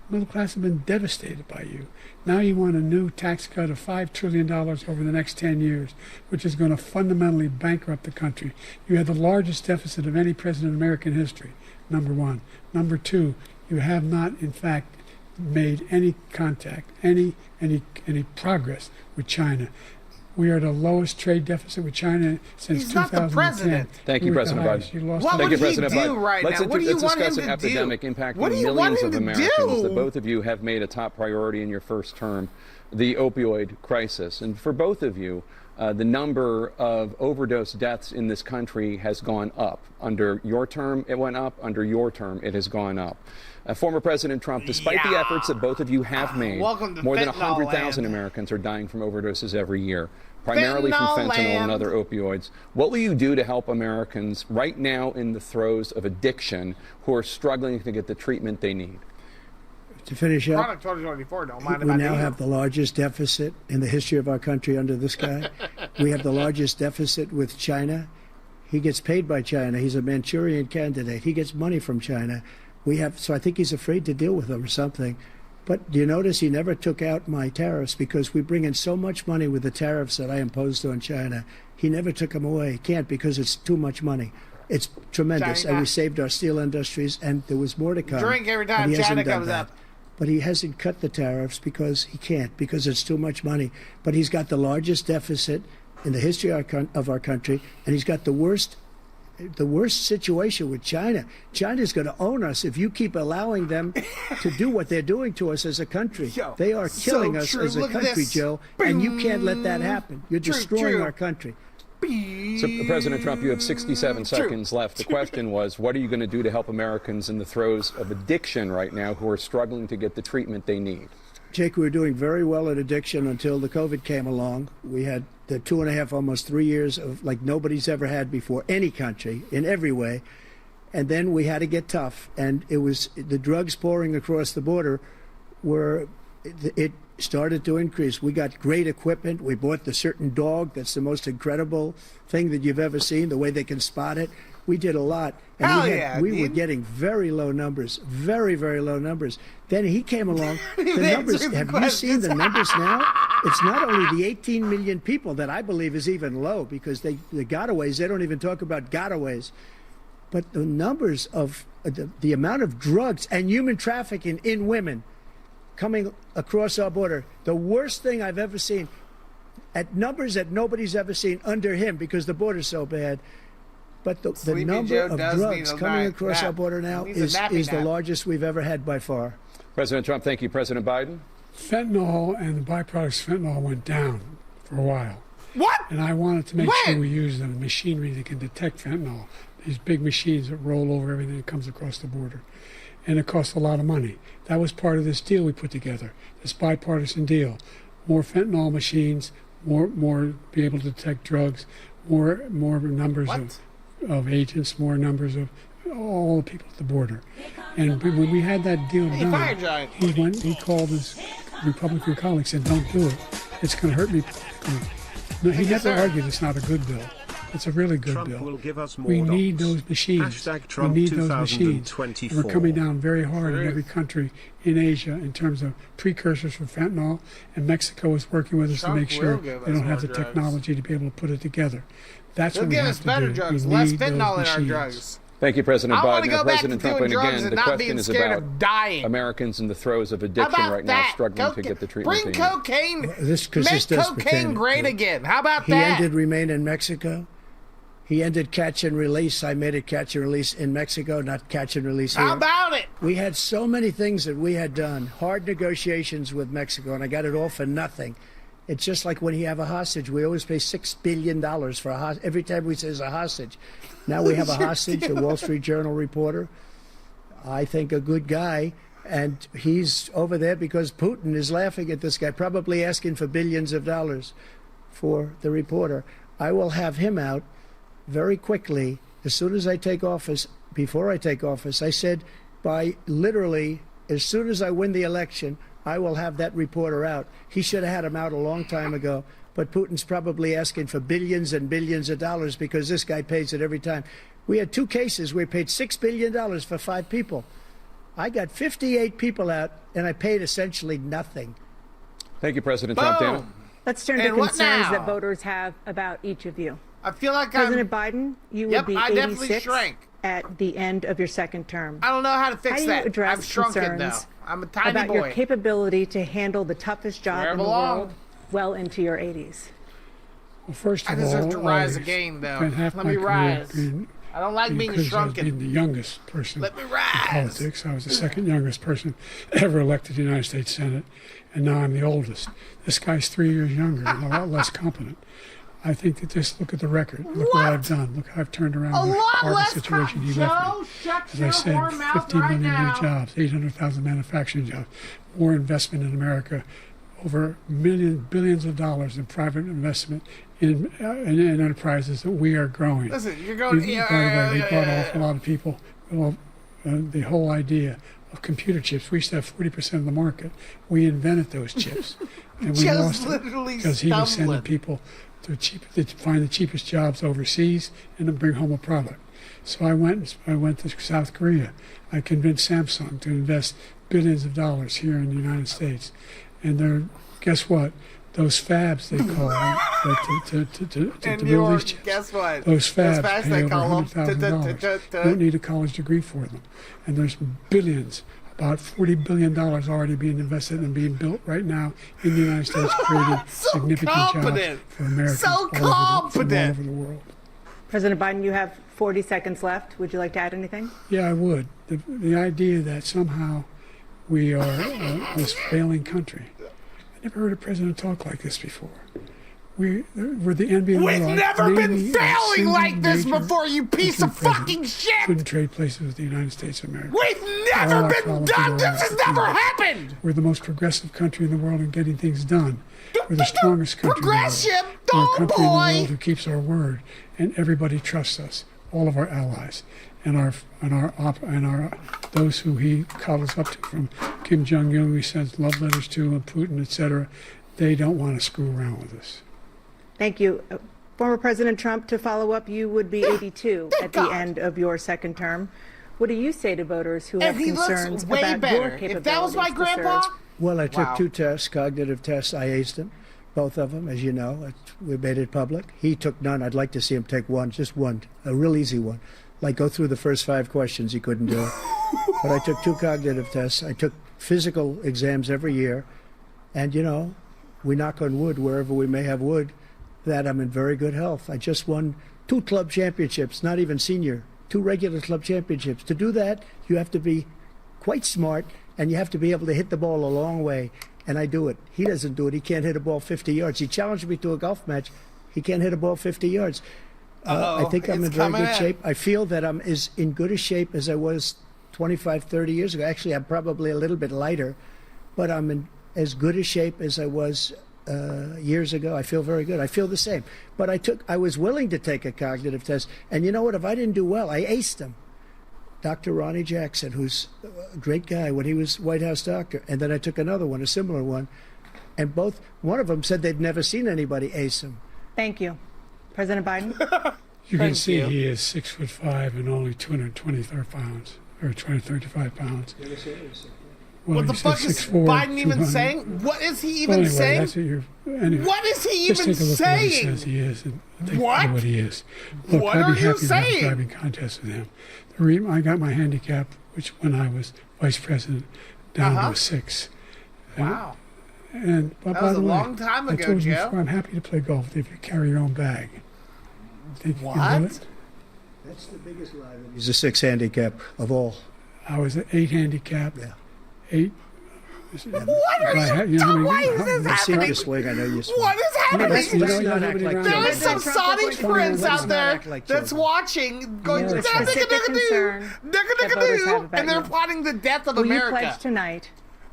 The middle class have been devastated by you. Now you want a new tax cut of $5 trillion over the next 10 years, which is going to fundamentally bankrupt the country. You have the largest deficit of any president in American history, number one. Number two, you have not, in fact, made any contact, any progress with China. We are the lowest trade deficit with China since He's not 2010. the president. Thank you, President Biden. What would he do right now? What do you Let's want him discuss to an epidemic do? impacting What do you want millions him of to Americans that do? both of you have made a top priority in your first term, the opioid crisis. And for both of you, the number of overdose deaths in this country has gone up. Under your term, it went up. Under your term, it has gone up. Former President Trump, despite the efforts that both of you have made, more than 100,000 Americans are dying from overdoses every year, primarily from fentanyl and other opioids. What will you do to help Americans right now in the throes of addiction who are struggling to get the treatment they need? To finish up, Product 2024, don't mind we if I now do. have the largest deficit in the history of our country under this guy. We have the largest deficit with China. He gets paid by China. He's a Manchurian candidate. He gets money from China. So I think he's afraid to deal with them or something. But do you notice he never took out my tariffs, because we bring in so much money with the tariffs that I imposed on China. He never took them away. He can't, because it's too much money. It's tremendous. China. And we saved our steel industries, and there was more to come. Drink every but time he hasn't China done comes that. up. But he hasn't cut the tariffs because he can't, because it's too much money. But he's got the largest deficit in the history of our country, and he's got the worst situation with China. China's going to own us if you keep allowing them to do what they're doing to us as a country. They are killing us as a country, Joe, and you can't let that happen. You're destroying our country. So, President Trump, you have 67 seconds left. The question was, what are you going to do to help Americans in the throes of addiction right now who are struggling to get the treatment they need? Jake, we were doing very well at addiction until the COVID came along. We had the 2.5, almost 3 years of like nobody's ever had before, any country, in every way. And then we had to get tough. And it was the drugs pouring across the border it started to increase. We got great equipment. We bought the certain dog that's the most incredible thing that you've ever seen, the way they can spot it. We did a lot. And we were getting very low numbers, very, very low numbers. Then he came along. The numbers, have you seen the numbers now? It's not only the 18 million people that I believe is even low, because the gotaways, they don't even talk about gotaways. But the numbers of the amount of drugs and human trafficking in women coming across our border, the worst thing I've ever seen, at numbers that nobody's ever seen under him, because the border's so bad. But the number of drugs coming across our border now is the largest we've ever had by far. President Trump, thank you. President Biden? Fentanyl and the byproducts of fentanyl went down for a while. What? And I wanted to make sure we use the machinery that can detect fentanyl, these big machines that roll over everything that comes across the border. And it costs a lot of money. That was part of this deal we put together, this bipartisan deal. More fentanyl machines, more be able to detect drugs, more numbers of agents, more numbers of all the people at the border. And when we had that deal done, he called his Republican colleagues and said, don't do it. It's going to hurt me politically. No, he never argued it's not a good bill. It's a really good Trump bill. will give us more we need those machines. Trump we need those machines. We're coming down very hard in every country in Asia in terms of precursors for fentanyl, and Mexico is working with us to make sure they don't have the technology to be able to put it together. That's what we have to do. Better drugs, less fentanyl in our drugs. Thank you, President Biden. Go President Trump, and again, the question is about dying. Americans in the throes of addiction right now, struggling to get the treatment they need. Bring cocaine. Make cocaine great again. How about he that? He ended Remain in Mexico. He ended catch and release. I made it catch and release in Mexico, not catch and release here. How about it? We had so many things that we had done, hard negotiations with Mexico, and I got it all for nothing. It's just like when you have a hostage. We always pay $6 billion for a hostage. Every time we say it's a hostage. Now we have a hostage, a Wall Street Journal reporter. I think, a good guy. And he's over there because Putin is laughing at this guy, probably asking for billions of dollars for the reporter. I will have him out very quickly as soon as I take office. Before I take office, I said by literally as soon as I win the election, I will have that reporter out. He should have had him out a long time ago. But Putin's probably asking for billions and billions of dollars because this guy pays it every time. We had 2 cases where we paid $6 billion for 5 people. I got 58 people out, and I paid essentially nothing. Thank you, President Trump. Dana? Let's turn to concerns that voters have about each of you. I feel like President Biden, you Yep, will be I definitely 86 shrank. at the end of your second term. I don't know how to fix How do that. you address I've shrunken concerns now. I'm a tiny about boy. your capability to handle the toughest job Where I in the belong. world well into your 80s? Well, first I of all, deserve to rise I've again, though. spent half Let my me career rise. I don't like being criticized shrunken. being the youngest person Let me in rise. politics. I was the second youngest person ever elected to the United States Senate, and now I'm the oldest. This guy's 3 years younger and a lot less competent. I think that just look at the record. Look what I've done. Look how I've turned around A the lot horrible less situation he left me. As I said, 15 million new jobs, 800,000 manufacturing jobs, more investment in America, over billions of dollars in private investment in enterprises that we are growing. Listen, you're going. By the way, we brought off a lot of people. Well, the whole idea of computer chips. We used to have 40% of the market. We invented those chips, and we Just lost it literally because he was stumbling. sending people to find the cheapest jobs overseas and then bring home a product. So I went to South Korea. I convinced Samsung to invest billions of dollars here in the United States, and guess what? Those fabs they call them to build these chips. Guess what? Those fabs pay they over call them. $100,000. You don't need a college degree for them, and there's billions. About $40 billion already being invested and being built right now in the United States, creating significant jobs for Americans all over the world. President Biden, you have 40 seconds left. Would you like to add anything? Yeah, I would. The idea that somehow we are this failing country. I never heard a president talk like this before. We're the envy of the world. We've never been failing like this before, you piece of fucking shit! Couldn't trade places with the United States of America. We've never been done! This has never happened! We're the most progressive country in the world in getting things done. We're the strongest country in the world. We're a country in the world who keeps our word, and everybody trusts us. All of our allies, and those who he coddles up to, from Kim Jong-un, he sends love letters to, and Putin, etc. They don't want to screw around with us. Thank you. Former President Trump, to follow up, you would be 82 at the end of your second term. What do you say to voters who have concerns about your capabilities? If that was my grandpa, well, I took 2 tests, cognitive tests. I aced them, both of them, as you know. We made it public. He took none. I'd like to see him take one, just one, a real easy one. Like go through the first 5 questions. He couldn't do it. But I took 2 cognitive tests. I took physical exams every year. And, you know, we knock on wood wherever we may have wood, that I'm in very good health. I just won 2 club championships, not even senior, 2 regular club championships. To do that, you have to be quite smart, and you have to be able to hit the ball a long way, and I do it. He doesn't do it. He can't hit a ball 50 yards. He challenged me to a golf match. He can't hit a ball 50 yards. I think I'm in very good shape. I feel that I'm as in good a shape as I was 25, 30 years ago. Actually, I'm probably a little bit lighter, but I'm in as good a shape as I was years ago. I feel very good. I feel the same. But I was willing to take a cognitive test. And you know what? If I didn't do well, I aced them. Dr. Ronnie Jackson, who's a great guy when he was White House doctor. And then I took another one, a similar one. And one of them said they'd never seen anybody ace him. Thank you. President Biden? You can see he is 6'5" and only 225 pounds, or 235 pounds. Well, what the fuck is Biden even saying? What is he even saying? That's anyway, what is he just even take a look saying? At what he says he is, and take what? What he is. Look, what I'd are be you happy to have a saying? driving contest with him. I got my handicap, which when I was vice president, down to a 6. Wow. And that was a long time ago, I told you Joe. before, I'm happy to play golf if you carry your own bag. Think you can do it? That's the biggest lie. He's a 6 handicap of all. I was an 8 handicap. Yeah. 8 What are you talking? Why is this happening? Swing, I know you swing. What is happening? Like There's some Sonic friends out there that's watching, going, and they're plotting the death of America. Will you pledge tonight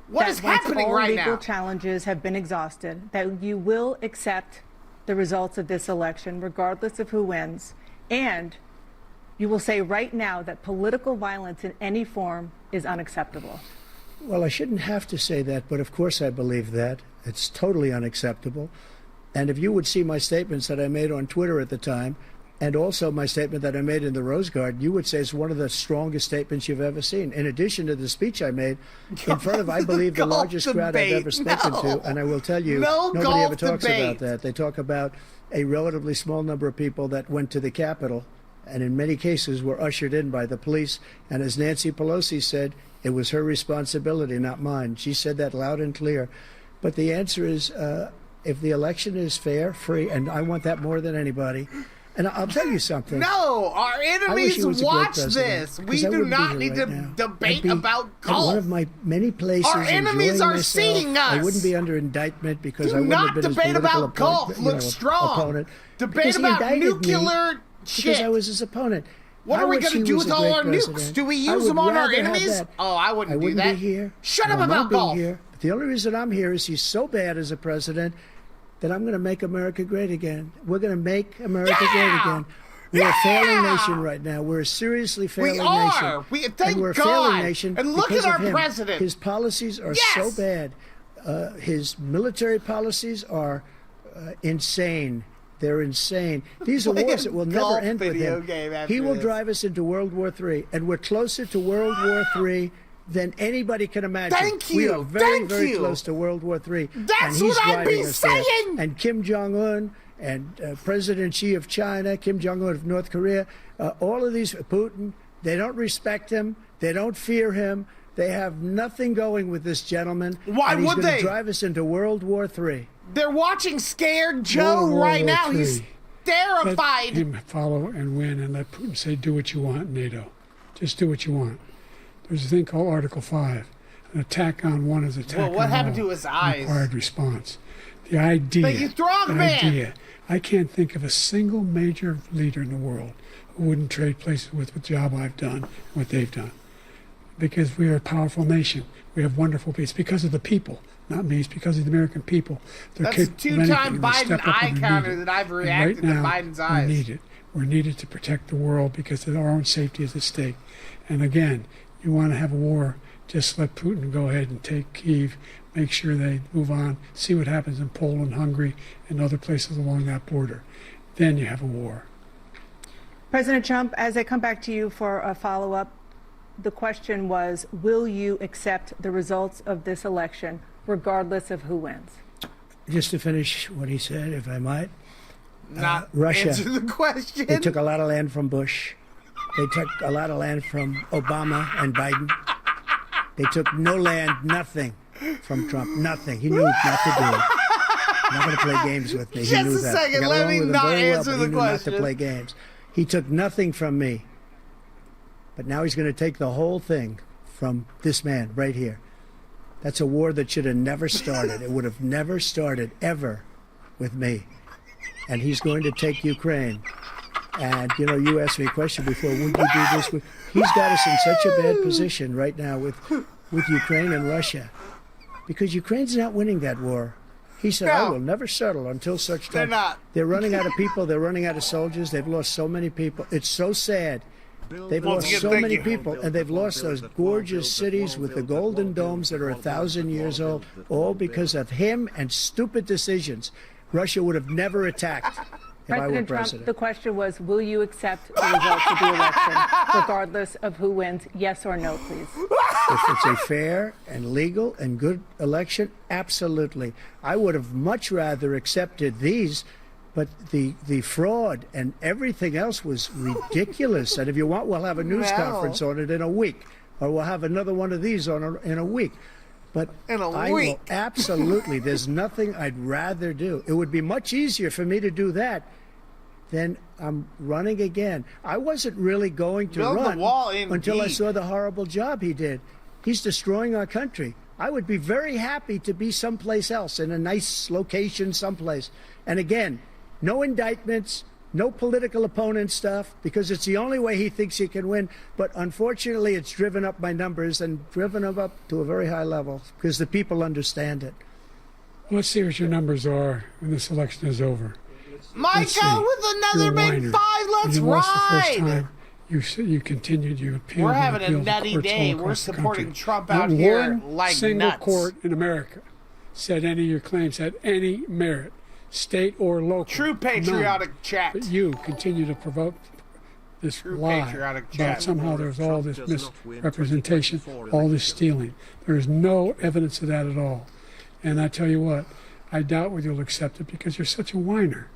what is happening right now? All legal challenges have been exhausted, that you will accept the results of this election, regardless of who wins, and you will say right now that political violence in any form is unacceptable? Well, I shouldn't have to say that, but of course I believe that. It's totally unacceptable. And if you would see my statements that I made on Twitter at the time, and also my statement that I made in the Rose Garden, you would say it's one of the strongest statements you've ever seen. In addition to the speech I made in front of, I believe, the largest crowd I've ever spoken to. And I will tell you, nobody ever talks about that. They talk about a relatively small number of people that went to the Capitol, and in many cases were ushered in by the police. And as Nancy Pelosi said, it was her responsibility, not mine. She said that loud and clear. But the answer is, if the election is fair, free, and I want that more than anybody. And I'll tell you something. No, our enemies watch this. We do not need to debate about golf. One of my many places. Our enemies are seeing us. I wouldn't be under indictment because I wouldn't have been his political opponent. Debate about nuclear shit. Because I was his opponent. What are we going to do with all our nukes? Do we use them on our enemies? Oh, I wouldn't do that. I wouldn't be here. Shut up about golf. But the only reason I'm here is he's so bad as a president that I'm going to make America great again. We're going to make America great again. We're a failing nation right now. We're a seriously failing nation. Thank we're a God. failing nation. And look at our president. His policies are so bad. His military policies are insane. They're insane. These are wars that will never end with him. He will drive us into World War III, and we're closer to World War III than anybody can imagine. Thank you. We are very, very close to World War III. That's what I've been saying. And Kim Jong-un and President Xi of China, Kim Jong-un of North Korea, all of these, Putin, they don't respect him. They don't fear him. They have nothing going with this gentleman. Why would they? He's going to drive us into World War III. They're watching Scared Joe right now. He's terrified. Let him follow and win, and let Putin say, do what you want, NATO. Just do what you want. There's a thing called Article 5. An attack on one is attack on all. Well, what happened to his eyes? Required response. The idea. Thank you, Strongman. I can't think of a single major leader in the world who wouldn't trade places with the job I've done, what they've done. Because we are a powerful nation. We have wonderful peace. It's because of the people. Not me, it's because of the American people. That's a two-time Biden eye counter that I've reacted to Biden's eyes. We need it. We're needed to protect the world because our own safety is at stake. And again, you want to have a war, just let Putin go ahead and take Kyiv, make sure they move on, see what happens in Poland, Hungary, and other places along that border. Then you have a war. President Trump, as I come back to you for a follow-up, the question was, will you accept the results of this election, regardless of who wins? Just to finish what he said, if I might. Not Russia. Answer the question. They took a lot of land from Bush. They took a lot of land from Obama and Biden. They took no land, nothing from Trump. Nothing. He knew not to do it. Not going to play games with me. Just he knew a that. second. Let me not answer the question. Not to play games. He took nothing from me. But now he's going to take the whole thing from this man right here. That's a war that should have never started. It would have never started ever with me. And he's going to take Ukraine. And, you know, you asked me a question before, would you do this? He's got us in such a bad position right now with Ukraine and Russia. Because Ukraine's not winning that war. He said, I will never settle until such time. They're not. They're running out of people. They're running out of soldiers. They've lost so many people. It's so sad. They've lost so many people, and they've lost those gorgeous cities with the golden domes that are 1,000 years old, all because of him and stupid decisions. Russia would have never attacked if I were President Trump, president. the question was, will you accept the results of the election, regardless of who wins? Yes or no, please. If it's a fair and legal and good election, absolutely. I would have much rather accepted these. But the fraud and everything else was ridiculous. And if you want, we'll have a news conference on it in a week. Or we'll have another one of these in a week. But I will absolutely, there's nothing I'd rather do. It would be much easier for me to do that than I'm running again. I wasn't really going to run until I saw the horrible job he did. He's destroying our country. I would be very happy to be someplace else, in a nice location someplace. And again, no indictments, no political opponent stuff, because it's the only way he thinks he can win. But unfortunately, it's driven up my numbers and driven them up to a very high level because the people understand it. Let's see what your numbers are when this election is over. Michael with another big 5. Let's you lost the first ride. time. You continued. You appealed. We're having you appealed a nutty courts all day. across We're the supporting country. Trump Not out here one like single nuts. court in America said any of your claims had any merit, state or local. True patriotic None. chat. But you continue to provoke this True lie patriotic about chat. somehow there's all this misrepresentation, all this stealing. There is no evidence of that at all. And I tell you what, I doubt whether you'll accept it because you're such a whiner.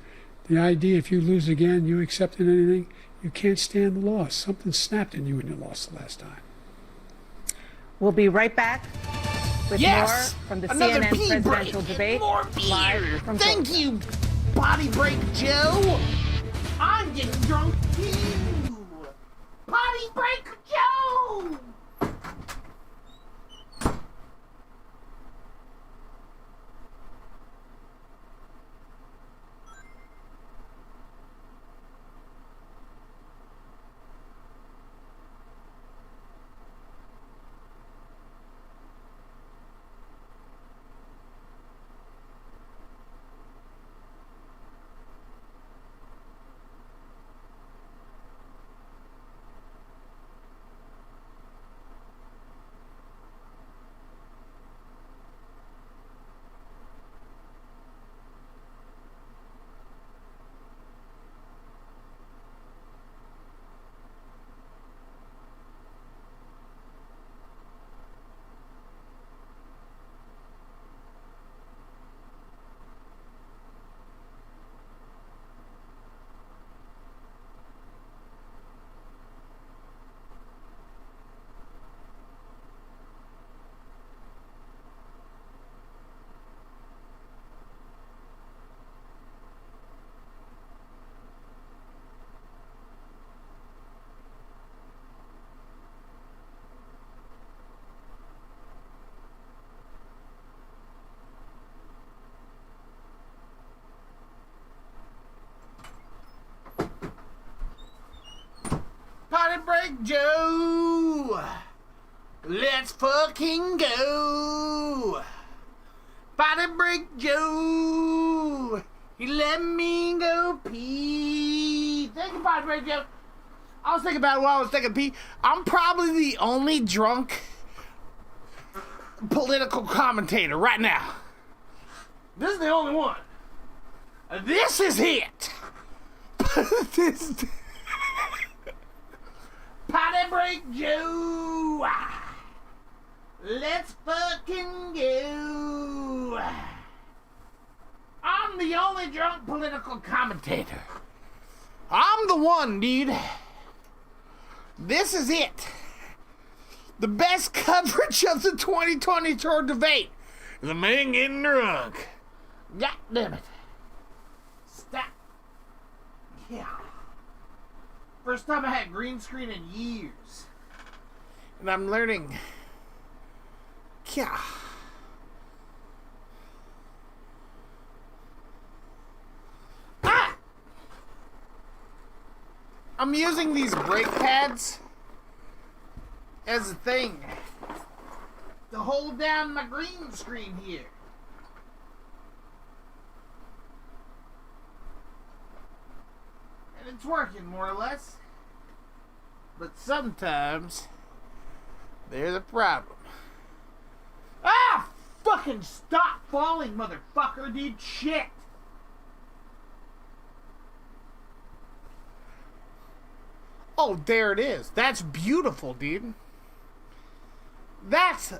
The idea if you lose again, you accepting anything, you can't stand the loss. Something snapped in you when you lost the last time. We'll be right back with Yes! more from the Another CNN pee presidential break. debate. More beer. Live from Thank Georgia. you, Body Break Joe. I'm getting drunk too. Body Break Joe. Body Break Joe. Let's fucking go. Body Break Joe. He let me go pee. Thank you, Body Break Joe. I was thinking about it while I was taking pee. I'm probably the only drunk political commentator right now. This is the only one. This is it. This. Potty Break Joe. Let's fucking go. I'm the only drunk political commentator. I'm the one, dude. This is it. The best coverage of the 2020 tour debate. The man getting drunk. God damn it. Stop. Yeah. First time I had green screen in years. And I'm learning. Yeah. Ah! I'm using these brake pads as a thing to hold down my green screen here. And it's working more or less. But sometimes there's a problem. Ah! Fucking stop falling, motherfucker, dude. Shit. Oh, there it is. That's beautiful, dude. That's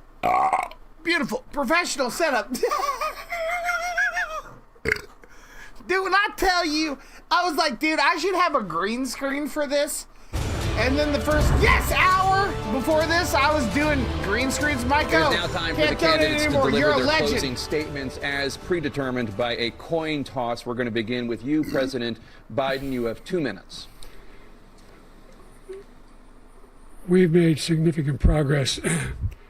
beautiful. Professional setup. Dude, when I tell you, I was like, dude, I should have a green screen for this. And then the first, hour before this, I was doing green screens. Michael, It's now time for the can't tell it candidates to anymore. deliver You're a their legend. closing statements as predetermined by a coin toss. We're going to begin with you, President Biden. You have 2 minutes. We've made significant progress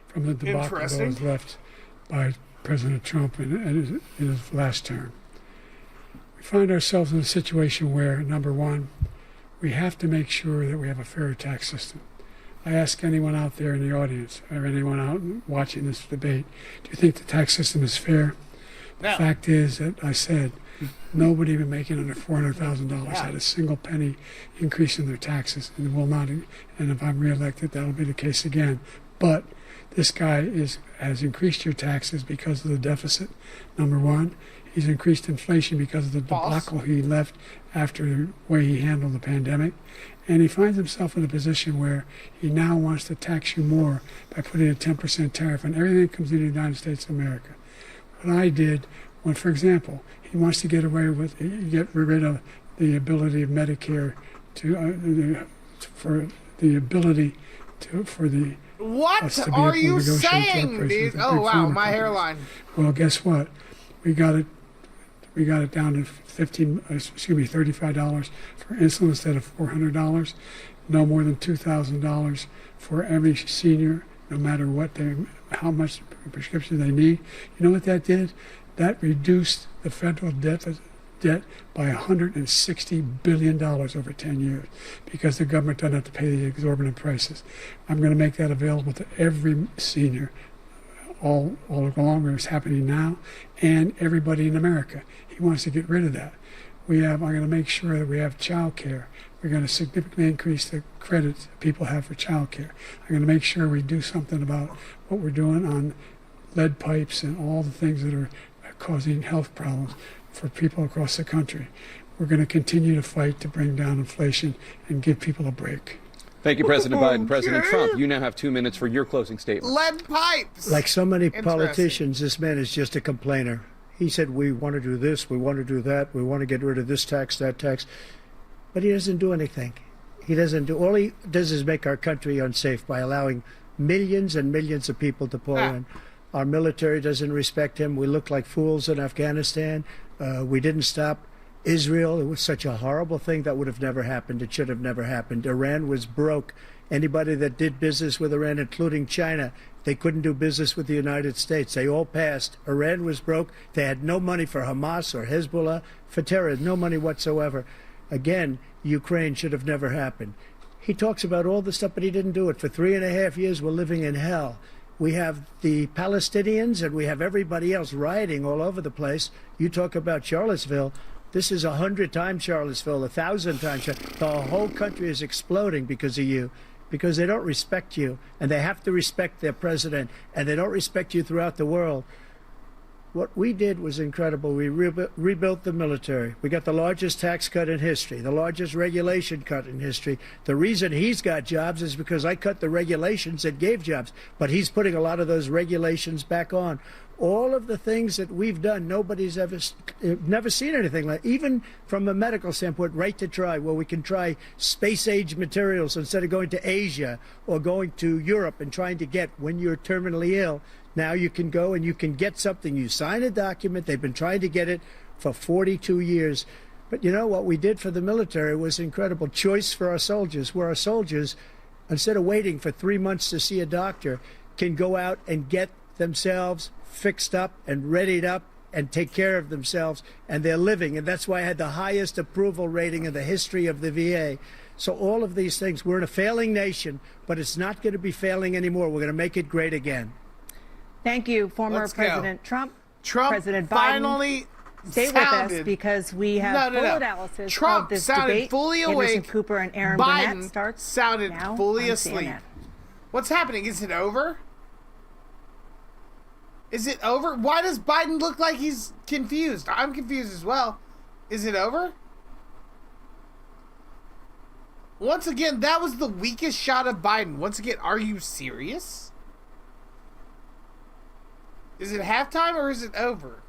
from the debacle that was left by President Trump in his last term. We find ourselves in a situation where, number one, we have to make sure that we have a fair tax system. I ask anyone out there in the audience, or anyone out watching this debate, do you think the tax system is fair? No. The fact is that I said nobody even making under $400,000 had a single penny increase in their taxes, and will not. And if I'm reelected, that'll be the case again. But this guy has increased your taxes because of the deficit. Number one, he's increased inflation because of the debacle he left after the way he handled the pandemic. And he finds himself in a position where he now wants to tax you more by putting a 10% tariff on everything that comes into the United States of America. What I did, when, for example, he wants to get rid of the ability of Medicare for the What are you saying, dude? Oh wow, my hairline. Well, guess what? We got it down to $35 for insulin instead of $400. No more than $2,000 for every senior, no matter how much prescription they need. You know what that did? That reduced the federal debt by $160 billion over 10 years because the government doesn't have to pay the exorbitant prices. I'm going to make that available to every senior all along where it's happening now, and everybody in America. He wants to get rid of that. I'm going to make sure that we have child care. We're going to significantly increase the credit people have for child care. I'm going to make sure we do something about what we're doing on lead pipes and all the things that are causing health problems for people across the country. We're going to continue to fight to bring down inflation and give people a break. Thank you, President Biden. President Trump, you now have 2 minutes for your closing statement. Lead pipes. Like so many politicians, this man is just a complainer. He said, we want to do this, we want to do that, we want to get rid of this tax, that tax. But he doesn't do anything. All he does is make our country unsafe by allowing millions and millions of people to pour in. Our military doesn't respect him. We look like fools in Afghanistan. We didn't stop Israel. It was such a horrible thing that would have never happened. It should have never happened. Iran was broke. Anybody that did business with Iran, including China, they couldn't do business with the United States. They all passed. Iran was broke. They had no money for Hamas or Hezbollah, for terror, no money whatsoever. Again, Ukraine should have never happened. He talks about all this stuff, but he didn't do it. For 3.5 years, we're living in hell. We have the Palestinians and we have everybody else rioting all over the place. You talk about Charlottesville. This is 100 times Charlottesville, 1,000 times. The whole country is exploding because of you, because they don't respect you, and they have to respect their president, and they don't respect you throughout the world. What we did was incredible. We rebuilt the military. We got the largest tax cut in history, the largest regulation cut in history. The reason he's got jobs is because I cut the regulations that gave jobs, but he's putting a lot of those regulations back on. All of the things that we've done, nobody's never seen anything like. Even from a medical standpoint, right to try, where we can try space-age materials instead of going to Asia or going to Europe and trying to get when you're terminally ill. Now you can go and you can get something. You sign a document. They've been trying to get it for 42 years. But you know what we did for the military was incredible. Choice for our soldiers, where our soldiers, instead of waiting for 3 months to see a doctor, can go out and get themselves fixed up and readied up and take care of themselves, and they're living. And that's why I had the highest approval rating in the history of the VA. So all of these things, we're in a failing nation, but it's not going to be failing anymore. We're going to make it great again. Thank you, former President Trump. President Biden. Finally stay with us because we have full analysis Trump of this sounded debate. fully awake. Anderson Cooper and Aaron Biden Burnett starts sounded now fully on asleep. CNN. What's happening? Is it over? Is it over? Why does Biden look like he's confused? I'm confused as well. Is it over? Once again, that was the weakest shot of Biden. Once again, are you serious? Is it halftime or is it over?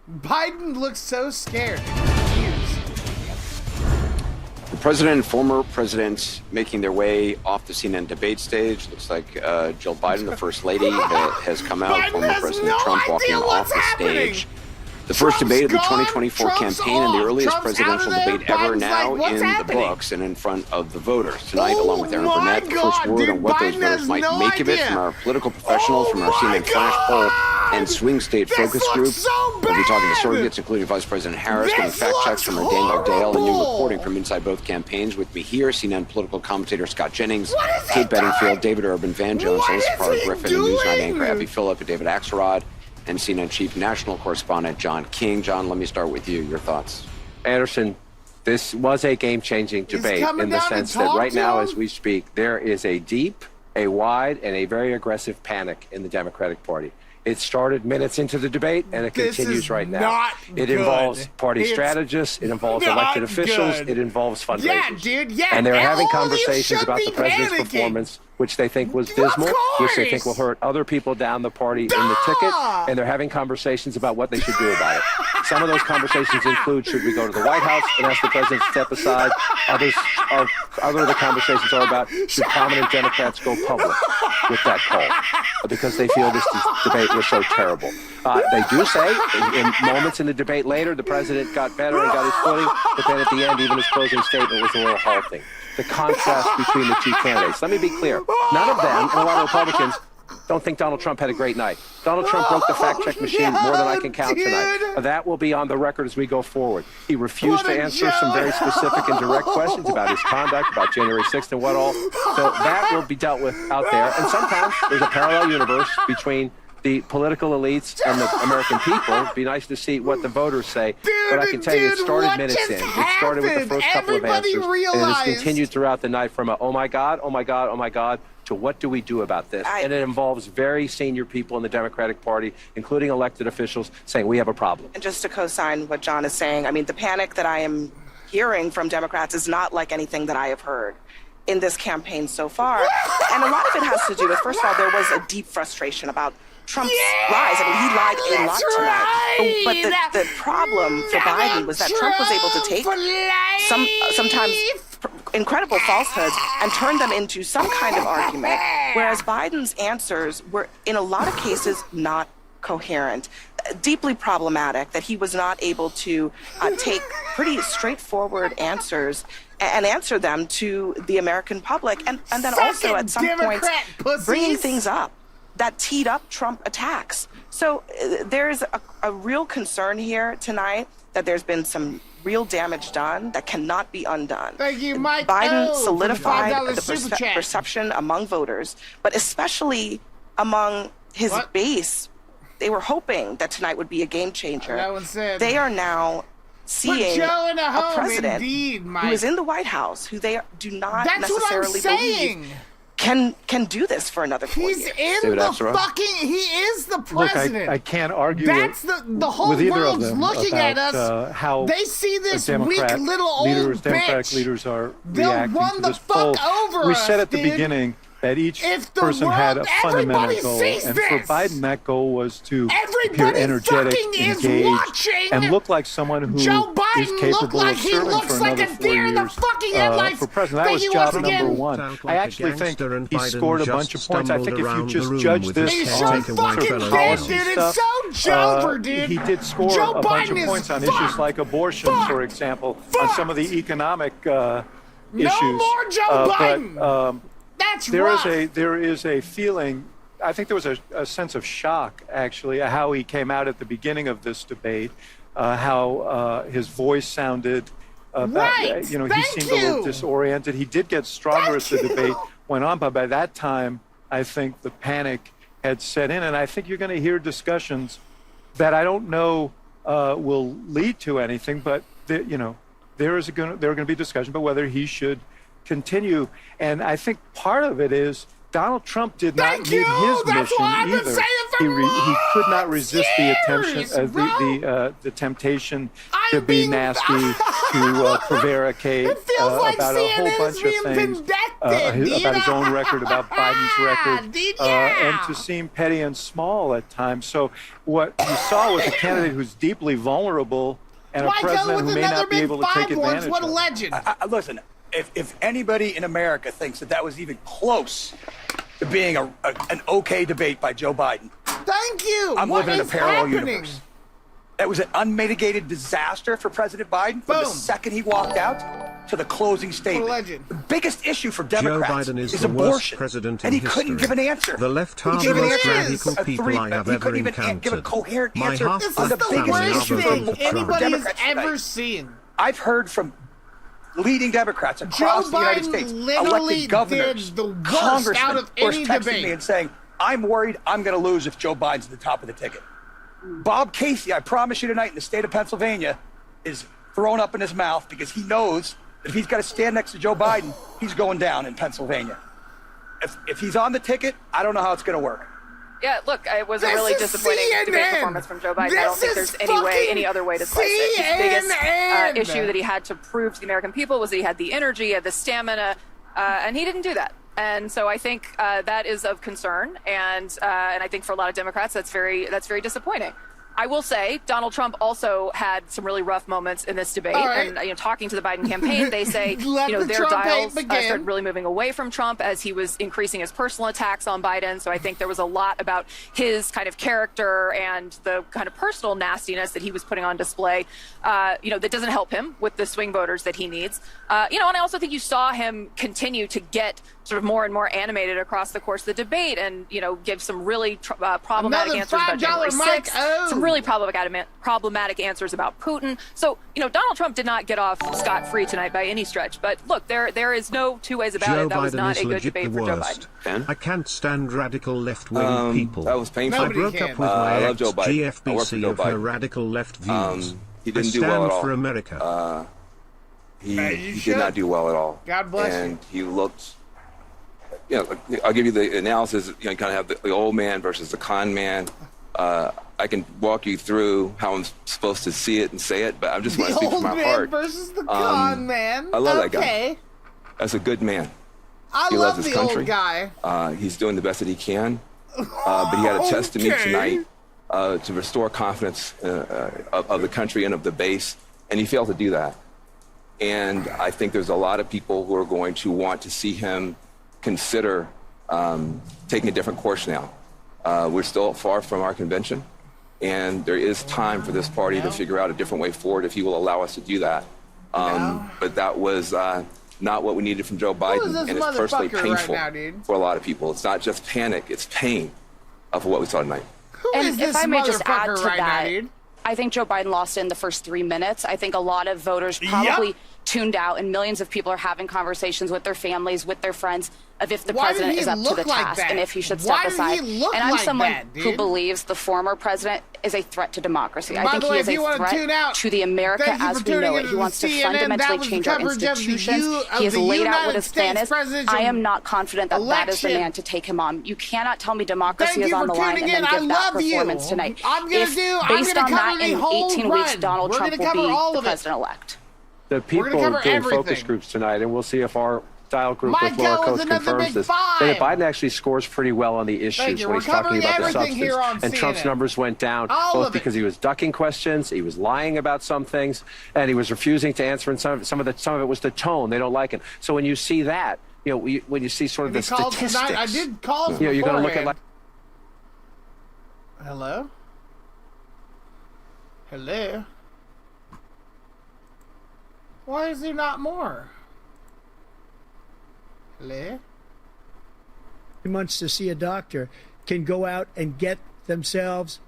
Biden looks so scared and confused. The president and former presidents making their way off the CNN debate stage. Looks like Jill Biden, the first lady, has come out. Biden former has President no Trump idea walking what's off the happening. stage. The first debate of the gone, 2024 Trump's campaign and the off. earliest Trump's presidential out of there. debate ever Biden's now like, what's in happening? the books and in front of the voters. Tonight, along with Aaron my Burnett, the first God, word dude, on what those Biden voters has might no make of it idea. from our political professionals, from our CNN Flash poll and swing state focus group. So we'll be talking to surrogates, including Vice President Harris, getting fact checks from our Daniel Dale and new reporting from inside both campaigns. With me here, CNN political commentator Scott Jennings, Kate Bedingfield, David Urban, Van Jones, Alyssa Parr Griffin, and Newsnight anchor Abby Phillip, and David Axelrod, and CNN chief national correspondent John King. John, let me start with you. Your thoughts? Anderson, this was a game-changing debate in the sense that right now, as we speak, there is a deep, a wide, and a very aggressive panic in the Democratic Party. It started minutes into the debate, and it continues right now. It involves party strategists. It involves elected officials. It involves fundraisers. Yeah, dude, yeah. And they're having all of you conversations should about be the president's panicking. performance, which they think was dismal, which they think will hurt other people down the party in the ticket, and they're having conversations about what they should do about it. Some of those conversations include, should we go to the White House and ask the president to step aside? Other of the conversations are about, should prominent Democrats go public with that call? Because they feel this debate was so terrible. They do say, in moments in the debate later, the president got better and got his footing, but then at the end, even his closing statement was a little halting. The contrast between the two candidates. Let me be clear. None of them, and a lot of Republicans, don't think Donald Trump had a great night. Donald Trump broke the fact-check machine more than I can count tonight. That will be on the record as we go forward. He refused to answer some very specific and direct questions about his conduct, about January 6th and what all. So that will be dealt with out there. And sometimes there's a parallel universe between the political elites and the American people. It'd be nice to see what the voters say. But I can tell you, it started minutes in. It started with the first couple of answers. And it has continued throughout the night from a, oh my God, oh my God, oh my God, to what do we do about this? And it involves very senior people in the Democratic Party, including elected officials, saying we have a problem. And just to co-sign what John is saying, I mean, the panic that I am hearing from Democrats is not like anything that I have heard in this campaign so far. And a lot of it has to do with, first of all, there was a deep frustration about Trump's lies. I mean, he lied a lot tonight. But the problem for Biden was that Trump was able to take sometimes incredible falsehoods and turn them into some kind of argument, whereas Biden's answers were, in a lot of cases, not coherent. Deeply problematic that he was not able to take pretty straightforward answers and answer them to the American public, and then also at some point bringing things up that teed up Trump attacks. So there's a real concern here tonight that there's been some real damage done that cannot be undone. Thank you, Mike. Biden solidified the perception among voters, but especially among his base. They were hoping that tonight would be a game changer. That one said, they are now seeing a president who is in the White House, who they do not necessarily believe can do this for another 4 years. He is the president. Look, I can't argue That's the whole world's looking at us. How they see this weak little old Democratic leaders are They'll reacting run to the this fuck poll. over We us, said at the dude. beginning that each person had a fundamental goal, and for Biden, that goal was to appear energetic, engaged, and look like someone who is capable of serving for another 4 years for president. That was job number one. I actually think he scored a bunch of points. I think if you just judge this on sort of policy stuff, he did score a bunch of points on issues like abortion, for example, on some of the economic issues. No more Joe Biden. There is a feeling, I think there was a sense of shock, actually, at how he came out at the beginning of this debate, how his voice sounded. He seemed a little disoriented. He did get stronger as the debate went on, but by that time, I think the panic had set in, and I think you're going to hear discussions that I don't know will lead to anything, but there are going to be discussion about whether he should continue. And I think part of it is Donald Trump did not meet his mission either. He could not resist the temptation to be nasty, to prevaricate about a whole bunch of things, about his own record, about Biden's record, and to seem petty and small at times. So what you saw was a candidate who's deeply vulnerable and a president who may not be able to take advantage of it. What a legend. Listen, if anybody in America thinks that was even close to being an okay debate by Joe Biden, thank you. I'm living in a parallel universe. That was an unmitigated disaster for President Biden from the second he walked out to the closing statement. The biggest issue for Democrats Joe Biden is is the worst abortion, president in and he history. couldn't give an answer. The left He half gave the an most answer. radical people I have He ever couldn't even give a encountered. coherent My answer half on the the biggest family issue are for voting for Trump. anybody's Democrats ever tonight. seen. I've heard from leading Democrats Joe across the United Biden States, literally elected governors, did the worst congressmen, out of who are any texting debate. me and saying, I'm worried I'm going to lose if Joe Biden's at the top of the ticket. Bob Casey, I promise you tonight, in the state of Pennsylvania, is thrown up in his mouth because he knows that if he's got to stand next to Joe Biden, he's going down in Pennsylvania. If he's on the ticket, I don't know how it's going to work. Yeah, look, it was a This really is disappointing debate CNN. performance from Joe Biden. This I don't think is there's any other way to slice it. His biggest CNN. issue that he had to prove to the American people was that he had the energy, he had the stamina, and he didn't do that. And so I think that is of concern, and I think for a lot of Democrats that's very disappointing. I will say Donald Trump also had some really rough moments in this debate. Right. And talking to the Biden campaign, they say their Trump dials hate begin. started really moving away from Trump as he was increasing his personal attacks on Biden. So I think there was a lot about his kind of character and the kind of personal nastiness that he was putting on display, that doesn't help him with the swing voters that he needs. And I also think you saw him continue to get sort of more and more animated across the course of the debate and, give some really problematic Another answers about January $5 Mike 6th, some really problematic answers about Putin. So, Donald Trump did not get off scot-free tonight by any stretch. But look, there is no two ways about Joe it. That was Biden not is a good legit debate the for Joe worst. Biden. I can't stand radical left-wing people. That was painful. I broke up with my I love ex Joe Biden. I work for GFBC Joe of her Biden. radical left views. He didn't I do stand well at all. for America. He did not do well at all. God bless you. And he looked. I'll give you the analysis. You kind of have the old man versus the con man. I can walk you through how I'm supposed to see it and say it, but I just want to speak from my heart. Versus the con man. I love that guy. That's a good man. I He love loves his the country. old guy. He's doing the best that he can. But he had a test to me tonight to restore confidence of the country and of the base, and he failed to do that. And I think there's a lot of people who are going to want to see him consider taking a different course now. We're still far from our convention, and there is time for this party to figure out a different way forward if he will allow us to do that. But that was not what we needed from Joe Biden, this and it's personally motherfucker painful right now, dude? for a lot of people. It's not just panic, it's pain of what we saw tonight. Who is And this if I may just add motherfucker to right that, now, dude? I think Joe Biden lost in the first 3 minutes. I think a lot of voters probably tuned out, and millions of people are having conversations with their families, with their friends, of if the Why did president he is up to look the like task that? and if he should Why step did he aside. look And I'm like someone that, who dude? believes the former president is a threat to democracy. By I think the way, he is if you a wanna threat tune out, to the America thank you as for we know tuning it. into He the wants to CNN. fundamentally That was change our coverage of the institutions. of He has the laid out what United his plan States is. presidential I am not confident that that is the election. man to take him on. You cannot tell me democracy Thank is you on for the line tuning and then in. I give that love you. performance tonight. I'm If gonna based on cover that, the in whole 18 weeks, run. Donald We're Trump gonna will cover be all the of it. president-elect. The people gonna cover are doing focus everything. groups tonight, and we'll see if our style group with Michael Laura is Coates another confirms big this. five. That Biden actually scores pretty well on the Thank issues you. when We're he's talking covering about the everything substance. here on And Trump's CNN. numbers went down All both of it. because he was ducking questions, he was lying about some things, and he was refusing to answer. And some of it was the tone. They don't like it. So when you see that, when you see sort of the He called statistics, tonight. I did calls you're going to look at beforehand. like. Hello? Hello? Why is there not more? Hello? Months to see a doctor can go out and get themselves.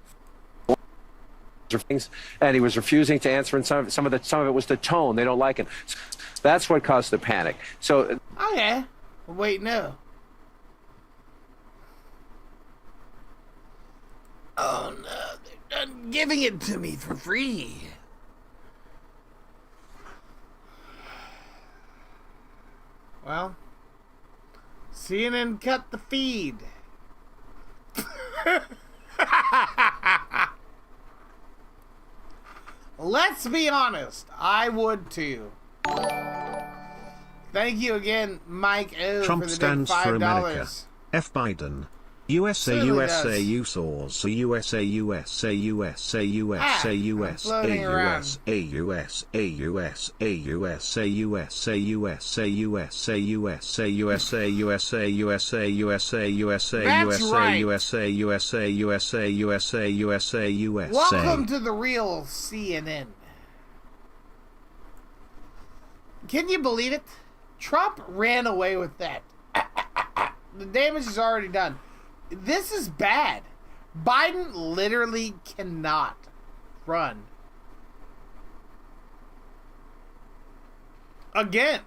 And he was refusing to answer, and some of it was the tone. They don't like it. That's what caused the panic. So. Oh yeah. Wait, no. Oh no, they're done giving it to me for free. Well, CNN cut the feed. Let's be honest, I would too. Thank you again, Mike O, Trump for the stands big $5. for America. F. Biden. USA, Certainly USA, does. USA, USA, USA, USA, USA, USA, floating around. USA, USA, USA, USA, USA, USA, USA, USA, USA, USA, USA, USA, USA, That's USA, right. USA, USA, USA, USA, USA, USA. Welcome to the real CNN. Can you believe it? Trump ran away with that. The damage is already done. This is bad. Biden literally cannot run. Again.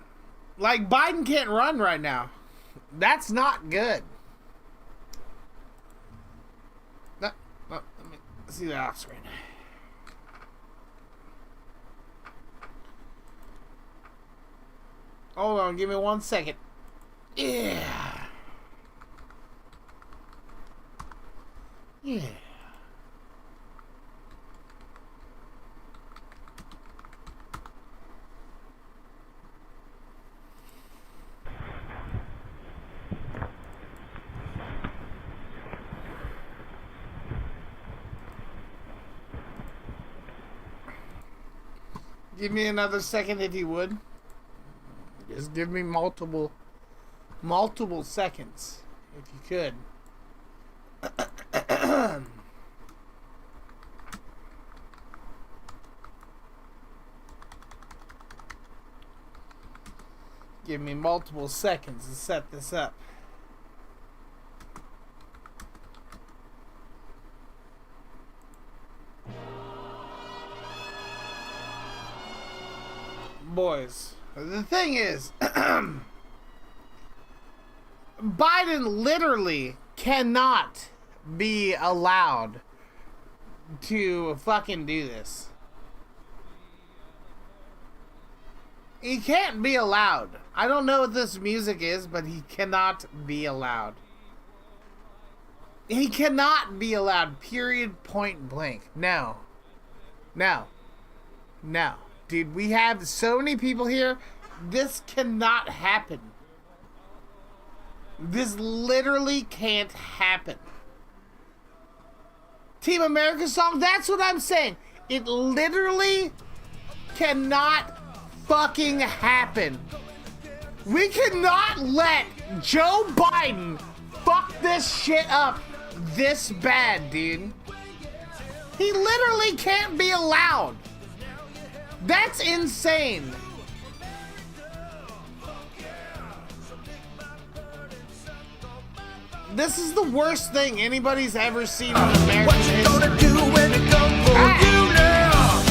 Like, Biden can't run right now. That's not good. Let me see that off screen. Hold on, give me 1 second. Yeah. Yeah. Give me another second if you would. Just give me multiple seconds if you could. Give me multiple seconds to set this up. Boys, the thing is, Biden literally cannot be allowed to fucking do this. He can't be allowed. I don't know what this music is, but he cannot be allowed. He cannot be allowed, period, point blank. No. No. No. Dude, we have so many people here. This cannot happen. This literally can't happen. Team America song, that's what I'm saying. It literally cannot fucking happen. We cannot let Joe Biden fuck this shit up this bad, dude. He literally can't be allowed. That's insane. This is the worst thing anybody's ever seen in American history. What you gonna do when it comes for you now?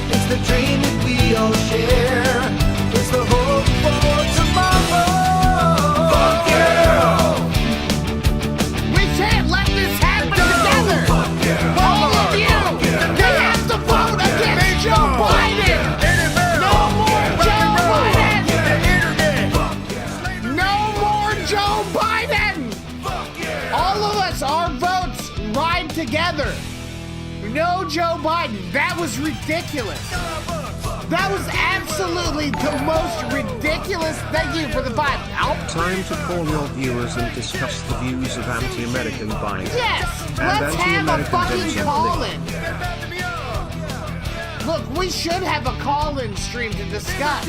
It's the dream that we all share. It's the hope for tomorrow. Fuck yeah! We can't let this happen together. Fuck yeah! All of you, they have to vote against Joe Biden. No more Joe Biden. No more Joe Biden. All of us, our votes ride together. No Joe Biden. That was ridiculous. That was absolutely the most ridiculous. Thank you for the Biden. Time to call your viewers and discuss the views of anti-American Biden. Yes, and let's have a fucking anti-American call-in. Look, we should have a call-in stream to discuss.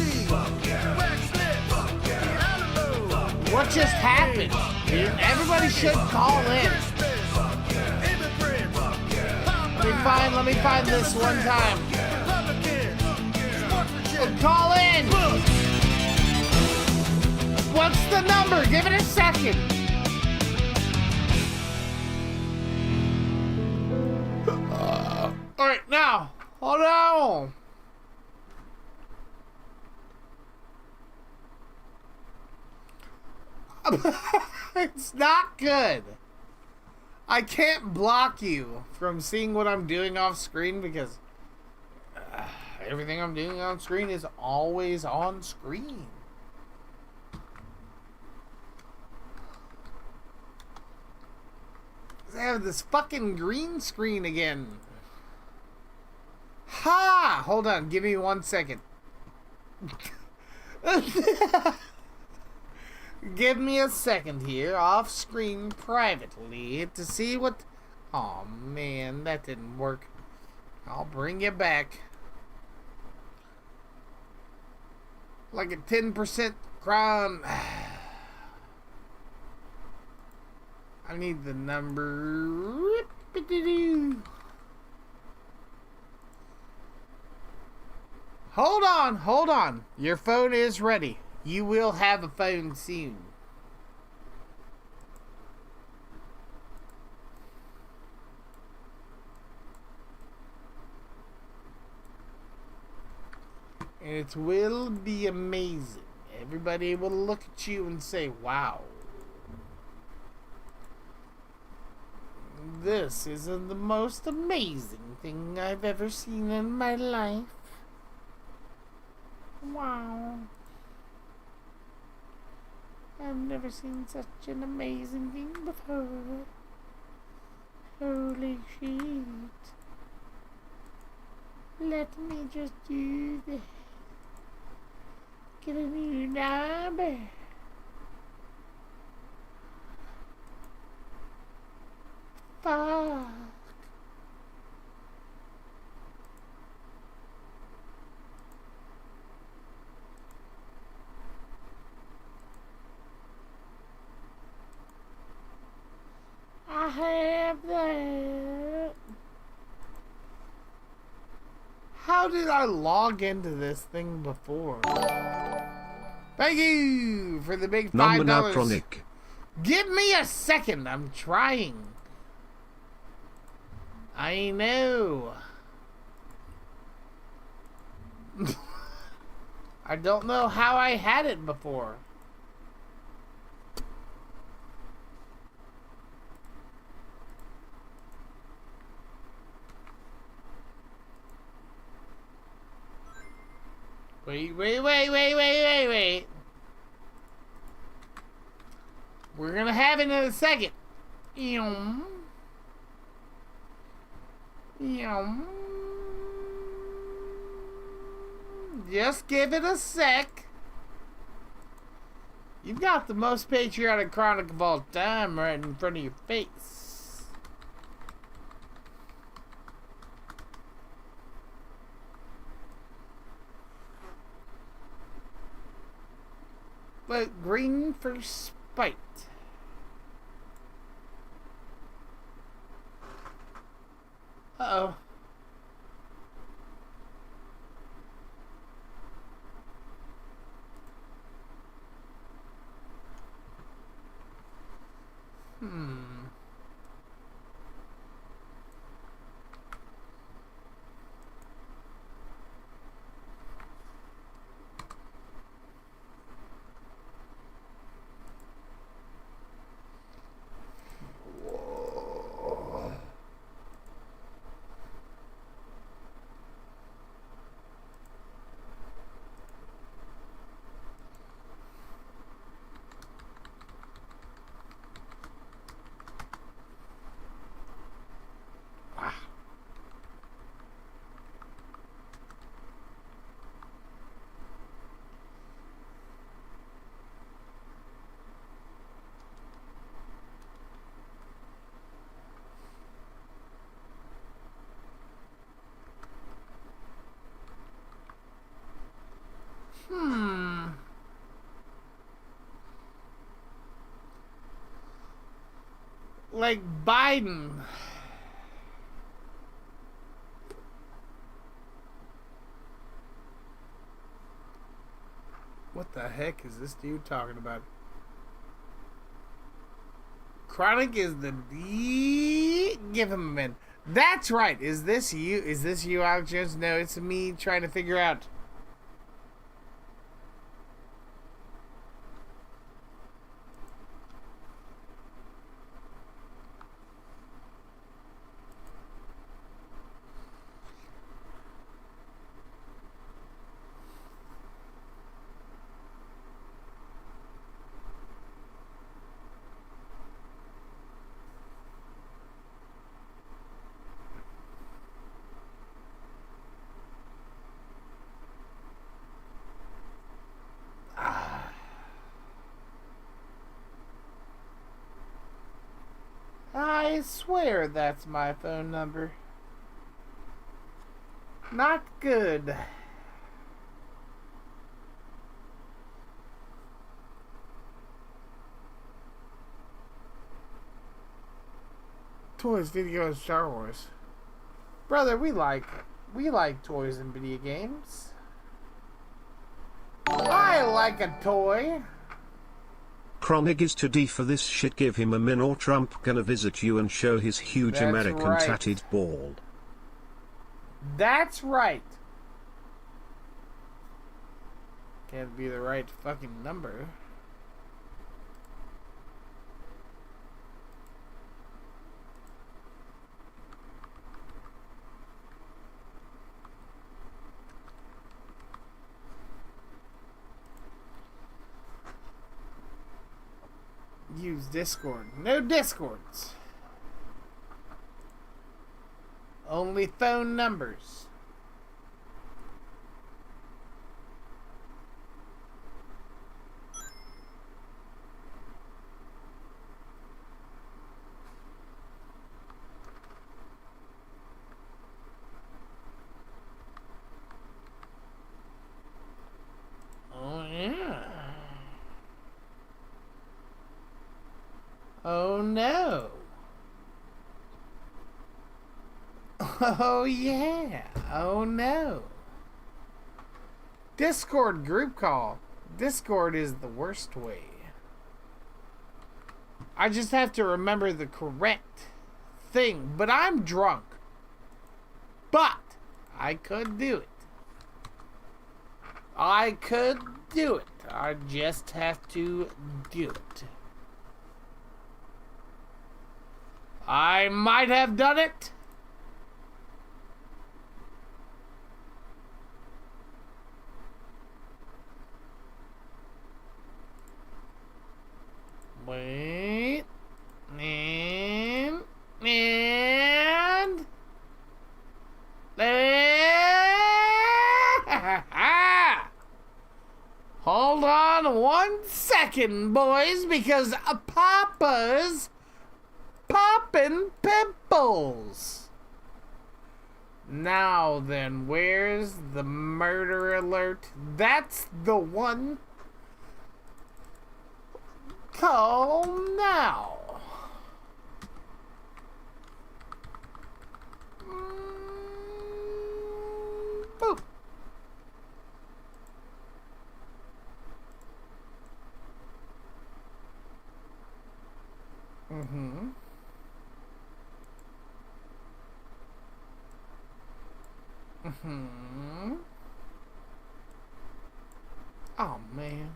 What just happened? Dude? Everybody should call in. Let me find this one time. Call in. What's the number? Give it a second. All right, now, hold on. It's not good. I can't block you from seeing what I'm doing off screen because everything I'm doing on screen is always on screen. I have this fucking green screen again. Ha! Hold on, give me 1 second. Give me a second here, off screen privately, to see what... Oh man, that didn't work. I'll bring you back. Like a 10% crime. I need the number. Hold on. Your phone is ready. You will have a phone soon. And it will be amazing. Everybody will look at you and say, wow. This is the most amazing thing I've ever seen in my life. Wow. I've never seen such an amazing thing before. Holy shit. Let me just do this. Get a new number. Fuck. I have that. How did I log into this thing before? Thank you for the big $5. Give me a second. I'm trying. I know. I don't know how I had it before. Wait. We're gonna have it in a second. Just give it a sec. You've got the most patriotic chronic of all time right in front of your face. But green for spite. Uh-oh. Like Biden. What the heck is this dude talking about? Chronic is the D. Give him a minute. That's right. Is this you? Is this you, Alex Jones? No, it's me trying to figure out. swear that's my phone number. Not good. Toys, video, and Star Wars. Brother, we like toys and video games. I like a toy. Kronig is too D for this shit. Give him a min or Trump gonna visit you and show his huge That's American right. tatted ball. That's right. Can't be the right fucking number. Use Discord. No Discords. Only phone numbers. Oh yeah. Oh no. Oh yeah. Oh no. Discord group call. Discord is the worst way. I just have to remember the correct thing. But I'm drunk. But I could do it. I could do it. I just have to do it. I might have done it. Wait. And hold on 1 second, boys, because Papa's poppin' pimples. Now then, where's the murder alert? That's the one. Call now. Boop. Mm-hmm. Mm-hmm. Oh, man.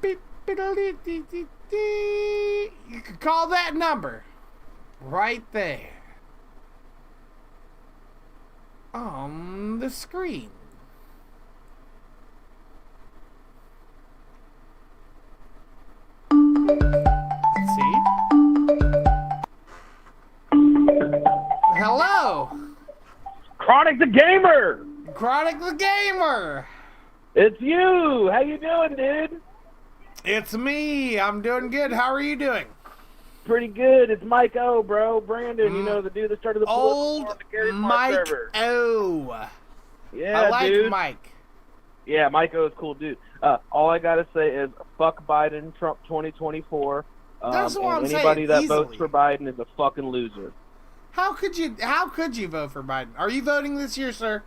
Beep, beep-a-dee-dee-dee-dee. You can call that number right there on the screen. See? Hello. Chronic the Gamer. Chronic the Gamer. It's you. How you doing, dude? It's me. I'm doing good. How are you doing? Pretty good. It's Mike O, bro. Brandon, you know, the dude that started the old Mike server. O. Yeah, I like dude. Mike. Yeah, Mike O is cool, dude. All I gotta say is fuck Biden, Trump 2024. That's what I'm anybody saying, that easily. votes for Biden is a fucking loser. How could you vote for Biden? Are you voting this year, sir?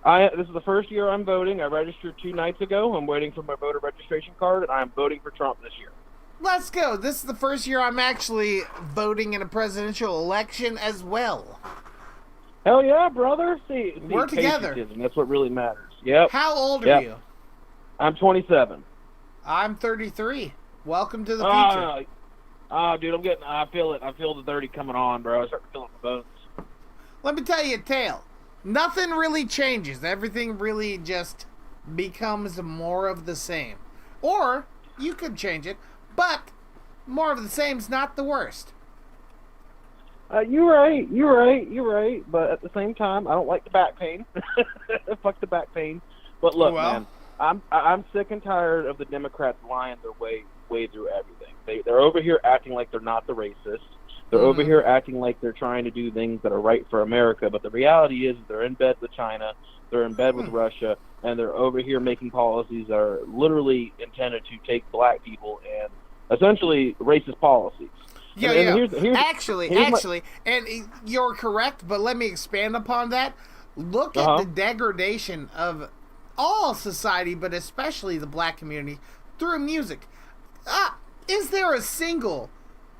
This is the first year I'm voting. I registered 2 nights ago. I'm waiting for my voter registration card, and I'm voting for Trump this year. Let's go. This is the first year I'm actually voting in a presidential election as well. Hell yeah, brother. See, We're together. patriotism, that's what really matters. Yep. How old are Yep. you? I'm 27. I'm 33. Welcome to the future. Dude, I feel it. I feel the 30 coming on, bro. I start to feel it in my bones. Let me tell you a tale. Nothing really changes. Everything really just becomes more of the same. Or you could change it, but more of the same is not the worst. You're right. But at the same time, I don't like the back pain. Fuck the back pain. But look, man, I'm sick and tired of the Democrats lying their way through everything. They're over here acting like they're not the racists. They're over here acting like they're trying to do things that are right for America. But the reality is they're in bed with China, they're in bed with Russia, and they're over here making policies that are literally intended to take black people and essentially racist policies. Yeah, and yeah. Actually, and you're correct, but let me expand upon that. Look at the degradation of all society, but especially the black community, through music. Is there a single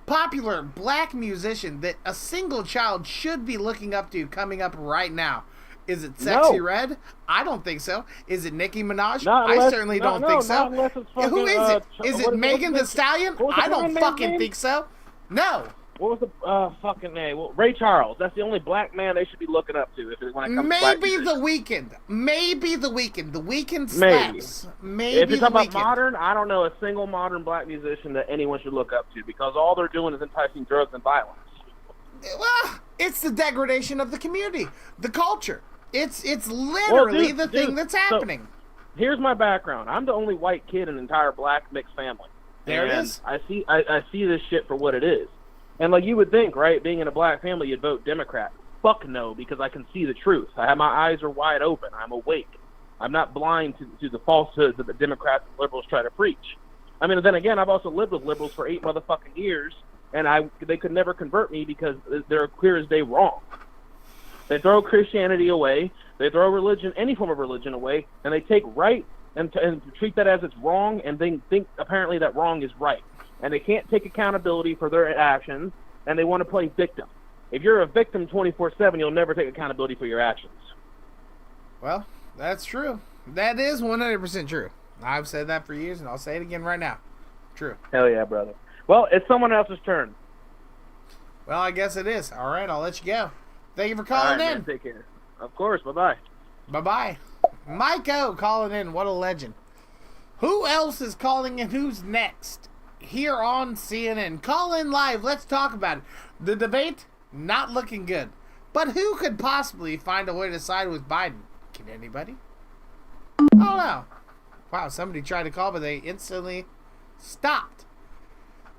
popular black musician that a single child should be looking up to coming up right now? Is it Sexy Red? I don't think so. Is it Nicki Minaj? I certainly don't think so. Who is it? Is it Megan Thee Stallion? I don't fucking think so. No. What was the fucking name? Well, Ray Charles. That's the only black man they should be looking up to if it when it comes to black music. The Weeknd. Maybe The Weeknd. The Weeknd slaps. Maybe if you're talking about modern, I don't know a single modern black musician that anyone should look up to because all they're doing is enticing drugs and violence. Well, it's the degradation of the community, the culture. It's literally the thing that's happening. So, here's my background. I'm the only white kid in an entire black mixed family. There it is. I see this shit for what it is. And like you would think, right, being in a black family, you'd vote Democrat. Fuck no, because I can see the truth. My eyes are wide open. I'm awake. I'm not blind to the falsehoods that the Democrats and liberals try to preach. I mean, then again, I've also lived with liberals for 8 motherfucking years, and they could never convert me because they're clear as day wrong. They throw Christianity away. They throw religion, any form of religion, away, and they take right and treat that as it's wrong, and then think apparently that wrong is right. And they can't take accountability for their actions, and they want to play victim. If you're a victim 24/7, you'll never take accountability for your actions. Well, that's true. That is 100% true. I've said that for years, and I'll say it again right now. True. Hell yeah, brother. Well, it's someone else's turn. Well, I guess it is. All right, I'll let you go. Thank you for calling in. Man, take care. Of course. Bye-bye. Bye-bye. Mike O calling in. What a legend. Who else is calling in? Who's next? Here on CNN. Call in live. Let's talk about it. The debate, not looking good. But who could possibly find a way to side with Biden? Can anybody? I don't know. Wow, somebody tried to call, but they instantly stopped.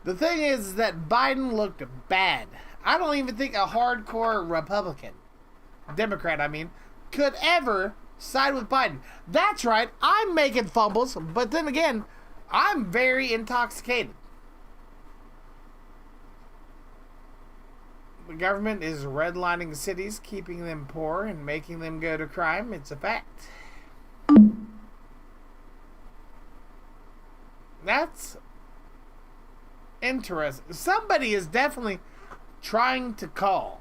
The thing is that Biden looked bad. I don't even think a hardcore Republican, Democrat, I mean, could ever side with Biden. That's right, I'm making fumbles, but then again, I'm very intoxicated. The government is redlining cities, keeping them poor and making them go to crime. It's a fact. That's interesting. Somebody is definitely trying to call.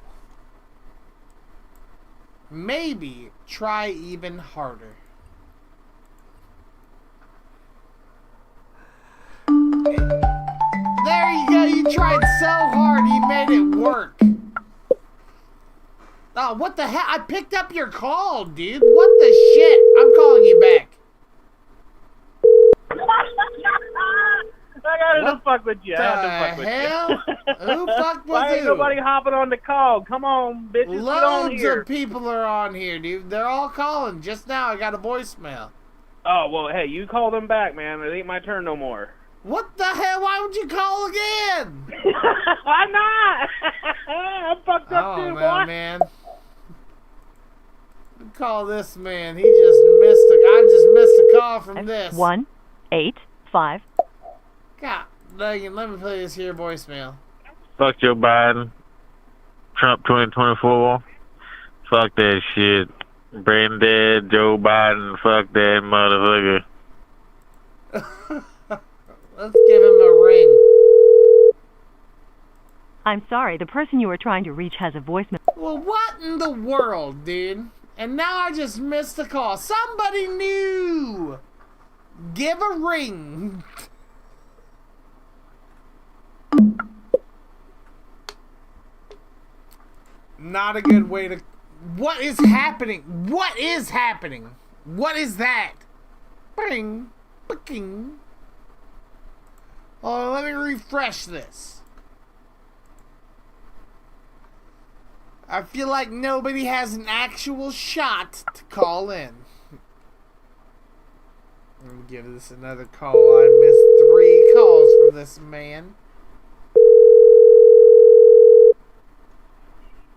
Maybe try even harder. There you go. You tried so hard. You made it work. Oh, what the hell? I picked up your call, dude. What the shit? I'm calling you back. I gotta fuck with you. I have to fuck with you. Who fucked with Why ain't you? nobody hopping on the call? Come on, bitches, get on Loads here. of people are on here, dude. They're all calling. Just now, I got a voicemail. Oh, well, hey, you call them back, man. It ain't my turn no more. What the hell? Why would you call again? Why not? I'm fucked up too, boy. Man. Call this man. I just missed a call from this. 185. God dang it. Let me play this here voicemail. Fuck Joe Biden. Trump 2024. Fuck that shit. Brain dead Joe Biden. Fuck that motherfucker. Let's give him a ring. I'm sorry, the person you were trying to reach has a voicemail. Well, what in the world, dude? And now I just missed the call. Somebody new. Give a ring. Not a good way to... What is happening? What is happening? What is that? Bing. Bing. Oh, let me refresh this. I feel like nobody has an actual shot to call in. Let me give this another call. I missed 3 calls from this man.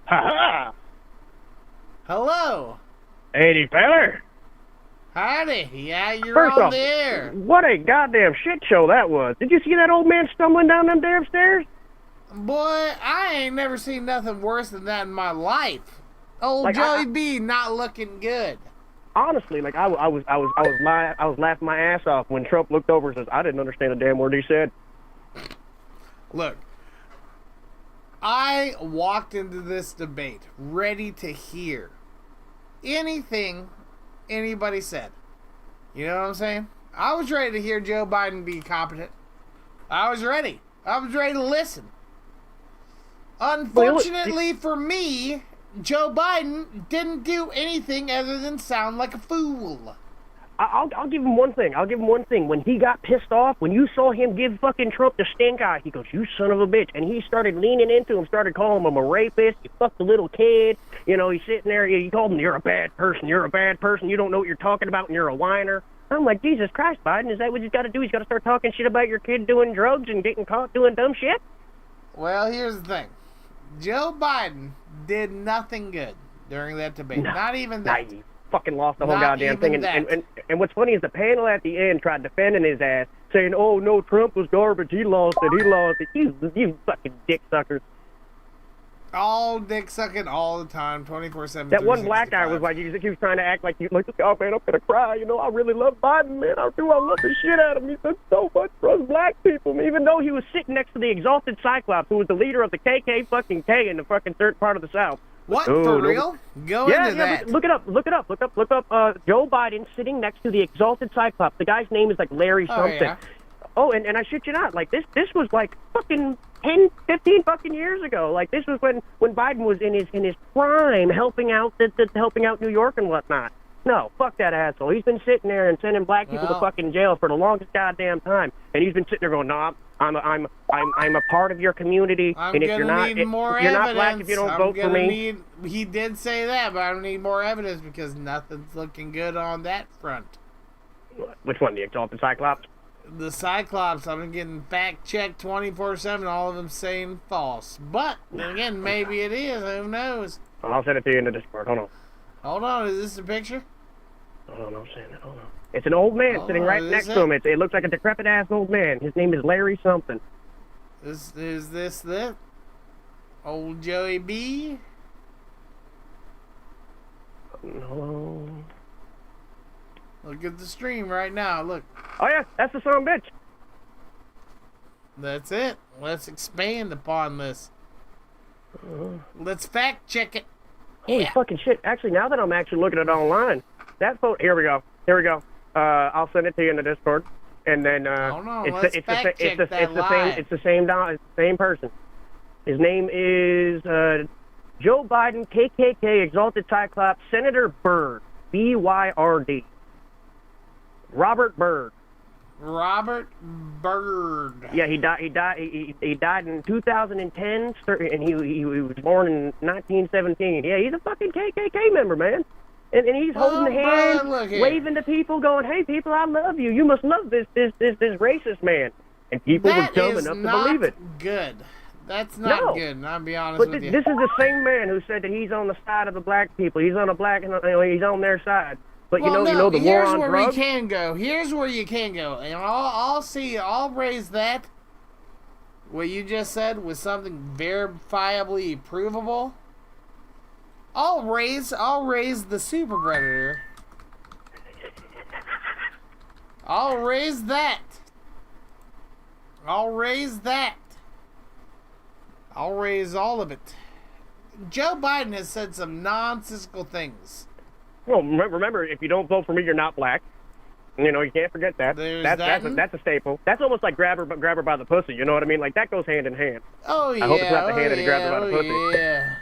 Ha-ha! Hello. 80 feller. Howdy. Yeah, you're First on off, the air. what a goddamn shit show that was. Did you see that old man stumbling down them damn stairs? Boy, I ain't never seen nothing worse than that in my life. Old Like, Joey B not looking good. Honestly, like I was laughing my ass off when Trump looked over and says, "I didn't understand a damn word he said." Look, I walked into this debate ready to hear anything anybody said. You know what I'm saying? I was ready to hear Joe Biden be competent. I was ready. I was ready to listen. Unfortunately for me, Joe Biden didn't do anything other than sound like a fool. I'll give him one thing. When he got pissed off, when you saw him give fucking Trump the stink eye, he goes, "You son of a bitch," and he started leaning into him, started calling him a rapist. You fucked the little kid. You know, he's sitting there. He told him, "You're a bad person. You're a bad person. You don't know what you're talking about, and you're a whiner." I'm like, Jesus Christ, Biden, is that what he's got to do? He's got to start talking shit about your kid doing drugs and getting caught doing dumb shit? Well, here's the thing. Joe Biden did nothing good during that debate. No, not even that. He fucking lost the whole Not goddamn thing. even that. And what's funny is the panel at the end tried defending his ass, saying, "Oh, no, Trump was garbage. He lost it. You fucking dick suckers." All dick sucking all the time, 24/7. That one black guy was like, he was trying to act like, "Oh, man, I'm going to cry. You know, I really love Biden, man. I do. I love the shit out of him. He done so much for us black people." Even though he was sitting next to the exalted Cyclops, who was the leader of the KK fucking K in the fucking third part of the South. What, for real? Go into that. Look it up. Look up Joe Biden sitting next to the exalted Cyclops. The guy's name is like Larry something. Yeah. Oh, and I shit you not, like this was like fucking 10, 15 fucking years ago. Like this was when Biden was in his prime, helping out New York and whatnot. No, fuck that asshole. He's been sitting there and sending black people to fucking jail for the longest goddamn time, and he's been sitting there going, "No, I'm a part of your community, and if you're not black, if you don't vote for me." He did say that, but I don't need more evidence because nothing's looking good on that front. Which one, the exalted Cyclops? The Cyclops, I've been getting fact-checked 24/7, all of them saying false. But, then again, maybe it is, who knows? I'll send it to you in the Discord, hold on. Hold on, is this a picture? Hold on, I'm saying it, hold on. It's an old man sitting right next to him. It looks like a decrepit-ass old man. His name is Larry something. Is this the old Joey B? No. Look at the stream right now, look. Oh yeah, that's the son of a bitch. That's it. Let's expand upon this. Let's fact check it. Holy fucking shit. Actually, now that I'm actually looking at it online, that photo, here we go. I'll send it to you in the Discord. And then, it's the same person. His name is, Joe Biden, KKK, Exalted Cyclops, Senator Byrd, B-Y-R-D. Robert Byrd. Robert Byrd. Yeah, he died in 2010, and he was born in 1917. Yeah, he's a fucking KKK member, man. And he's holding hands, waving to people, going, "Hey, people, I love you. You must love this racist man." And people were dumb enough to believe it. Good. That's not good, and I'll be honest with you. This is the same man who said that he's on the side of the black people. He's on he's on their side. But you know the war on drugs. Here's where we can go. Here's where you can go, and I'll raise that. What you just said was something verifiably provable. I'll raise the super predator. I'll raise that. I'll raise all of it. Joe Biden has said some nonsensical things. Well, remember, if you don't vote for me, you're not black. You know, you can't forget that. That's a staple. That's almost like grab her by the pussy. You know what I mean? Like that goes hand in hand. Oh yeah. I hope it's not the hand that he grabs her by the pussy. Yeah.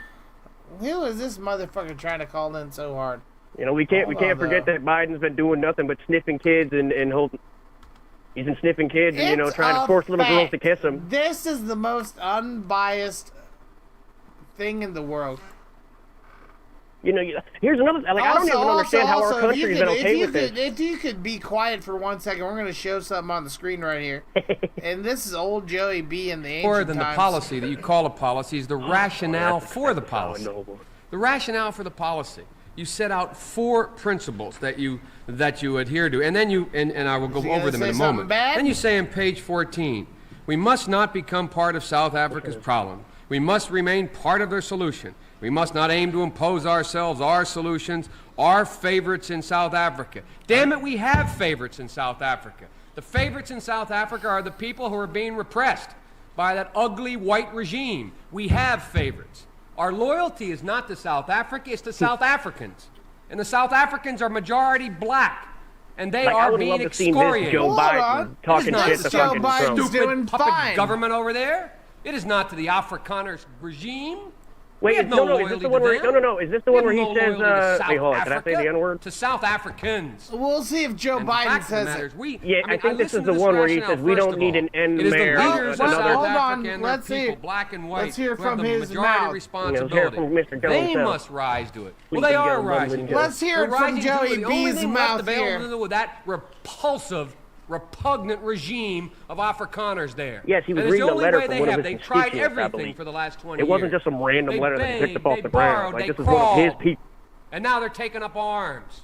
Who is this motherfucker trying to call in so hard? You know, we can't forget that Biden's been doing nothing but sniffing kids and holding. He's been sniffing kids and trying to force little girls to kiss him. This is the most unbiased thing in the world. Here's another. Like, I don't even understand how our country's been okay with this. If you could be quiet for 1 second, we're going to show something on the screen right here. And this is old Joey B in the ancient More than times. the policy that you call a policy is the rationale for the policy. The rationale for the policy. You set out 4 principles that you adhere to, and then and I will go over them in a moment. Then you say on page 14, we must not become part of South Africa's problem. We must remain part of their solution. We must not aim to impose ourselves, our solutions, our favorites in South Africa. Damn it, we have favorites in South Africa. The favorites in South Africa are the people who are being repressed by that ugly white regime. We have favorites. Our loyalty is not to South Africa, it's to South Africans. And the South Africans are majority black. And they are being excoriated. Joe Biden talking shit to fucking Trump. Stupid puppet government over there. It is not to the Afrikaners regime. Wait, is this the one where? No. Is this the one where he says? Wait, hold on. Can I say the N-word? To South Africans. We'll see if Joe Biden says it. I think this is the one where he says we don't need an N-mayor. Hold on. Let's see. Black and white. Let's hear from his majority mouth. responsibility. They must rise to it. Well, they are rising to it. Let's hear it from Joey B's mouth here. With that repulsive, repugnant regime of Afrikaners there. Yes, he was reading a letter from one of his They tried constituents, everything for the last 20 years. It wasn't just some random letter that he picked up off the ground. Like, this is one of his people. And now they're taking up arms.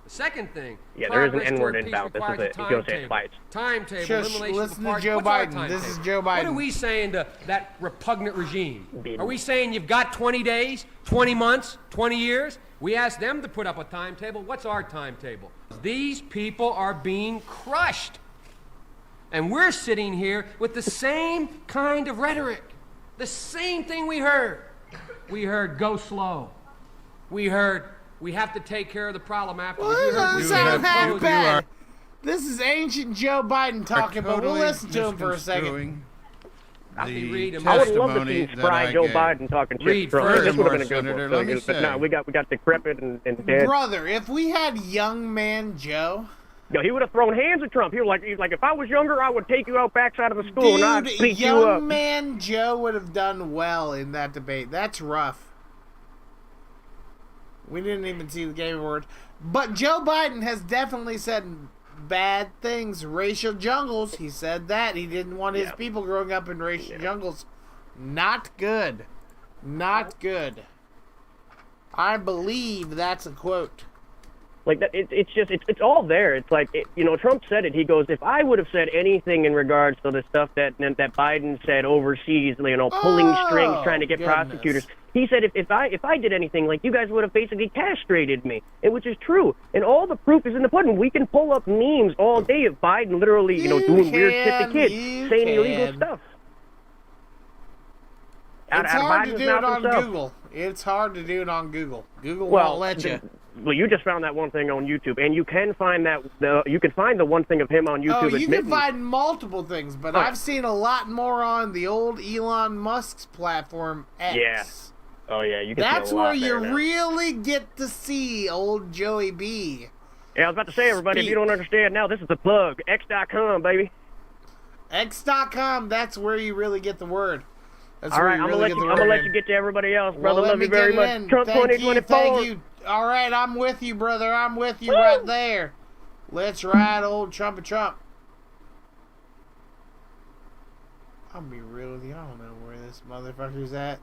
The second thing. Yeah, there is an N-word inbound. This is it. He goes to fights. Timetable, elimination listen of to Joe Biden. This is Joe Biden. What are we saying to that repugnant regime? Are we saying you've got 20 days, 20 months, 20 years? We asked them to put up a timetable. What's our timetable? These people are being crushed. And we're sitting here with the same kind of rhetoric. The same thing we heard. We heard go slow. We heard we have to take care of the problem after. Well, this doesn't sound that bad. This is ancient Joe Biden talking, but we'll listen to him for a second. I would love to see spry Joe Biden talking shit. This would have been a good one. But no, we got decrepit and dead. Brother, if we had young man Joe. Yo, he would have thrown hands at Trump. He was like, if I was younger, I would take you out backside of the school and I'd beat you up. Young man Joe would have done well in that debate. That's rough. We didn't even see the game word. But Joe Biden has definitely said bad things. Racial jungles. He said that. He didn't want his people growing up in racial jungles. Not good. Not good. I believe that's a quote. Like that, it's all there. It's like, Trump said it. He goes, if I would have said anything in regards to the stuff that Biden said overseas, pulling strings, trying to get prosecutors. He said, if I did anything, like, you guys would have basically castrated me, and which is true. And all the proof is in the pudding. We can pull up memes all day of Biden literally, doing weird shit to kids, saying illegal stuff. It's hard to do it on Google. It's hard to do it on Google. Google won't let you. Well, you just found that one thing on YouTube, and you can find the one thing of him on YouTube. Oh, you can find multiple things, but I've seen a lot more on the old Elon Musk's platform, X. Yeah. Oh yeah, you can. That's see a lot where you there now. Really get to see old Joey B. Yeah, I was about to say, everybody, if you don't understand now, this is the plug. X.com, baby. X.com. That's where you really get the word. That's all right, I'm gonna let you get to everybody else, brother. Love you very much. Trump 2024. Thank you. All right, I'm with you, brother. I'm with you right there. Let's ride old Trump. I'll be real with you. I don't know where this motherfucker's at.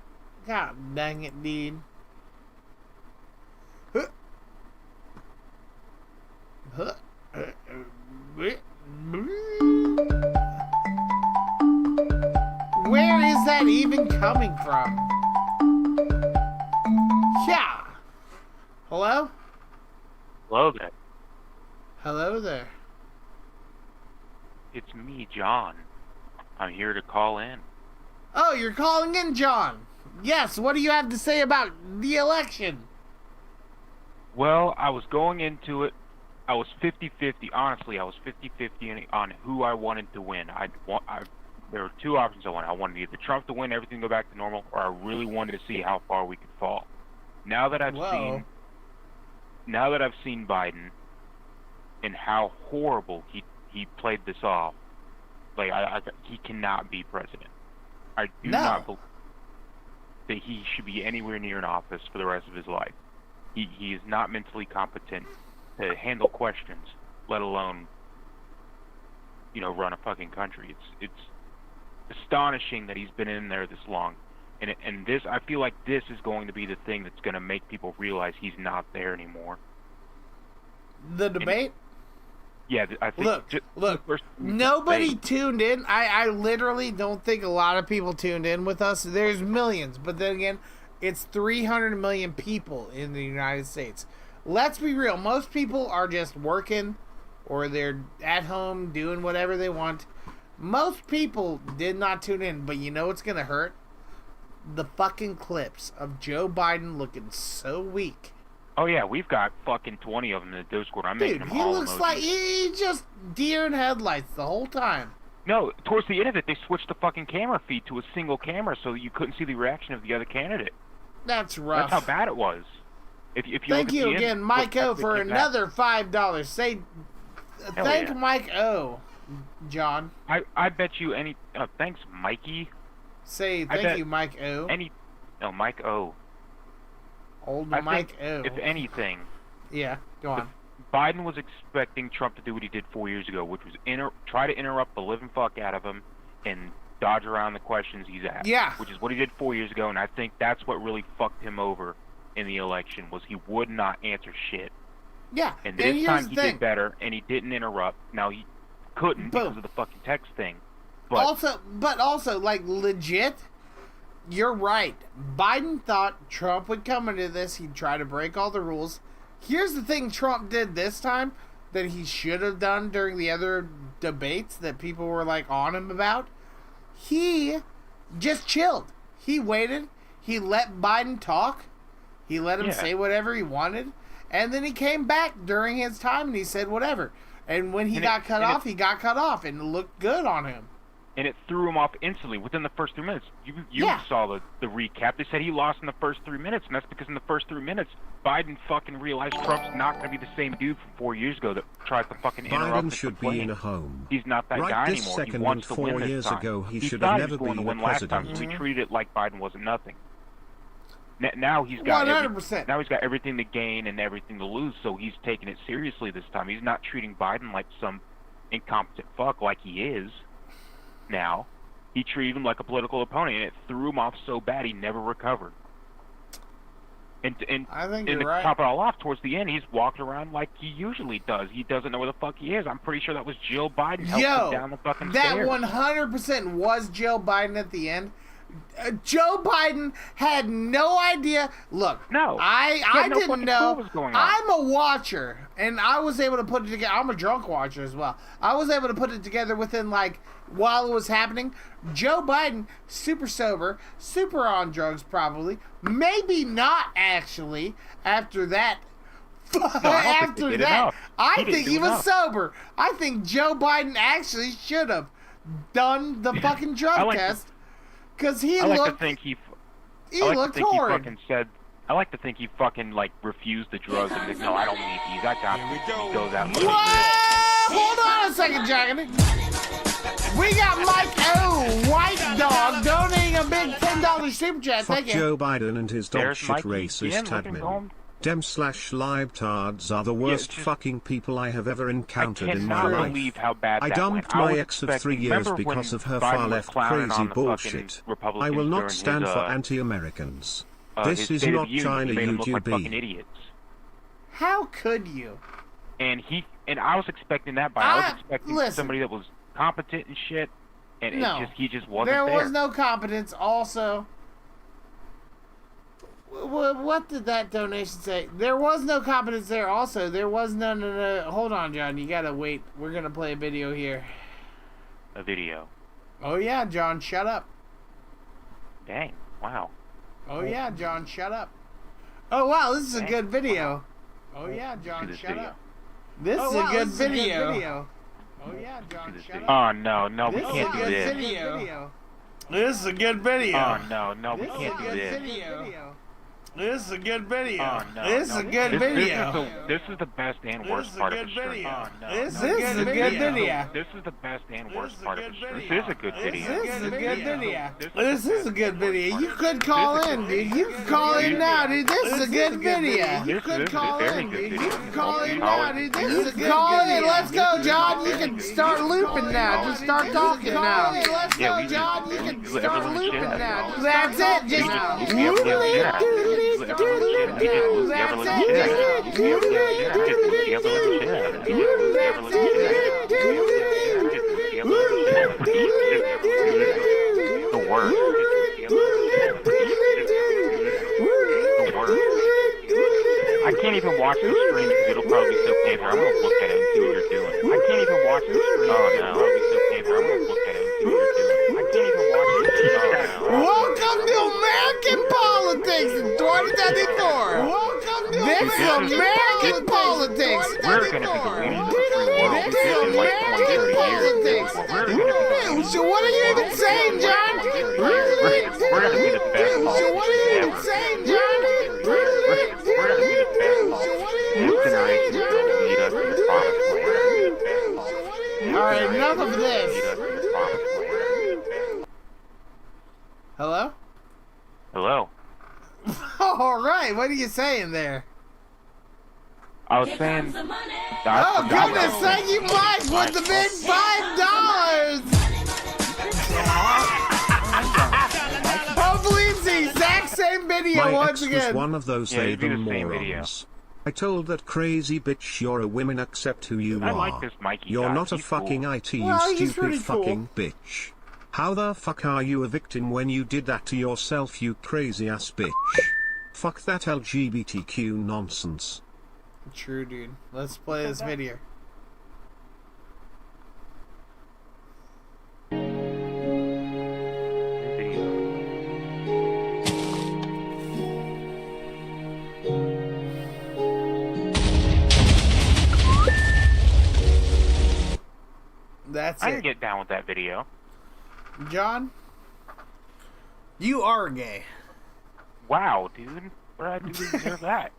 God dang it, dude. Where is that even coming from? Yeah. Hello? Hello there. Hello there. It's me, John. I'm here to call in. Oh, you're calling in, John. Yes, what do you have to say about the election? Well, I was going into it. I was 50-50. Honestly, I was 50-50 on who I wanted to win. There were two options I wanted. I wanted either Trump to win, everything go back to normal, or I really wanted to see how far we could fall. Now that I've seen Biden and how horrible he played this off, like he cannot be president. I do not believe that he should be anywhere near an office for the rest of his life. He is not mentally competent to handle questions, let alone, run a fucking country. It's astonishing that he's been in there this long. And this, I feel like this is going to be the thing that's going to make people realize he's not there anymore. The debate? I think... Look, nobody tuned in. I literally don't think a lot of people tuned in with us. There's millions, but then again, it's 300 million people in the United States. Let's be real. Most people are just working or they're at home doing whatever they want. Most people did not tune in, but you know what's going to hurt? The fucking clips of Joe Biden looking so weak. Oh yeah, we've got fucking 20 of them in the Discord. I'm making them he all looks emojis. like he's just deer in headlights the whole time. No, towards the end of it, they switched the fucking camera feed to a single camera so you couldn't see the reaction of the other candidate. That's rough. That's how bad it was. If you thank look at you the again, end, Mike O, look, for that's another $5. Say, thank yeah. Mike O, John. I bet you any. Thanks, Mikey. Say thank you, Mike O. Mike O. Old I Mike think, O. If anything. Yeah, go on. Biden was expecting Trump to do what he did 4 years ago, which was try to interrupt the living fuck out of him and dodge around the questions he's asked. Yeah. Which is what he did 4 years ago, and I think that's what really fucked him over in the election, was he would not answer shit. Yeah. And this time he did better, and he didn't interrupt. Now he couldn't because of the fucking text thing. But also, like, legit, you're right. Biden thought Trump would come into this. He'd try to break all the rules. Here's the thing Trump did this time that he should have done during the other debates that people were, like, on him about. He just chilled. He waited. He let Biden talk. He let him say whatever he wanted. And then he came back during his time and he said whatever. And when he got cut off, he got cut off, and it looked good on him. And it threw him off instantly within the first 3 minutes. You saw the recap. They said he lost in the first 3 minutes, and that's because in the first 3 minutes, Biden fucking realized Trump's not going to be the same dude from 4 years ago that tries to fucking interrupt. Biden should be in a home. He's not that right guy this anymore. Second He wants and to win 4 this years time. ago, he should thought have he was never going been to the win last time, president. so he treated it like Biden wasn't nothing. Now he's got 100%. Now he's got everything to gain and everything to lose, so he's taking it seriously this time. He's not treating Biden like some incompetent fuck like he is now. He treated him like a political opponent, and it threw him off so bad he never recovered. And I think to you're right. top it all off, towards the end, he's walking around like he usually does. He doesn't know where the fuck he is. I'm pretty sure that was Jill Biden helping him down the fucking stairs. That 100% was Joe Biden at the end. Joe Biden had no idea. Look, I didn't know. What was going on. I'm a watcher, and I was able to put it together. I'm a drunk watcher as well. I was able to put it together within, like, while it was happening. Joe Biden, super sober, super on drugs probably. Maybe not, actually, after that. After that, I think he was sober. I think Joe Biden actually should have done the fucking drug test. Because he I like looked. To think he looked horrid. He fucking said. I like to think he fucking like refused the drugs and like, no, I don't need these. I got these. He goes out. And Hold on a second, Jaggedy. We got Mike O, White Dog, donating a big $10 super chat. Fuck Thank you. Joe Biden and his dog There's shit Mikey racist again, looking admin. Dem/livetards are the worst fucking people I have ever encountered in my cannot life. believe how bad I that dumped went. my was ex of expecting- 3 years remember because when of her Biden was far-left clowning crazy on the fucking bullshit. I Republicans will not during stand his, for anti-Americans. his This is State of not the Union. China, He made them look like fucking UGB. idiots. How could you? And I was expecting that, but I was expecting listen. somebody that was competent and shit. And No. he just wasn't There there. was no competence. Also, what did that donation say? There was no competence there. Also, there was none. Hold on, John. You gotta wait. We're gonna play a video here. A video. Oh yeah, John. Shut up. Dang. Wow. Oh yeah, John. Shut up. Oh wow, this is a Dang. good video. Oh yeah, John. this Shut video. up. This is a good video. Oh yeah, John. Shut up. Oh no, we This can't is a do good this. video. This is a good video. Oh no, we This can't is do a good this. video. This is a good video. Oh, no, This is a good video. This is the best and worst part of the stream. Oh, no. This is a good video. This is the best and worst part of the stream. This is a good video. This is a good video. This is a good video. You could call in, dude. You can call in now, dude. This is a good video. You could call in, dude. You can call in now, dude. This is a good video. Let's go, John. You can start looping now. Just start talking now. Let's go, John. You can start looping now. That's it. Just I can't even watch the stream because it'll probably be so painful. I'm gonna look at it and see what you're doing. I can't even watch the stream. Oh no, it'll be so painful. I'm gonna look at it and see what you're doing. I can't even watch the stream. Oh no. Welcome to American politics in 2034. Welcome to American politics. We're gonna be the leaders of the free world. This is American politics. So what are you even saying, John? We're gonna be the best. So what are you even saying, John? We're gonna be the best. This generation is gonna lead us to the promised land. All right, enough of this. Hello? Hello. All right, what are you saying there? I was saying. Oh goodness, thank you, Mike, with the big $5. Hopefully it's the exact same video My once ex again. was one of those Yeah, it'd be the same morons. I told that crazy bitch you're a woman, accept who you I are. like this Mikey You're guy. not a He's fucking cool. IT, Well, you he's stupid pretty cool. fucking bitch. How the fuck are you a victim when you did that to yourself, you crazy ass bitch? Fuck that LGBTQ nonsense. True, dude. Let's play this video. That's I it. can get down with that video. John, you are gay. Wow, dude. What did I do to deserve that?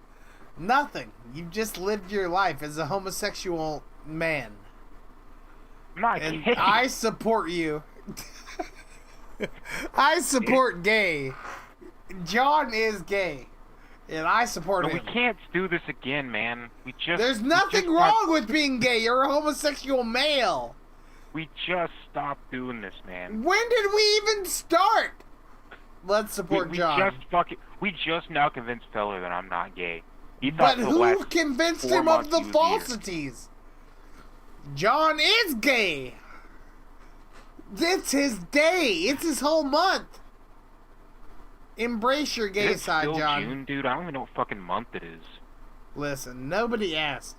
Nothing. You just lived your life as a homosexual man. I'm not And gay. I support you. I support gay. John is gay. And I support No, him. we can't do this again, man. There's nothing wrong with being gay. You're a homosexual male. We just stopped doing this, man. When did we even start? Let's support John. We just now convinced Feller that I'm not gay. He But thought the who last convinced 4 him of months the he was here. falsities? John is gay. It's his day. It's his whole month. Embrace your gay Is it side, still John. June, dude? I don't even know what fucking month it is. Listen, nobody asked.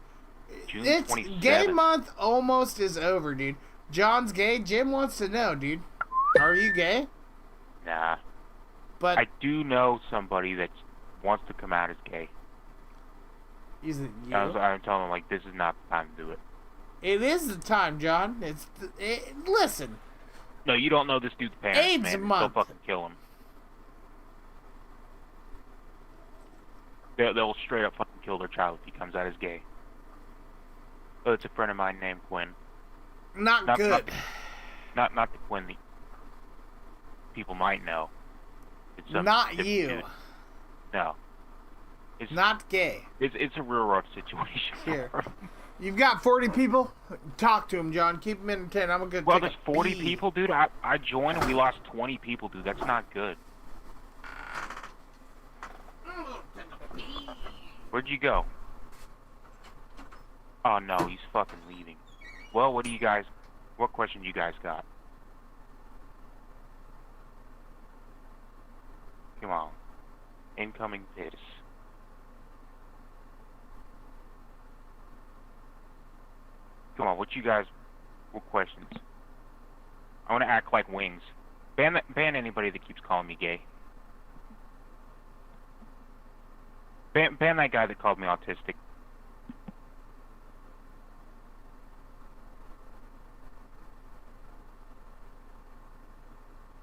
June It's 27th. gay month almost is over, dude. John's gay. Jim wants to know, dude. Are you gay? Nah. But I do know somebody that wants to come out as gay. is it you? I'm telling him, like, this is not the time to do it. It is the time, John. Listen. No, you don't know this dude's parents, AIDS man. month. They'll fucking kill him. They'll straight up fucking kill their child if he comes out as gay. Oh, it's a friend of mine named Quinn. Not good. Not the Quinn that people might know. It's some Not different you. dude. No. It's Not gay. It's a real rough situation. Here. You've got 40 people? Talk to them, John. Keep them entertained. I'm a good Well, there's 40 people, dude. I joined and we lost 20 people, dude. That's not good. Where'd you go? Oh no, he's fucking leaving. Well, what question you guys got? Come on. Incoming piss. Come on, what questions? I want to act like Wings. Ban anybody that keeps calling me gay. Ban that guy that called me autistic.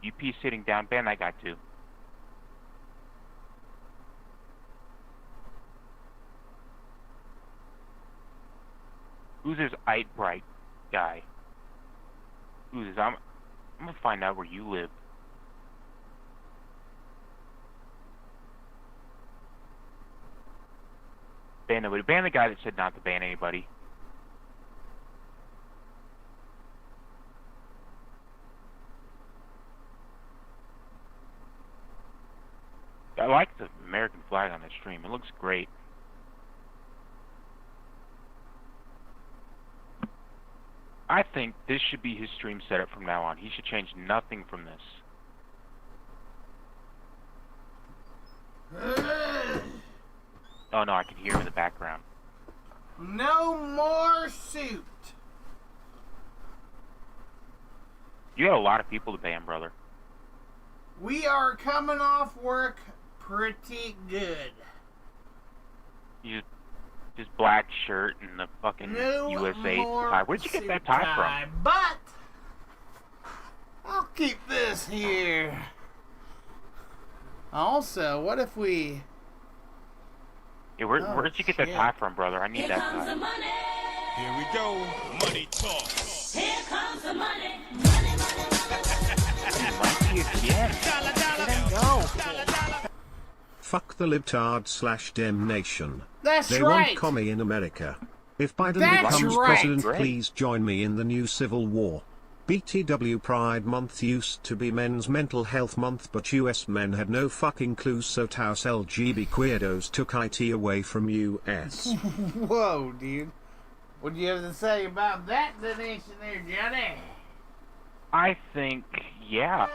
UP sitting down, ban that guy too. Who's this Bright guy? Who's this? I'm gonna find out where you live. Ban nobody. Ban the guy that said not to ban anybody. I like the American flag on that stream. It looks great. I think this should be his stream setup from now on. He should change nothing from this. Oh no, I can hear him in the background. No more suit. You got a lot of people to ban, brother. We are coming off work pretty good. You just black shirt and the fucking USA tie. Where'd you get that tie from? But I'll keep this here. Also, what if we... Yeah, where'd you get that tie from, brother? I need that tie. Here we go. Money talk. Here comes the money. Fuck the libtard/Dem Nation. That's they right. want commie in America. If Biden That's becomes right. president, Great. please join me in the new civil war. BTW Pride Month used to be Men's Mental Health Month, but US men had no fucking clues, so Taos LGB queerdos took IT away from US. Whoa, dude. What do you have to say about that donation there, Johnny? I think, yeah.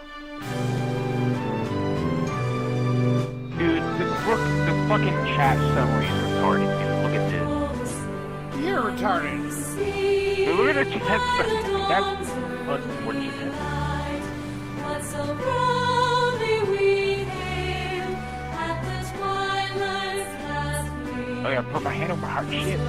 Dude, the fucking chat summary is retarded, dude. Look at this. You're retarded. Dude, look at the chat summary. That's unfortunate. Oh yeah, put my hand over my heart. Shit.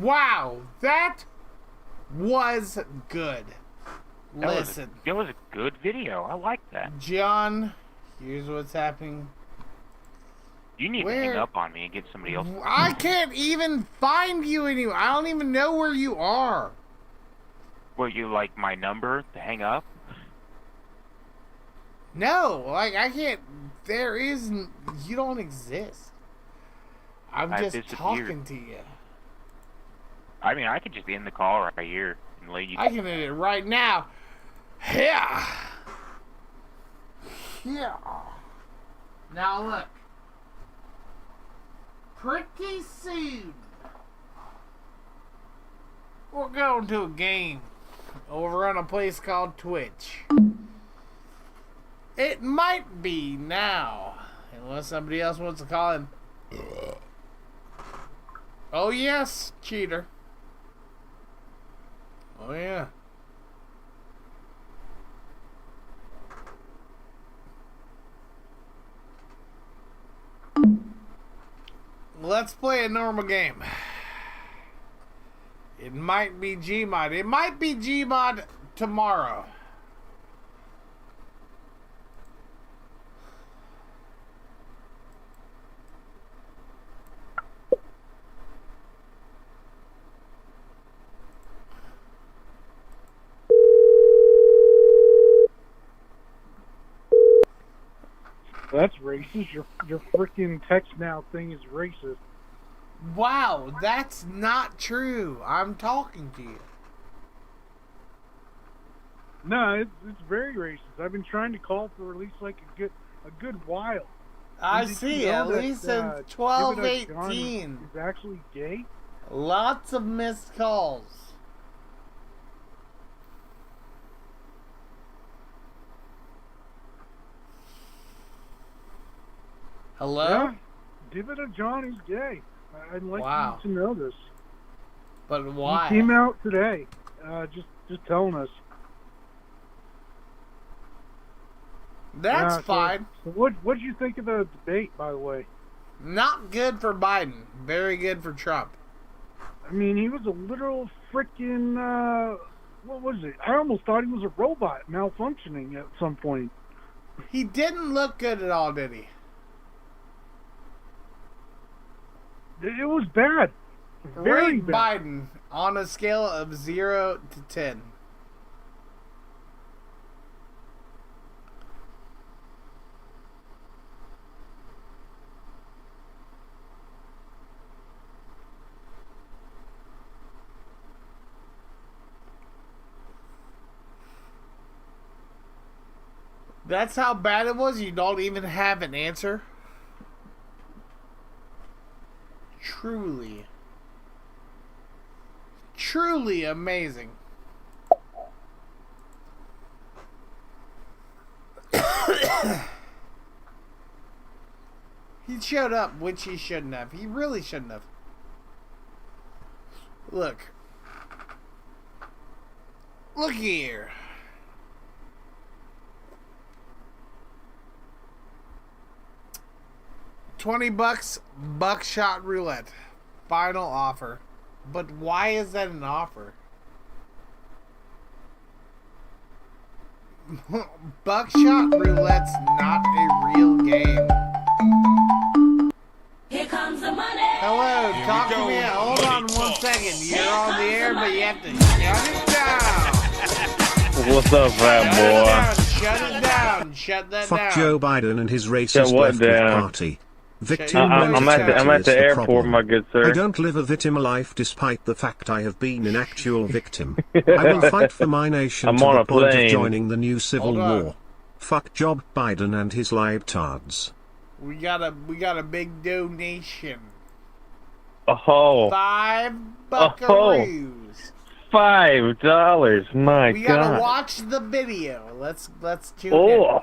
Wow, that was good. Listen. That was a good video. I like that. John, here's what's happening. You need to hang up on me and get somebody else. I can't even find you anywhere. I don't even know where you are. What, you like my number to hang up? No, like I can't. There is. You don't exist. I'm I just disappeared. talking to you. I mean, I could just end the call right here and let you. I can end it right now. Yeah. Yeah. Now look. Pretty soon, we're going to a game over on a place called Twitch. It might be now, unless somebody else wants to call him. Oh yes, cheater. Oh yeah. Let's play a normal game. It might be Gmod. It might be Gmod tomorrow. That's racist. Your freaking text now thing is racist. Wow, that's not true. I'm talking to you. No, it's very racist. I've been trying to call for at least like a good while. I And did you see, know at that, least Give in It Up 12:18. John is actually gay. Lots of missed calls. Hello? Yeah, Give It Up John is gay. I'd like Wow. you to know this. But why? He came out today just telling us. That's fine. So what'd you think of the debate, by the way? Not good for Biden. Very good for Trump. I mean, he was a literal freaking, what was it? I almost thought he was a robot malfunctioning at some point. He didn't look good at all, did he? It was bad. Very Rate bad. Biden on a scale of 0 to 10. That's how bad it was? You don't even have an answer? Truly amazing. He showed up, which he shouldn't have. He really shouldn't have. Look here. $20 buckshot roulette. Final offer. But why is that an offer? Buckshot roulette's not a real game. Here comes the money. Hello, talk to me. Hold on 1 second. You're on the air, but you have to shut it down. What's up, fat boy? Shut it down. Shut that down. Fuck Joe Biden and his racist what leftward down? party. Victim I'm at the airport, problem. my good sir. I don't live a victim life despite the fact I have been an actual victim. I will fight for my nation I'm to on the a point plane. of joining the new civil Hold on. war. Fuck Joe Biden and his libtards. We got a big donation. Oh, 5 buckaroos. $5. My We gotta God. watch the video. Let's tune Oh.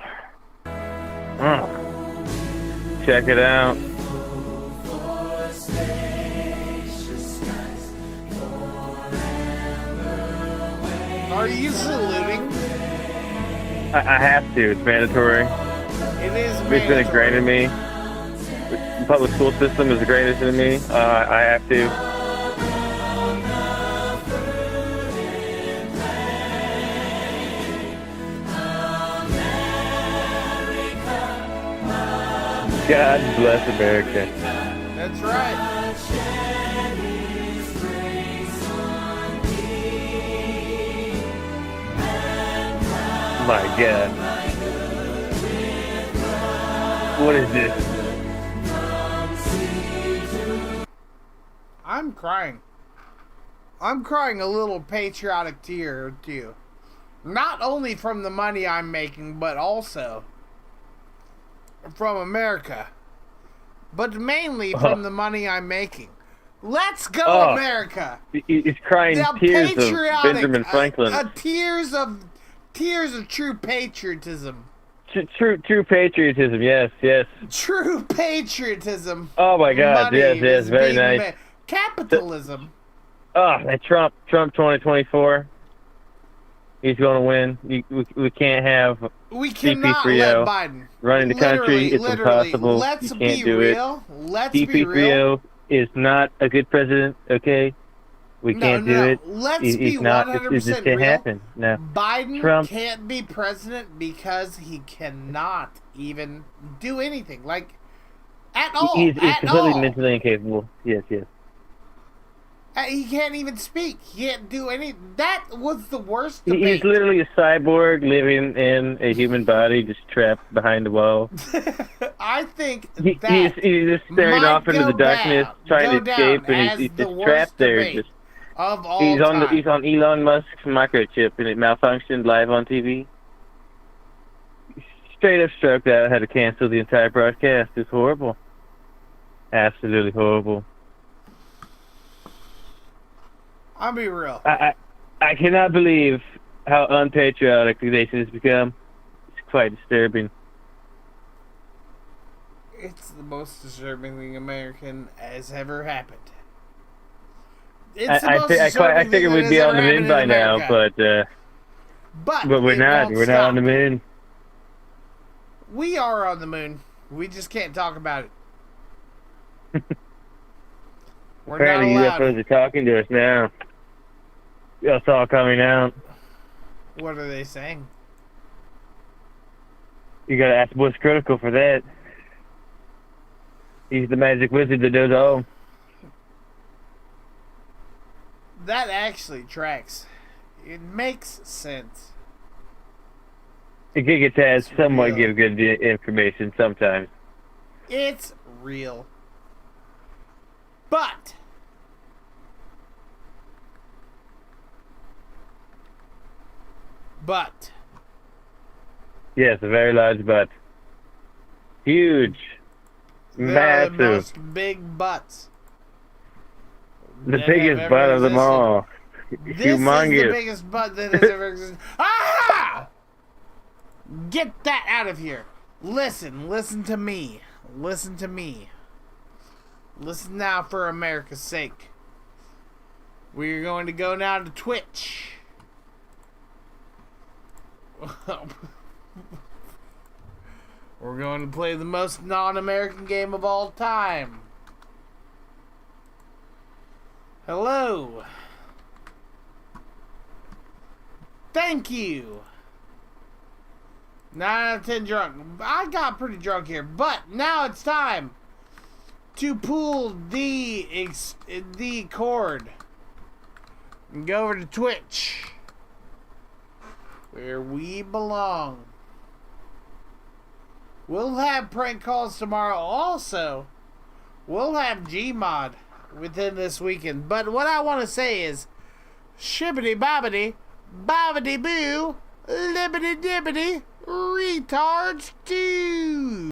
Check it out. in. Are you saluting? I have to. It's mandatory. It is It's been ingrained in me. The public school system is ingrained into me. I have to. God bless America. That's right. My God. What is this? I'm crying. I'm crying a little patriotic tear or two. Not only from the money I'm making, but also from America. But mainly from the money I'm making. Let's go, America! He's crying The tears of patriotic, Benjamin Franklin. Tears of true patriotism. True patriotism, yes. True patriotism. Oh my God, Money yes, is very being nice. Capitalism. And Trump 2024. He's going to win. We can't have We cannot CP3O let Biden running the country. It's impossible. Let's you can't be do real. it. Let's be real. CP3O is not a good president. Okay, we can't do it. Let's He's be not. 100% It just can't real. happen. No. Biden Trump. can't be president because he cannot even do anything. Like, at all. He's at completely all. mentally incapable. Yes. He can't even speak. He can't do any. That was the worst He's debate. literally a cyborg living in a human body, just trapped behind a wall. I think He's just staring might off into go the darkness, down- trying go to escape, down and as he's the just worst trapped there. debate Just of all he's on time. he's on Elon Musk's microchip, and it malfunctioned live on TV. Straight up stroked out, had to cancel the entire broadcast. It's horrible, absolutely horrible. I'll be real. I cannot believe how unpatriotic the nation has become. It's quite disturbing. It's the most disturbing thing American has ever happened. I figured we'd be on the moon by now, but we're not. We're not on the moon. We are on the moon. We just can't talk about it. We're Apparently not allowed. UFOs are talking to us now. It's all coming out. What are they saying? You gotta ask Bush Critical for that. He's the magic wizard that does all. That actually tracks. It makes sense. It gets to somewhat give good information sometimes. It's real. But yes, a very large butt. Huge. Massive. The most big butts. The biggest butt of them all. This Humongous. is the biggest butt that has ever existed. Ah! Get that out of here. Listen to me. Listen to me. Listen now for America's sake. We're going to go now to Twitch. We're going to play the most non-American game of all time. Hello. Thank you. 9 out of 10 drunk. I got pretty drunk here, but now it's time to pull the cord and go over to Twitch, where we belong. We'll have prank calls tomorrow. Also, we'll have Gmod within this weekend. But what I want to say is, shibbity bobbity, bobbity boo, libbity dibbity, retards too.